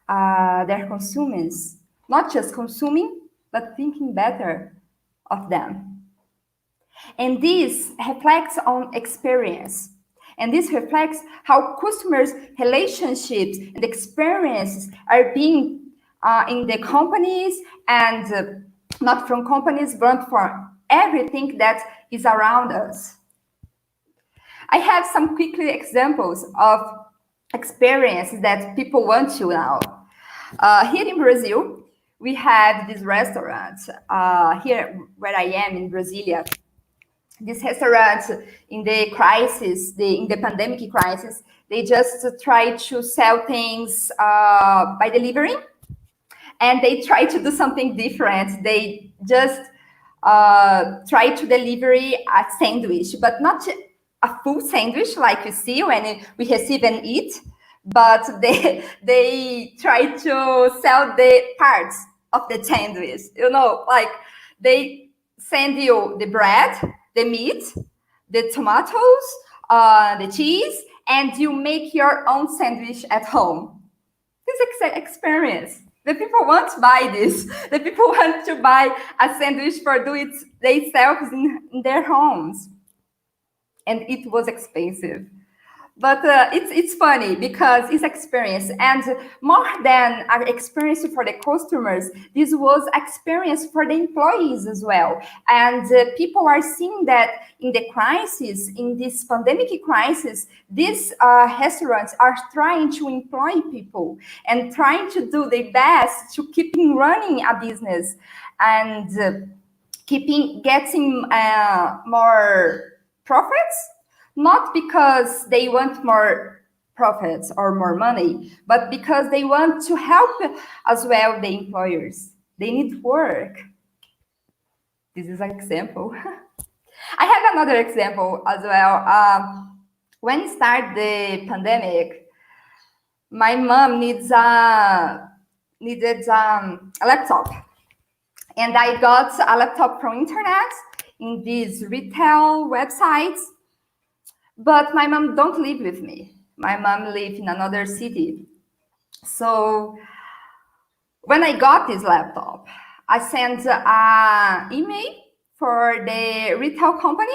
their consumers not just consuming, but thinking better of them. And this reflects on experience. And this reflects how customers' relationships and experiences are being in the companies, and not from companies, but for everything that is around us. I have some quick examples of experiences that people want to now. Here in Brazil, we have this restaurant here where I am in Brasilia. This restaurant in the crisis, in the pandemic crisis, they just try to sell things by delivery, and they try to do something different. They just try to deliver a sandwich, but not a full sandwich like you see when we receive and eat, but they try to sell the parts of the sandwich. You know, like they send you the bread, the meat, the tomatoes, the cheese, and you make your own sandwich at home. This experience. The people want to buy this. The people want to buy a sandwich for do it themselves in their homes. And it was expensive. But it's funny because it's experience, and more than an experience for the customers, this was experience for the employees as well. And people are seeing that in the crisis, in this pandemic crisis, these restaurants are trying to employ people and trying to do their best to keeping running a business and getting more profits. Not because they want more profits or more money, but because they want to help as well the employers. They need work. This is an example. I have another example as well. When it started the pandemic, my mom needed a laptop. And I got a laptop from internet in these retail websites. But my mom don't live with me. My mom lives in another city. So when I got this laptop, I sent an email for the retail company,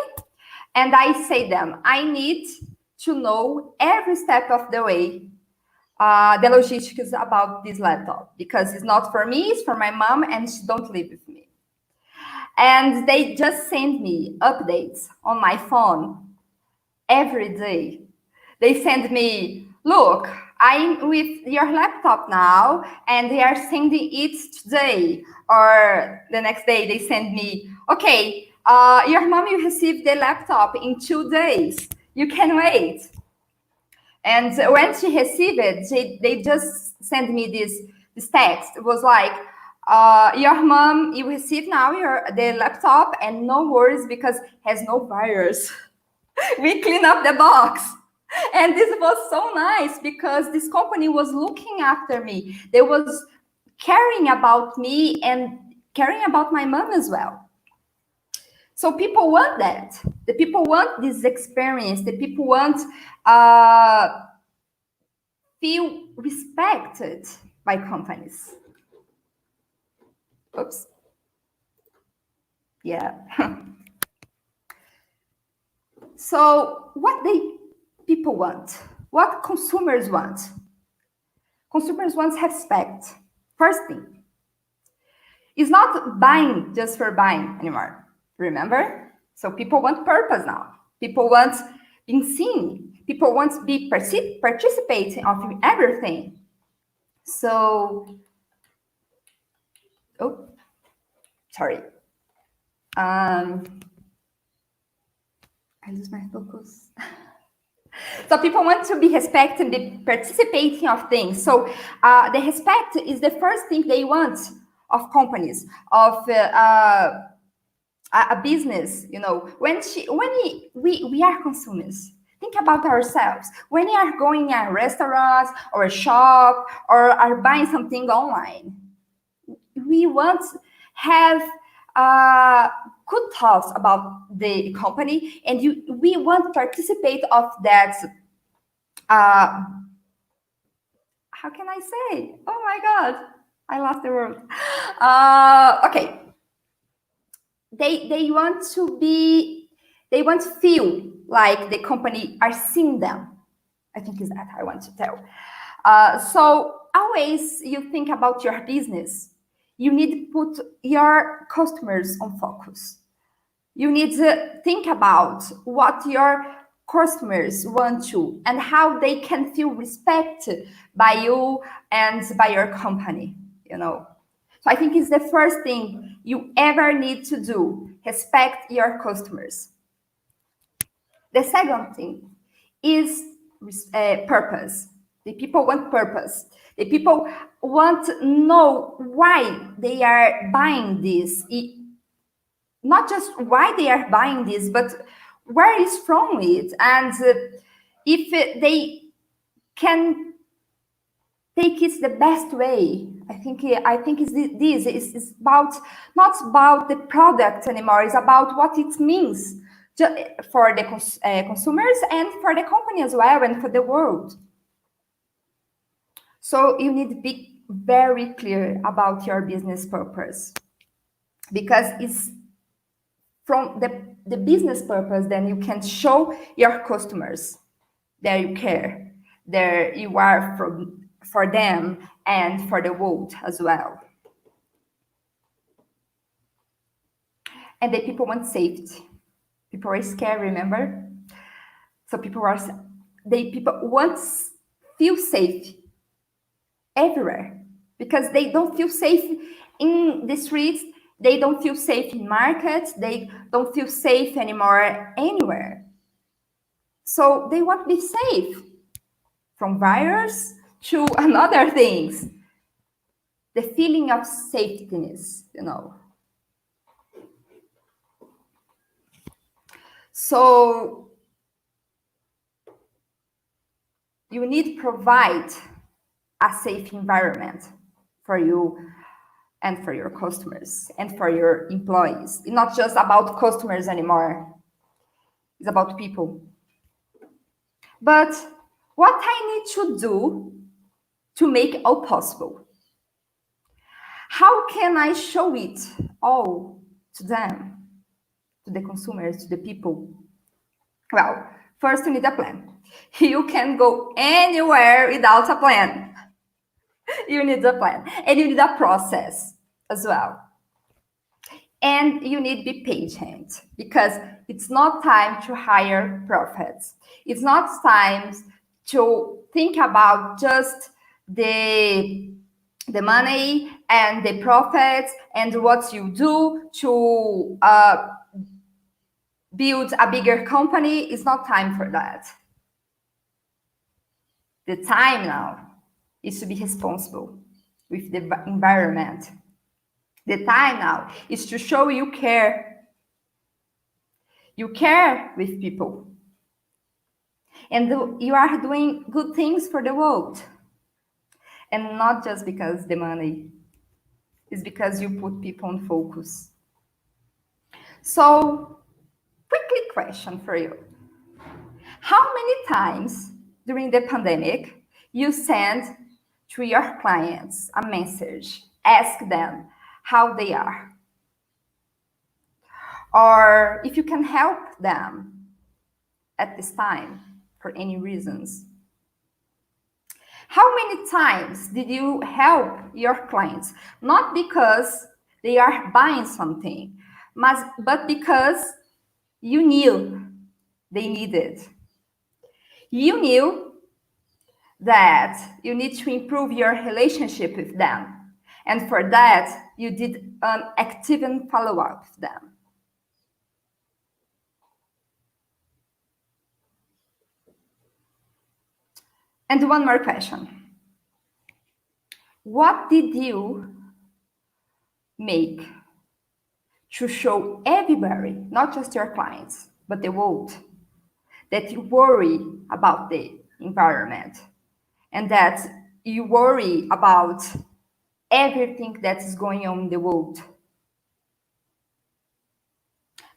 and I say them, I need to know every step of the way, the logistics about this laptop, because it's not for me, it's for my mom, and she don't live with me. And they just send me updates on my phone every day. They send me, look, I'm with your laptop now, and they are sending it today. Or the next day they send me, okay, your mom will receive the laptop in 2 days. You can wait. And when she received it, they just send me this text. It was like, your mom, you receive now the laptop, and no worries because it has no virus. We clean up the box. And this was so nice because this company was looking after me. They was caring about me and caring about my mom as well. So people want that. The people want this experience. The people want feel respected by companies. Oops. Yeah. So what people want? What consumers want? Consumers want respect. First thing, it's not buying just for buying anymore. Remember? So people want purpose now. People want being seen. People want to be participating of everything. So, oh, sorry. I lose my focus. So people want to be respected and be participating of things. So the respect is the first thing they want of companies, of a business. You know, when we are consumers, think about ourselves. When you are going to a restaurant or a shop or are buying something online, we want to have good thoughts about the company, and we want to participate of that. How can I say? Oh my God, I lost the word. Okay, they want to feel like the company are seeing them. I think is that I want to tell. So always you think about your business. You need to put your customers on focus. You need to think about what your customers want to and how they can feel respected by you and by your company, you know. So I think it's the first thing you ever need to do, respect your customers. The second thing is purpose. The people want purpose. The people want to know why they are buying this. Not just why they are buying this, but where is from it, and if they can take it the best way. I think this is about not about the product anymore. It's about what it means for the consumers and for the company as well, and for the world. So you need big very clear about your business purpose, because it's from the business purpose, then you can show your customers that you care, that you are for them and for the world as well. And the people want safety. People are scared, remember? So people want feel safe everywhere, because they don't feel safe in the streets, they don't feel safe in markets, they don't feel safe anymore anywhere. So they want to be safe from virus to another things. The feeling of safetyness, you know. So you need to provide a safe environment for you and for your customers and for your employees. It's not just about customers anymore. It's about people. But what I need to do to make it all possible? How can I show it all to them, to the consumers, to the people? Well, first you need a plan. You can go anywhere without a plan. You need a plan, and you need a process as well. And you need to be patient, because it's not time to hire prophets. It's not time to think about just the money and the profits and what you do to build a bigger company. It's not time for that. The time now is to be responsible with the environment. The time now is to show you care. You care with people. And you are doing good things for the world. And not just because the money. It's because you put people on focus. So, quickly question for you. How many times during the pandemic you sent to your clients a message, ask them how they are, or if you can help them at this time for any reasons? How many times did you help your clients, not because they are buying something, but because you knew they needed? You knew that you need to improve your relationship with them. And for that, you did an active follow-up with them. And one more question. What did you make to show everybody, not just your clients, but the world, that you worry about the environment and that you worry about everything that is going on in the world?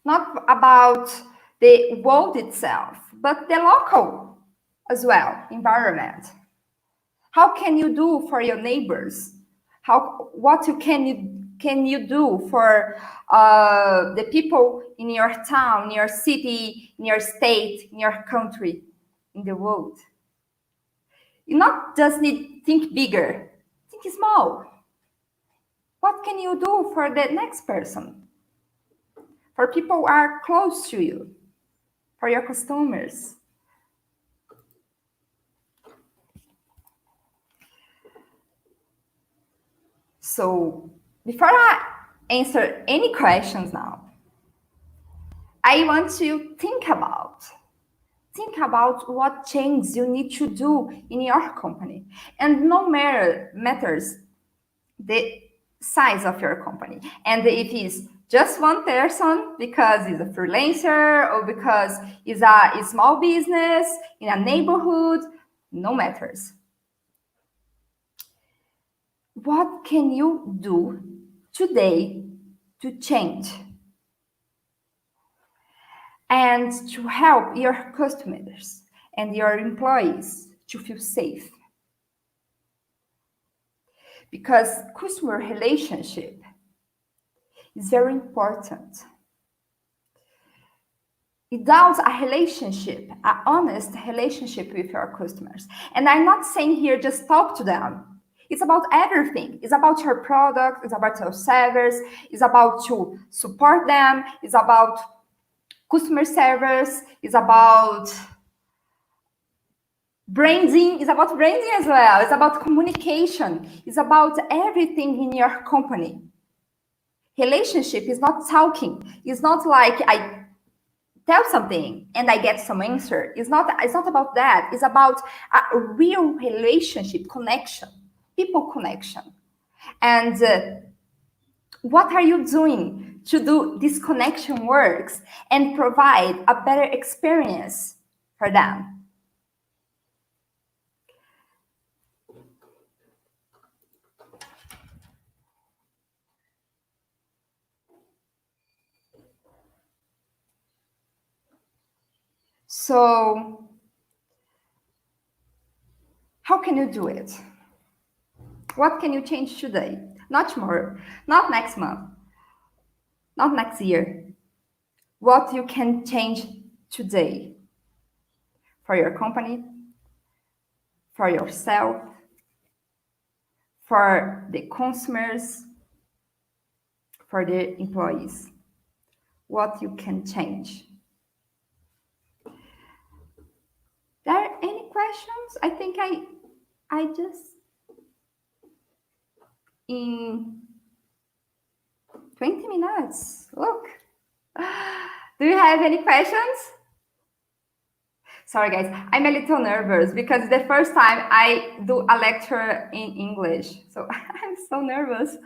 Not about the world itself, but the local as well, environment. How can you do for your neighbors? What can you do for the people in your town, in your city, in your state, in your country, in the world? You not just need to think bigger, think small. What can you do for the next person? For people who are close to you, for your customers. So, before I answer any questions now, I want to think about what changes you need to do in your company. And no matters the size of your company. And if it's just one person because he's a freelancer or because he's a small business in a neighborhood, no matters. What can you do today to change and to help your customers and your employees to feel safe? because customer relationship is very important. Without a relationship, an honest relationship with your customers, and I'm not saying here just talk to them. It's about everything. It's about your product, it's about your service, it's about to support them, it's about customer service, it's about branding, it's about branding as well, it's about communication, it's about everything in your company. Relationship is not talking. It's not like I tell something and I get some answer. It's not about that. It's about a real relationship, connection, people connection. And what are you doing to do this connection works and provide a better experience for them? So, how can you do it? What can you change today? Not tomorrow, not next month, not next year. What you can change today for your company, for yourself, for the consumers, for the employees. What you can change. There are any questions? I think I just, in 20 minutes, look. Do you have any questions? Sorry guys, I'm a little nervous because it's the first time I do a lecture in English. So I'm so nervous.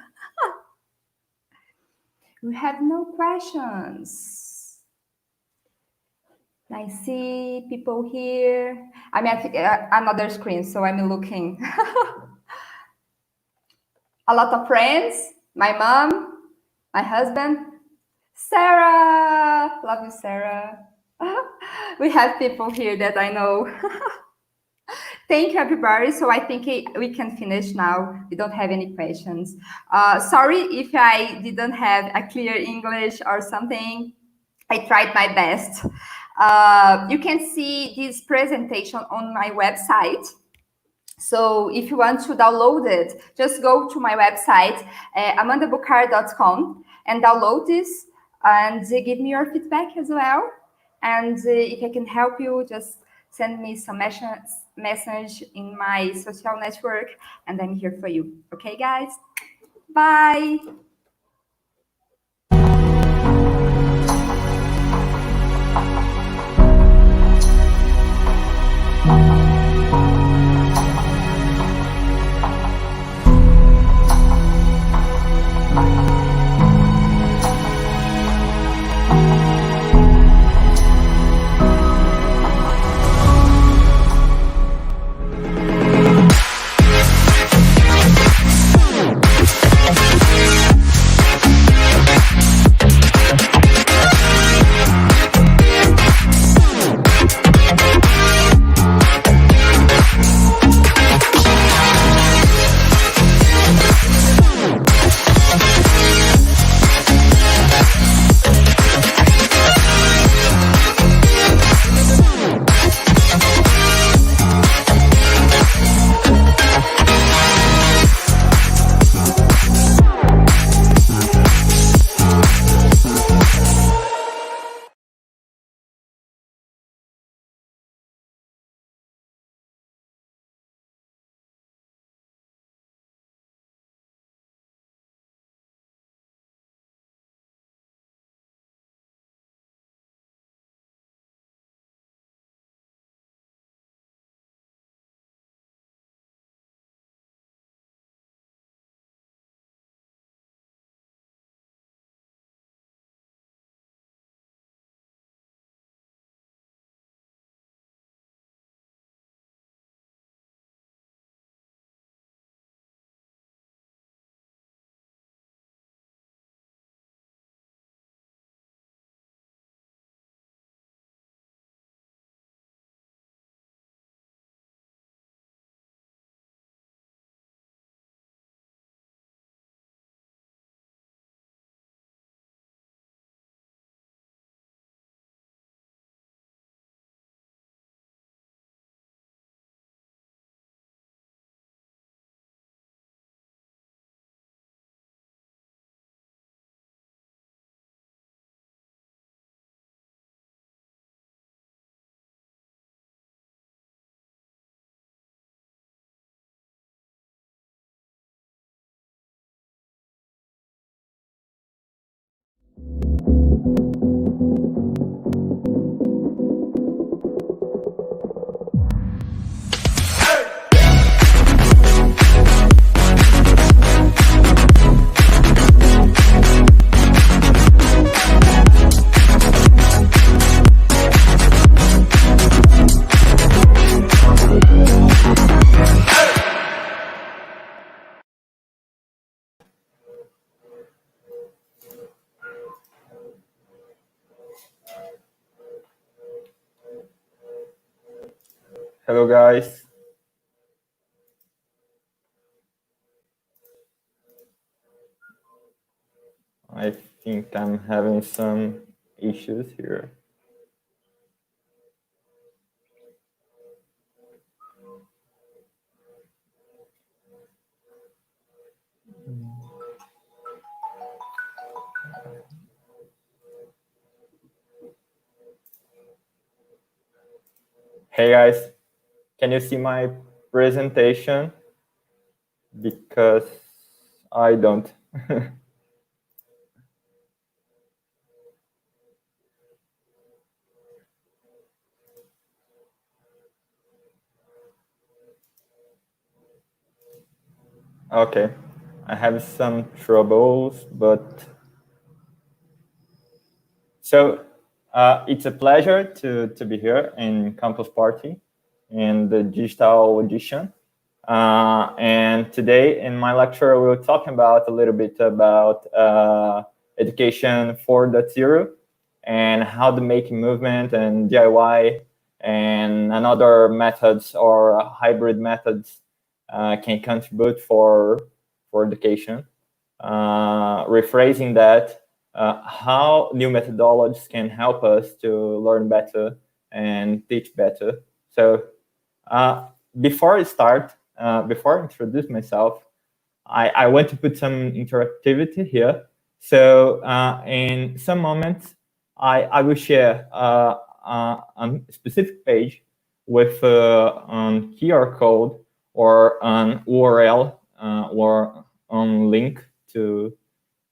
We have no questions. I see people here. I'm at another screen, so I'm looking. A lot of friends, my mom, my husband, Sarah, love you, Sarah. We have people here that I know. Thank you, everybody. So I think we can finish now. We don't have any questions. Sorry if I didn't have a clear English or something. I tried my best. You can see this presentation on my website. So if you want to download it, just go to my website, Bucar.com, and download this and give me your feedback as well. And if I can help you, just send me some message in my social network, and I'm here for you. Okay, guys? Bye. Hello, guys. I think I'm having some issues here. Hey, guys. Can you see my presentation? Because I don't. Okay, I have some troubles, but so it's a pleasure to be here in Campus Party in the digital edition. And today in my lecture, we'll talk about a little bit about education 4.0 and how to make movement and DIY and another methods or hybrid methods can contribute for education. Rephrasing that, how new methodologies can help us to learn better and teach better. So before I start, before I introduce myself, I want to put some interactivity here. So in some moments, I will share a specific page with a QR code or an URL or on link to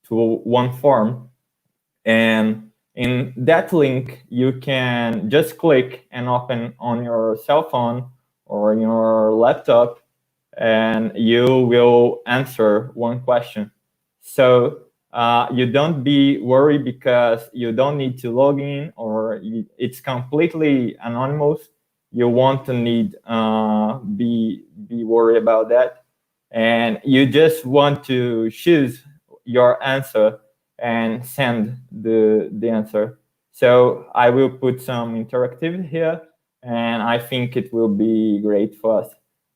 one form. And in that link, you can just click and open on your cell phone or your laptop, and you will answer one question. So you don't be worried because you don't need to log in or it's completely anonymous. You won't need be worried about that. And you just want to choose your answer and send the answer. So I will put some interactivity here, and I think it will be great for us.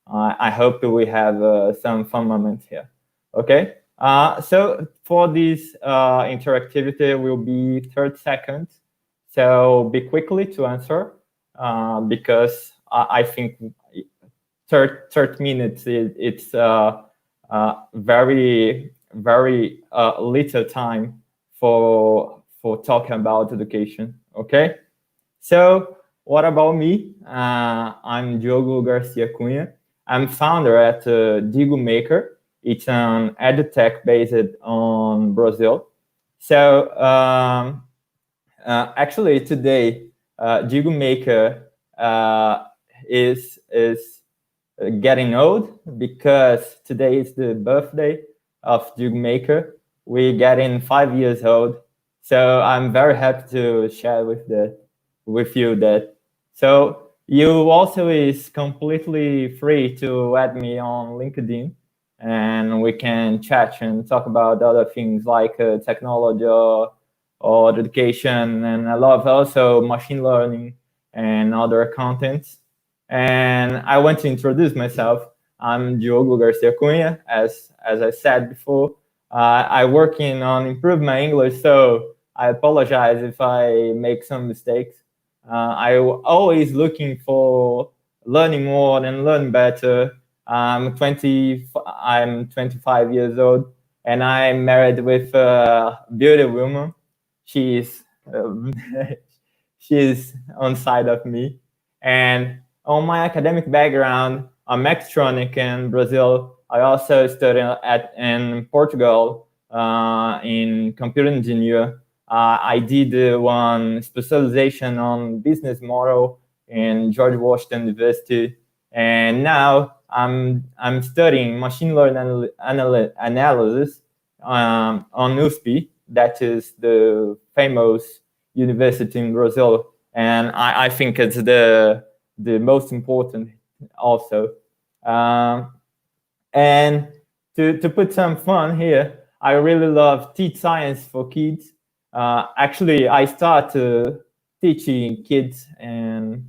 I hope we have some fun moments here. Okay, so for this interactivity will be 30 seconds. So be quickly to answer because I think 30 minutes it's very little time for talking about education. Okay, so what about me? I'm Diogo Cunha.h. I'm founder at Digo Maker. It's an edutech based on Brazil. So actually today, Digo Maker is getting old because today is the birthday of Digo Maker. We're getting 5 years old. So I'm very happy to share with you that. So you also is completely free to add me on LinkedIn, and we can chat and talk about other things like technology or education, and I love also machine learning and other contents. And I want to introduce myself. I'm Diogo Cunha.h, as I said before. I working on improve my English, so I apologize if I make some mistakes. I always looking for learning more and learn better. I'm 25 years old, and I'm married with a beautiful woman. She's she's on side of me. And on my academic background, I'm mechatronic in Brazil. I also studied in Portugal in computer engineer. I did one specialization on business model in George Washington University, and now I'm studying machine learning analysis on USP. That is the famous university in Brazil, and I think it's the most important also. And to put some fun here, I really love teach science for kids. Actually, I started teaching kids in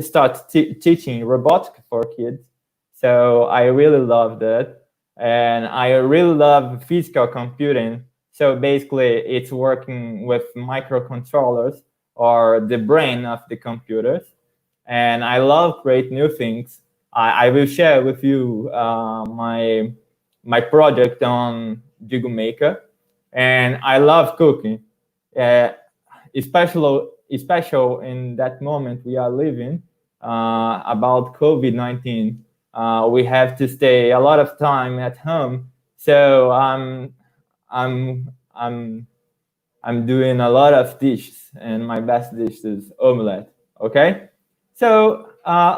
start teaching robotics for kids. So I really love that. And I really love physical computing. So basically, it's working with microcontrollers or the brain of the computers. And I love create new things. I will share with you my project on Jiggle Maker. And I love cooking, especially in that moment we are living about COVID-19. We have to stay a lot of time at home, so I'm doing a lot of dishes, and my best dish is omelette. Okay, so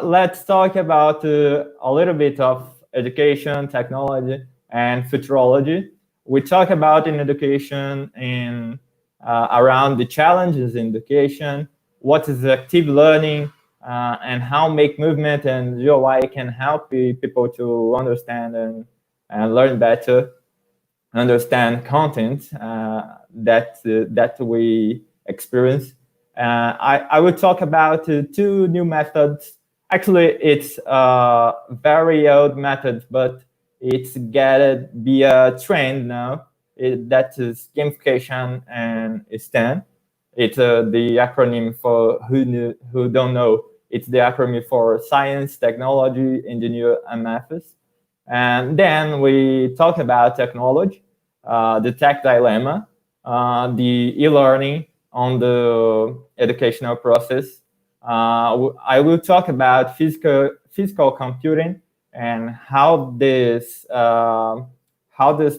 let's talk about a little bit of education, technology, and futurology. We talk about in education and around the challenges in education, what is active learning, and how make movement and GUI can help people to understand and learn better, understand content that we experience. I will talk about two new methods. Actually, it's very old methods, but it's gotta be a trend now. That is gamification and STEM. It's the acronym for who don't know. It's the acronym for science, technology, engineer, and maths. And then we talk about technology, the tech dilemma, the e-learning on the educational process. I will talk about physical computing and how this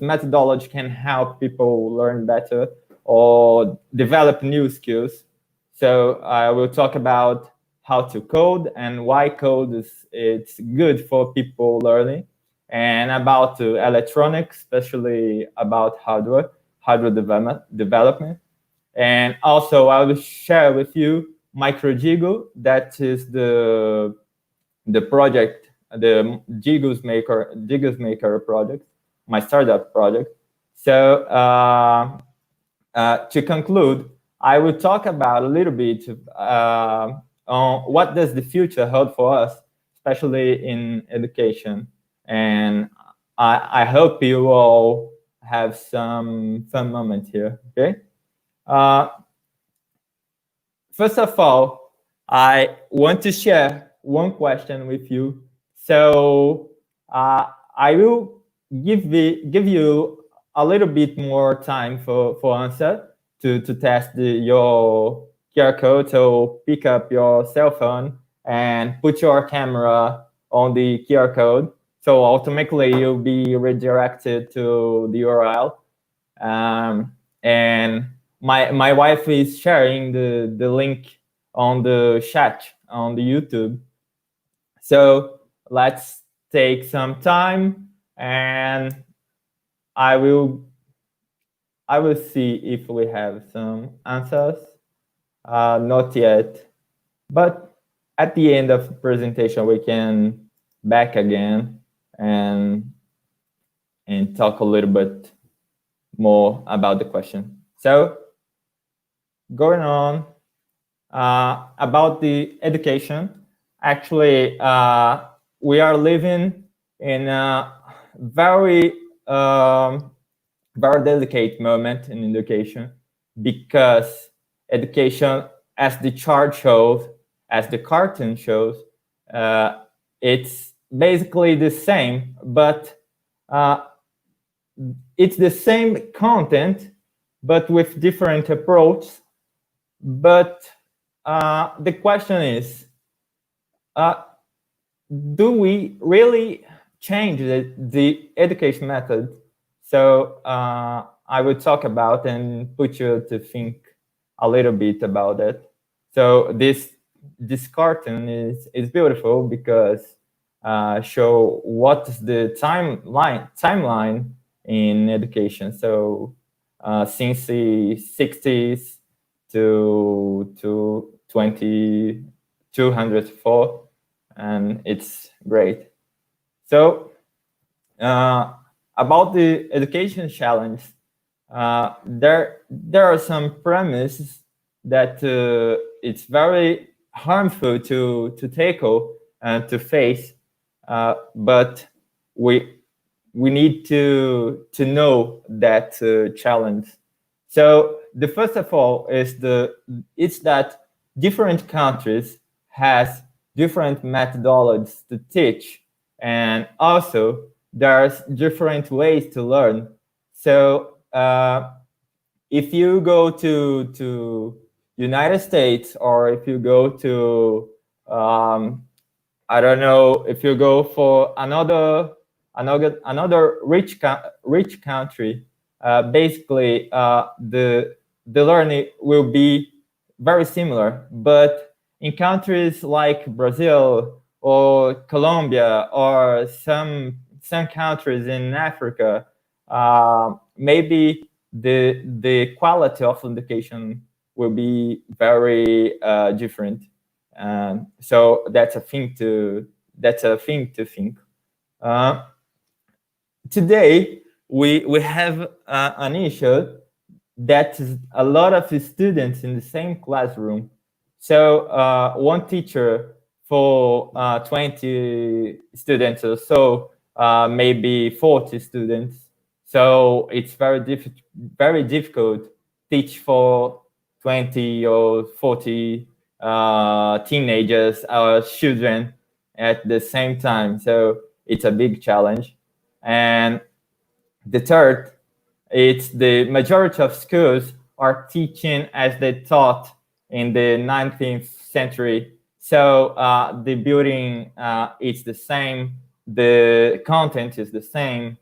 methodology can help people learn better or develop new skills. So I will talk about how to code and why code it's good for people learning, and about electronics, especially about hardware development. And also I will share with you MicroJiggle, that is the project, the Jiggles Maker project, my startup project. So to conclude, I will talk about a little bit on what does the future hold for us, especially in education. And I hope you all have some fun moments here, okay? First of all, I want to share one question with you. So I will give you a little bit more time for answer to test your QR code. So pick up your cell phone and put your camera on the QR code. So automatically you'll be redirected to the URL. And my wife is sharing the link on the chat on the YouTube. So let's take some time, and I will see if we have some answers. Not yet, but at the end of the presentation we can back again and talk a little bit more about the question. So going on about the education, actually we are living in a very very delicate moment in education, because education, as the chart shows, as the cartoon shows, it's basically the same, but it's the same content, but with different approach. But the question is, do we really change the education method? So I will talk about and put you to think a little bit about it. So this cartoon is beautiful because show what's the timeline in education. So since the 60s to 204, and it's great. So about the education challenge, there are some premises that it's very harmful to tackle and to face, but we need to know that challenge. So the first of all is that different countries has different methodologies to teach, and also there's different ways to learn. So if you go to United States, or if you go to I don't know, if you go for another rich country, basically the learning will be very similar. But in countries like Brazil or Colombia or some countries in Africa, maybe the quality of education will be very different. So that's a thing to think. Today we have an issue that is a lot of students in the same classroom. So one teacher for 20 students or so, maybe 40 students. So it's very difficult to teach for 20 or 40 teenagers or children at the same time. So it's a big challenge. And the third, it's the majority of schools are teaching as they taught in the 19th century. So the building is the same, the content is the same,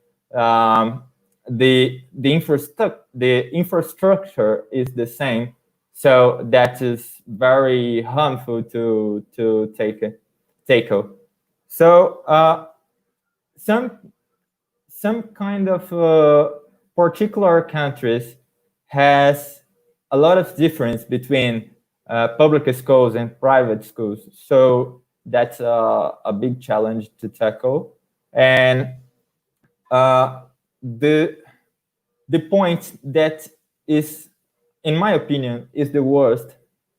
the infrastructure is the same. So that is very harmful to tackle. So some kind of particular countries has a lot of difference between public schools and private schools. So that's a big challenge to tackle. And the point that is, in my opinion, is the worst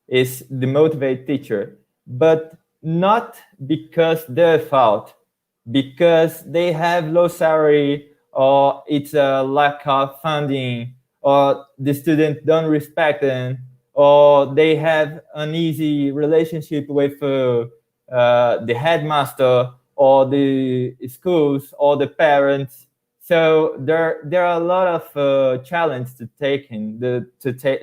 is the motivated teacher, but not because their fault, because they have low salary, or it's a lack of funding, or the students don't respect them, or they have an easy relationship with the headmaster or the schools or the parents. So there are a lot of challenges to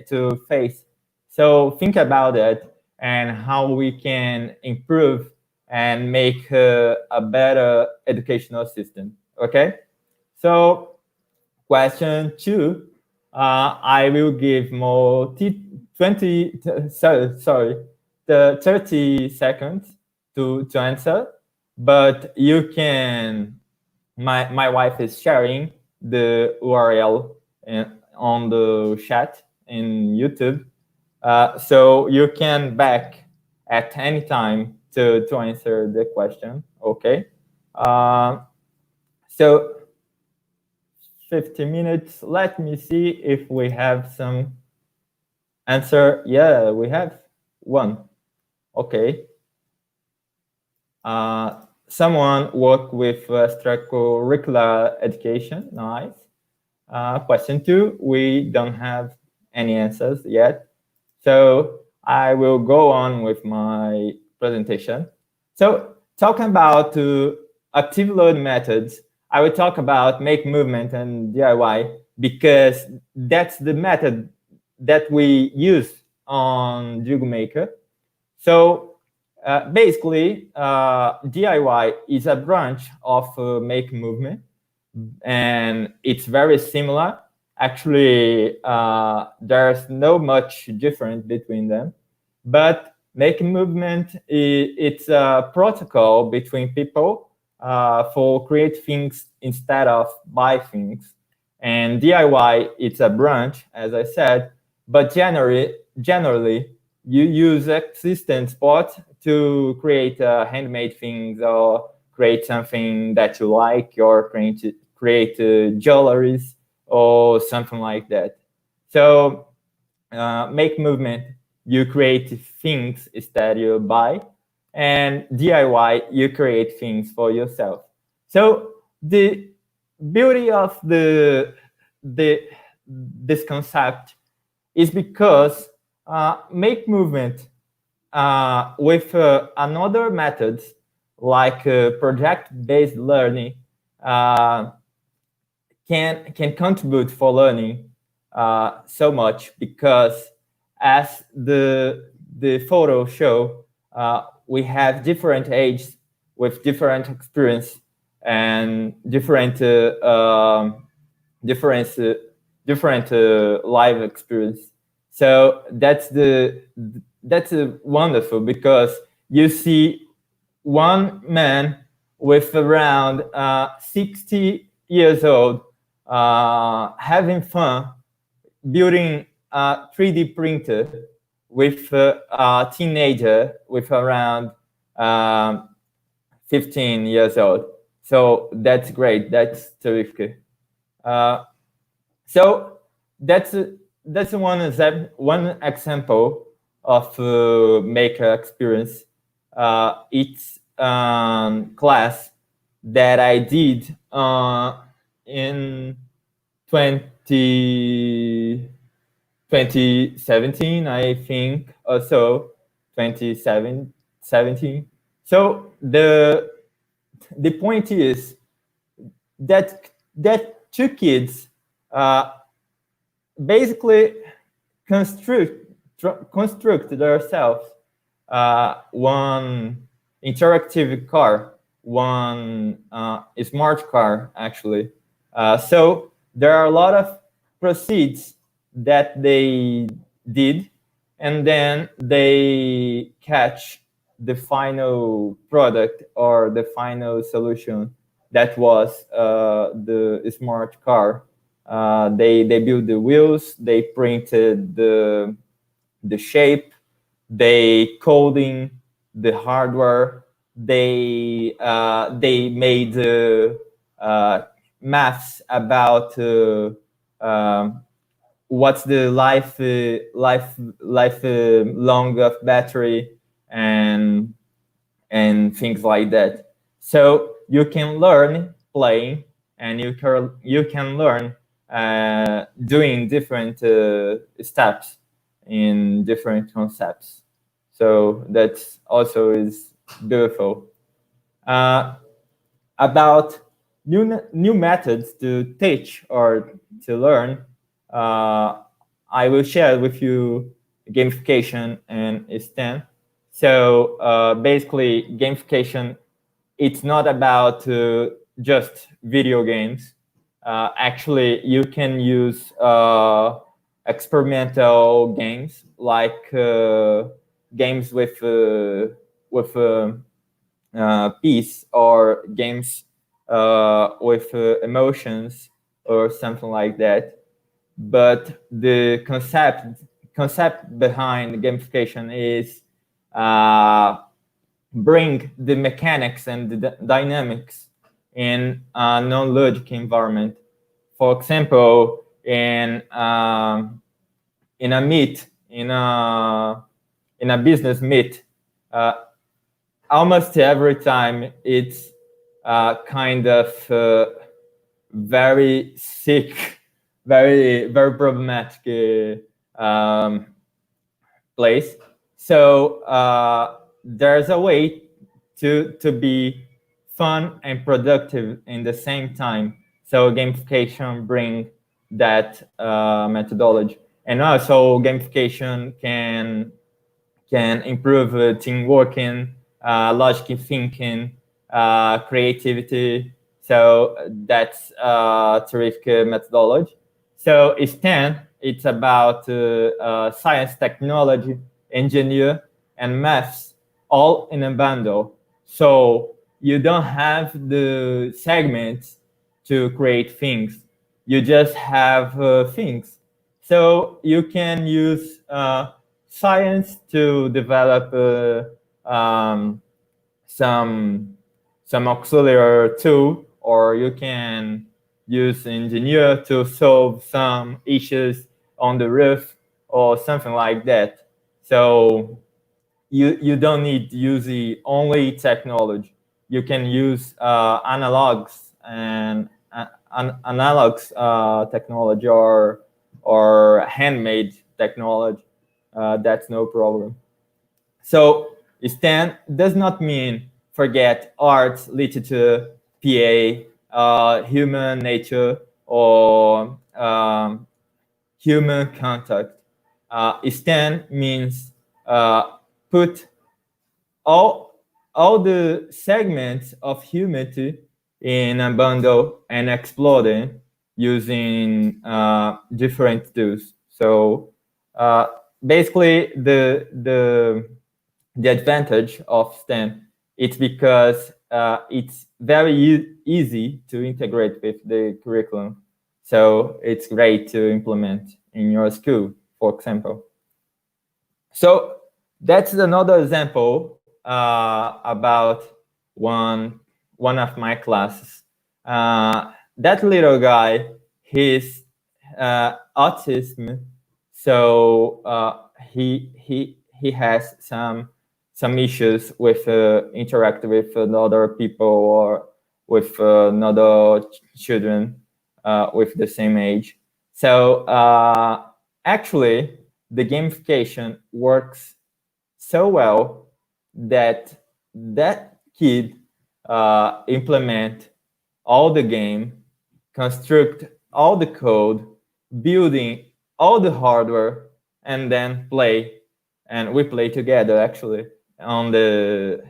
to face. So think about it and how we can improve and make a better educational system. Okay. So question 2, I will give more 30 seconds to answer, but you can. My wife is sharing the URL on the chat in YouTube, so you can back at any time to answer the question. Okay. So 50 minutes. Let me see if we have some answer. Yeah, we have one. Okay. Someone work with extracurricular education. Nice. Question 2, we don't have any answers yet. So I will go on with my presentation. So talking about active learning methods, I will talk about make movement and DIY because that's the method that we use on Diogo Maker. So basically, DIY is a branch of make movement, and it's very similar. Actually, there's no much difference between them, but make movement it's a protocol between people for create things instead of buy things, and DIY it's a branch, as I said, but generally you use existing sport to create handmade things or create something that you like, or create jewelries or something like that. So make movement you create things instead you buy, and DIY, you create things for yourself. So the beauty of this concept is because make movement with another methods like project-based learning can contribute for learning so much, because as the photo show, we have different ages with different experience and different life experience. So that's wonderful, because you see one man with around 60 years old having fun building a 3D printer with a teenager with around 15 years old. So that's great. That's terrific. So that's one example of maker experience. It's class that I did in 2017, I think, or so, 2017. So the point is that two kids basically construct themselves one interactive car, one smart car, actually. So there are a lot of proceeds that they did, and then they catch the final product or the final solution that was the smart car. They built the wheels, they printed the shape, they coding the hardware, they made maths about what's the life long of battery and things like that. So you can learn playing, and you can learn doing different steps in different concepts. So that's also is beautiful. About new methods to teach or to learn, I will share with you gamification and STEM. So basically, gamification, it's not about just video games. Actually, you can use experimental games, like games with peace, or games with emotions, or something like that. But the concept behind gamification is bring the mechanics and the dynamics in a non-logic environment. For example, in a meet, in a business meet, almost every time it's kind of very sick, very problematic place. So there's a way to be fun and productive in the same time. So gamification bring that methodology, and also gamification can improve team working, logic thinking, creativity. So that's a terrific methodology. So STEM, it's about science, technology, engineer, and maths, all in a bundle. So you don't have the segments to create things. You just have things. So you can use science to develop some auxiliary tool, or you can use engineer to solve some issues on the roof or something like that. So you don't need using only technology. You can use analogs and technology or handmade technology. That's no problem. So STEM does not mean forget arts, literature, PA, human nature, or human contact. STEM means put all the segments of humanity in a bundle and explore them using different tools. So basically, the advantage of STEM it's because it's very easy to integrate with the curriculum. So it's great to implement in your school, for example. So that's another example about one of my classes. That little guy, he's autism, so he has some issues with interact with other people or with other children with the same age. So actually, the gamification works so well that that kid implement all the game, construct all the code, building all the hardware, and then play. And we play together, actually. On the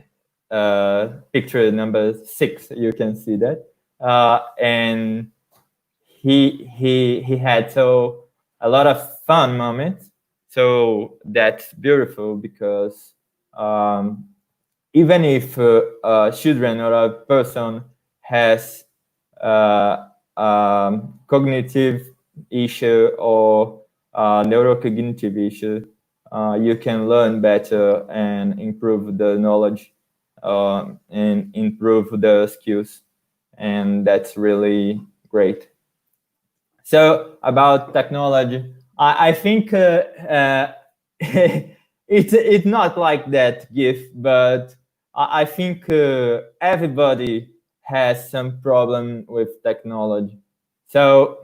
picture number 6, you can see that. And he had a lot of fun moments. So that's beautiful because even if children or a person has cognitive issue or neurocognitive issue, you can learn better and improve the knowledge and improve the skills. And that's really great. So about technology, I think it's not like that gift, but I think everybody has some problem with technology. So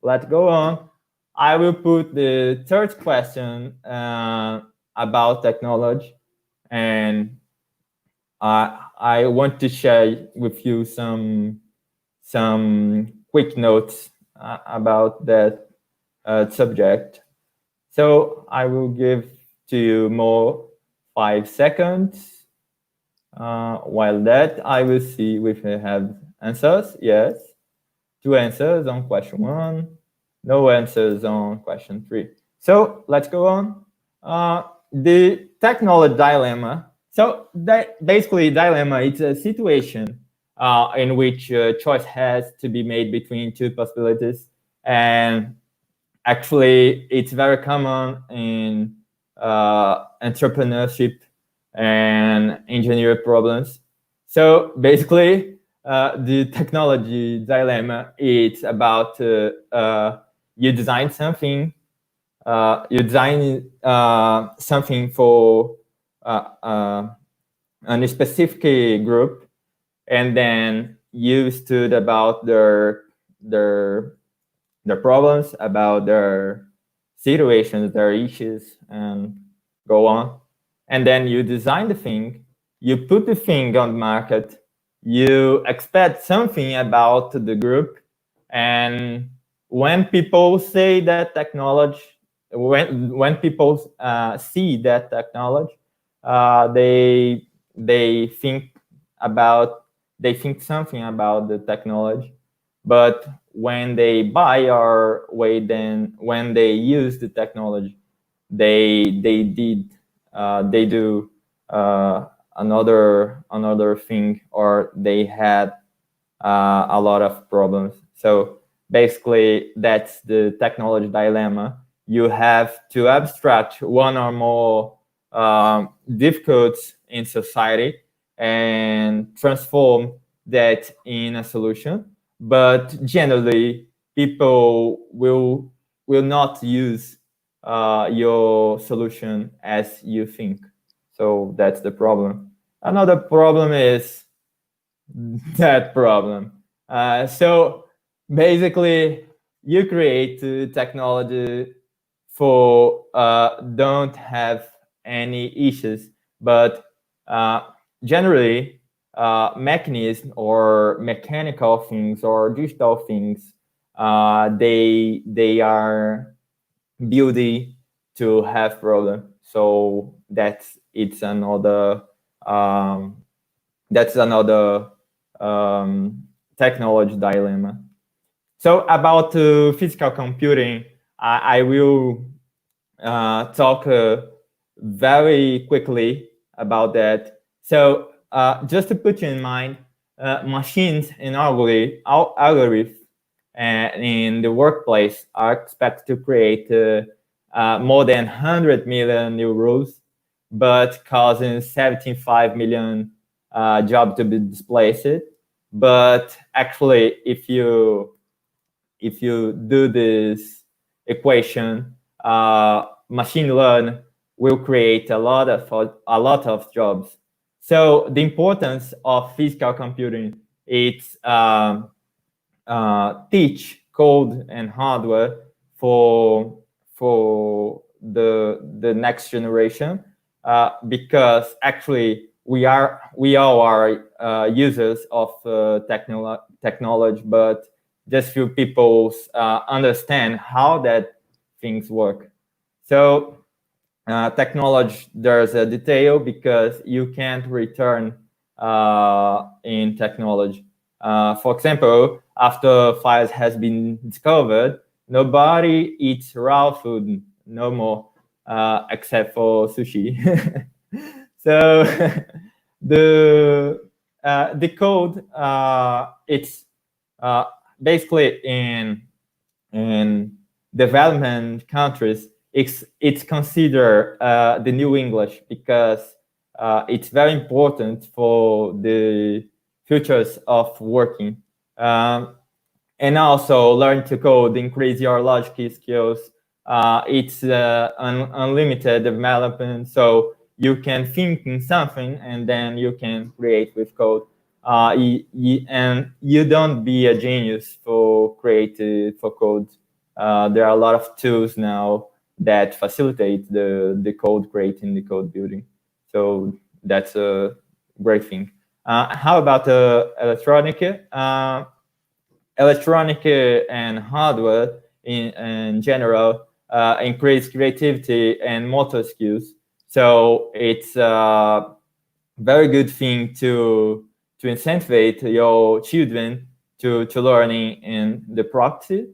let's go on. I will put the third question about technology, and I want to share with you some quick notes about that subject. So I will give to you more 5 seconds. While that, I will see if we have answers. Yes. 2 answers on question 1. No answers on question 3. So let's go on. The technology dilemma. So basically, dilemma is a situation in which a choice has to be made between 2 possibilities. And actually, it's very common in entrepreneurship and engineering problems. So basically, the technology dilemma is about you design something, something for a specific group, and then you stood about their problems, about their situations, their issues, and go on. And then you design the thing, you put the thing on the market, you expect something about the group, and when people say that technology, when people see that technology, they think something about the technology, but when they buy or when they use the technology, they do another thing, or they had a lot of problems. So basically, that's the technology dilemma. You have to abstract one or more difficulties in society and transform that in a solution. But generally, people will not use your solution as you think. So that's the problem. Another problem is that problem. So basically, you create technology for don't have any issues, but generally, mechanism or mechanical things or digital things, they are building to have problem. So it's another technology dilemma. So about physical computing, I will talk very quickly about that. So just to put you in mind, machines and algorithms in the workplace are expected to create more than 100 million new rules, but causing 75 million jobs to be displaced. But actually, if you do this equation, machine learning will create a lot of jobs. So the importance of physical computing is teach code and hardware for the next generation, because actually we all are users of technology, but just few people understand how that things work. So technology, there's a detail because you can't return in technology. For example, after fires has been discovered, nobody eats raw food no more, except for sushi. So the code, it's basically in development countries, it's considered the new English because it's very important for the futures of working. And also learn to code, increase your logic skills. It's unlimited development, so you can think in something and then you can create with code. And you don't be a genius for code. There are a lot of tools now that facilitate the code creating, the code building. So that's a great thing. How about electronic? Electronic and hardware in general increase creativity and motor skills. So it's a very good thing to incentivize your children to learning in the practice.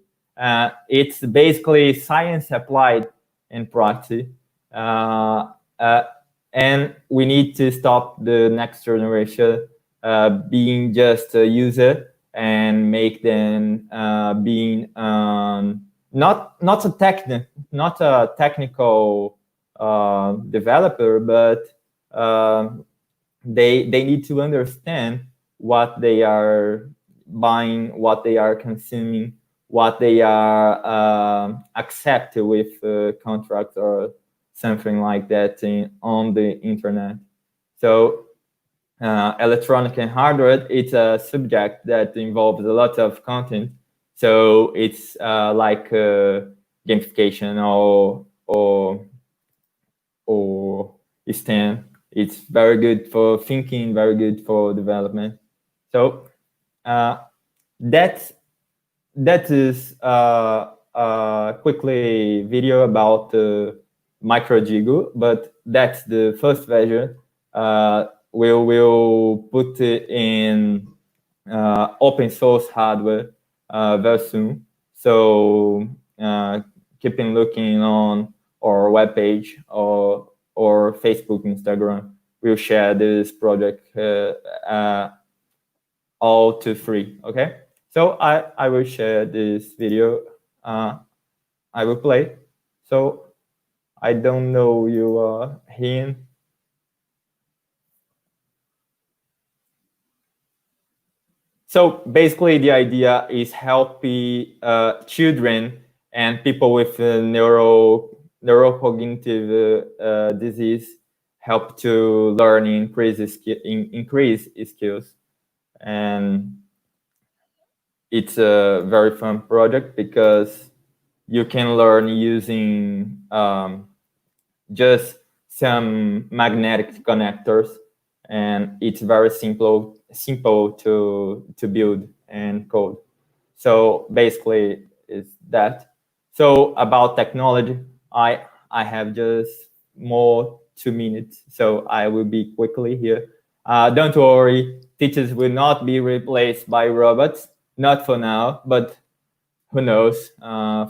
It's basically science applied in practice. And we need to stop the next generation being just a user and make them being not a technical developer, but they need to understand what they are buying, what they are consuming, what they are accept with contract or something like that on the internet. So electronic and hardware, it's a subject that involves a lot of content. So it's like gamification or STEM. It's very good for thinking, very good for development. So that is quickly video about MicroJiggle, but that's the first version. We will put it in open source hardware very soon. So keep looking on our webpage or Facebook, Instagram. We'll share this project all to free. Okay. So I will share this video. I will play. So I don't know you are here. So basically, the idea is helping children and people with neurocognitive disease help to learn increase skills, and it's a very fun project because you can learn using just some magnetic connectors, and it's very simple to build and code. So basically, it's that. So about technology, I have just more 2 minutes, so I will be quickly here. Don't worry, teachers will not be replaced by robots, not for now, but who knows,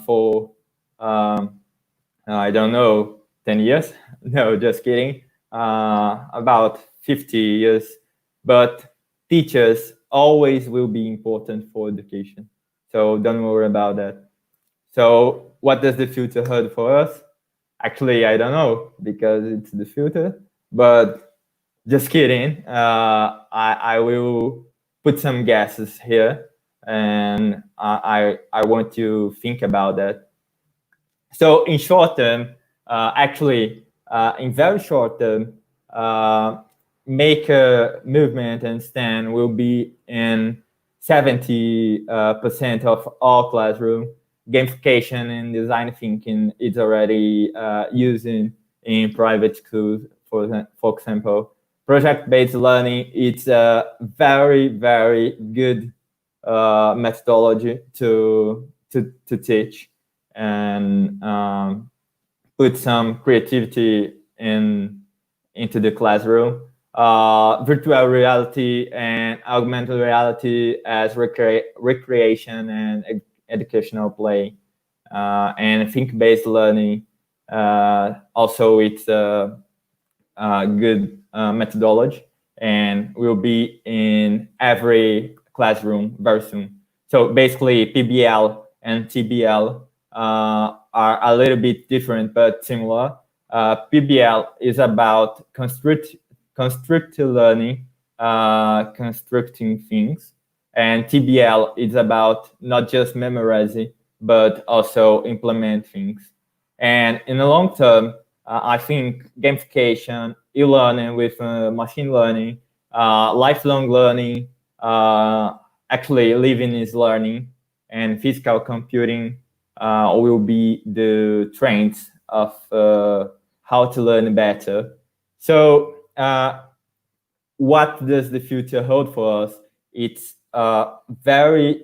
for, I don't know, 10 years? No, just kidding, about 50 years. But teachers always will be important for education, so don't worry about that. So what does the future hold for us? Actually, I don't know, because it's the future, but just kidding. I will put some guesses here, and I want to think about that. So in short term, in very short term, maker, movement, and stand will be in 70% of all classroom. Gamification and design thinking is already using in private schools, for example. Project-based learning, it's a very, very good methodology to teach and put some creativity into the classroom. Virtual reality and augmented reality as recreation and educational play, and think-based learning. Also, it's a good methodology, and will be in every classroom very soon. So basically, PBL and TBL are a little bit different but similar. PBL is about constructive learning, constructing things, and TBL is about not just memorizing but also implement things. And in the long term, I think gamification, e-learning with machine learning, lifelong learning, actually living is learning, and physical computing will be the trends of how to learn better. So what does the future hold for us? It's very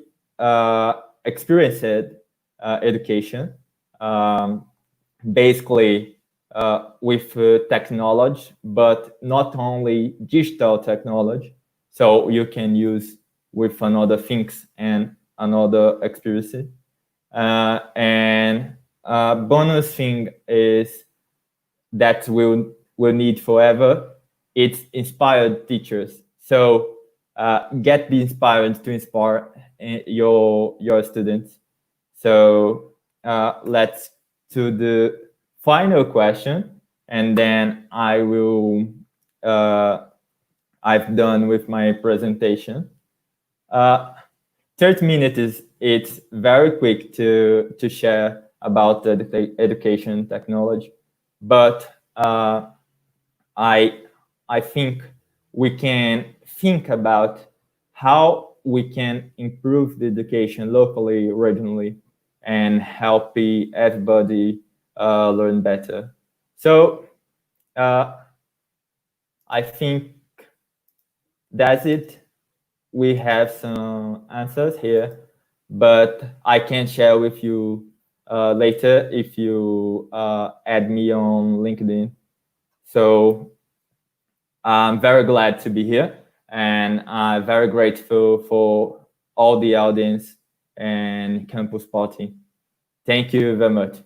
experienced education, basically with technology, but not only digital technology. So you can use with another things and another experience. And bonus thing is that we'll need forever. It's inspired teachers. So get the inspired to inspire your students. So let's to the final question, and then I will. I've done with my presentation. 30 minutes it's very quick to share about the education technology, but I think we can think about how we can improve the education locally, regionally, and help everybody learn better. So I think that's it. We have some answers here, but I can share with you later if you add me on LinkedIn. So I'm very glad to be here, and I'm very grateful for all the audience and Campus Party. Thank you very much.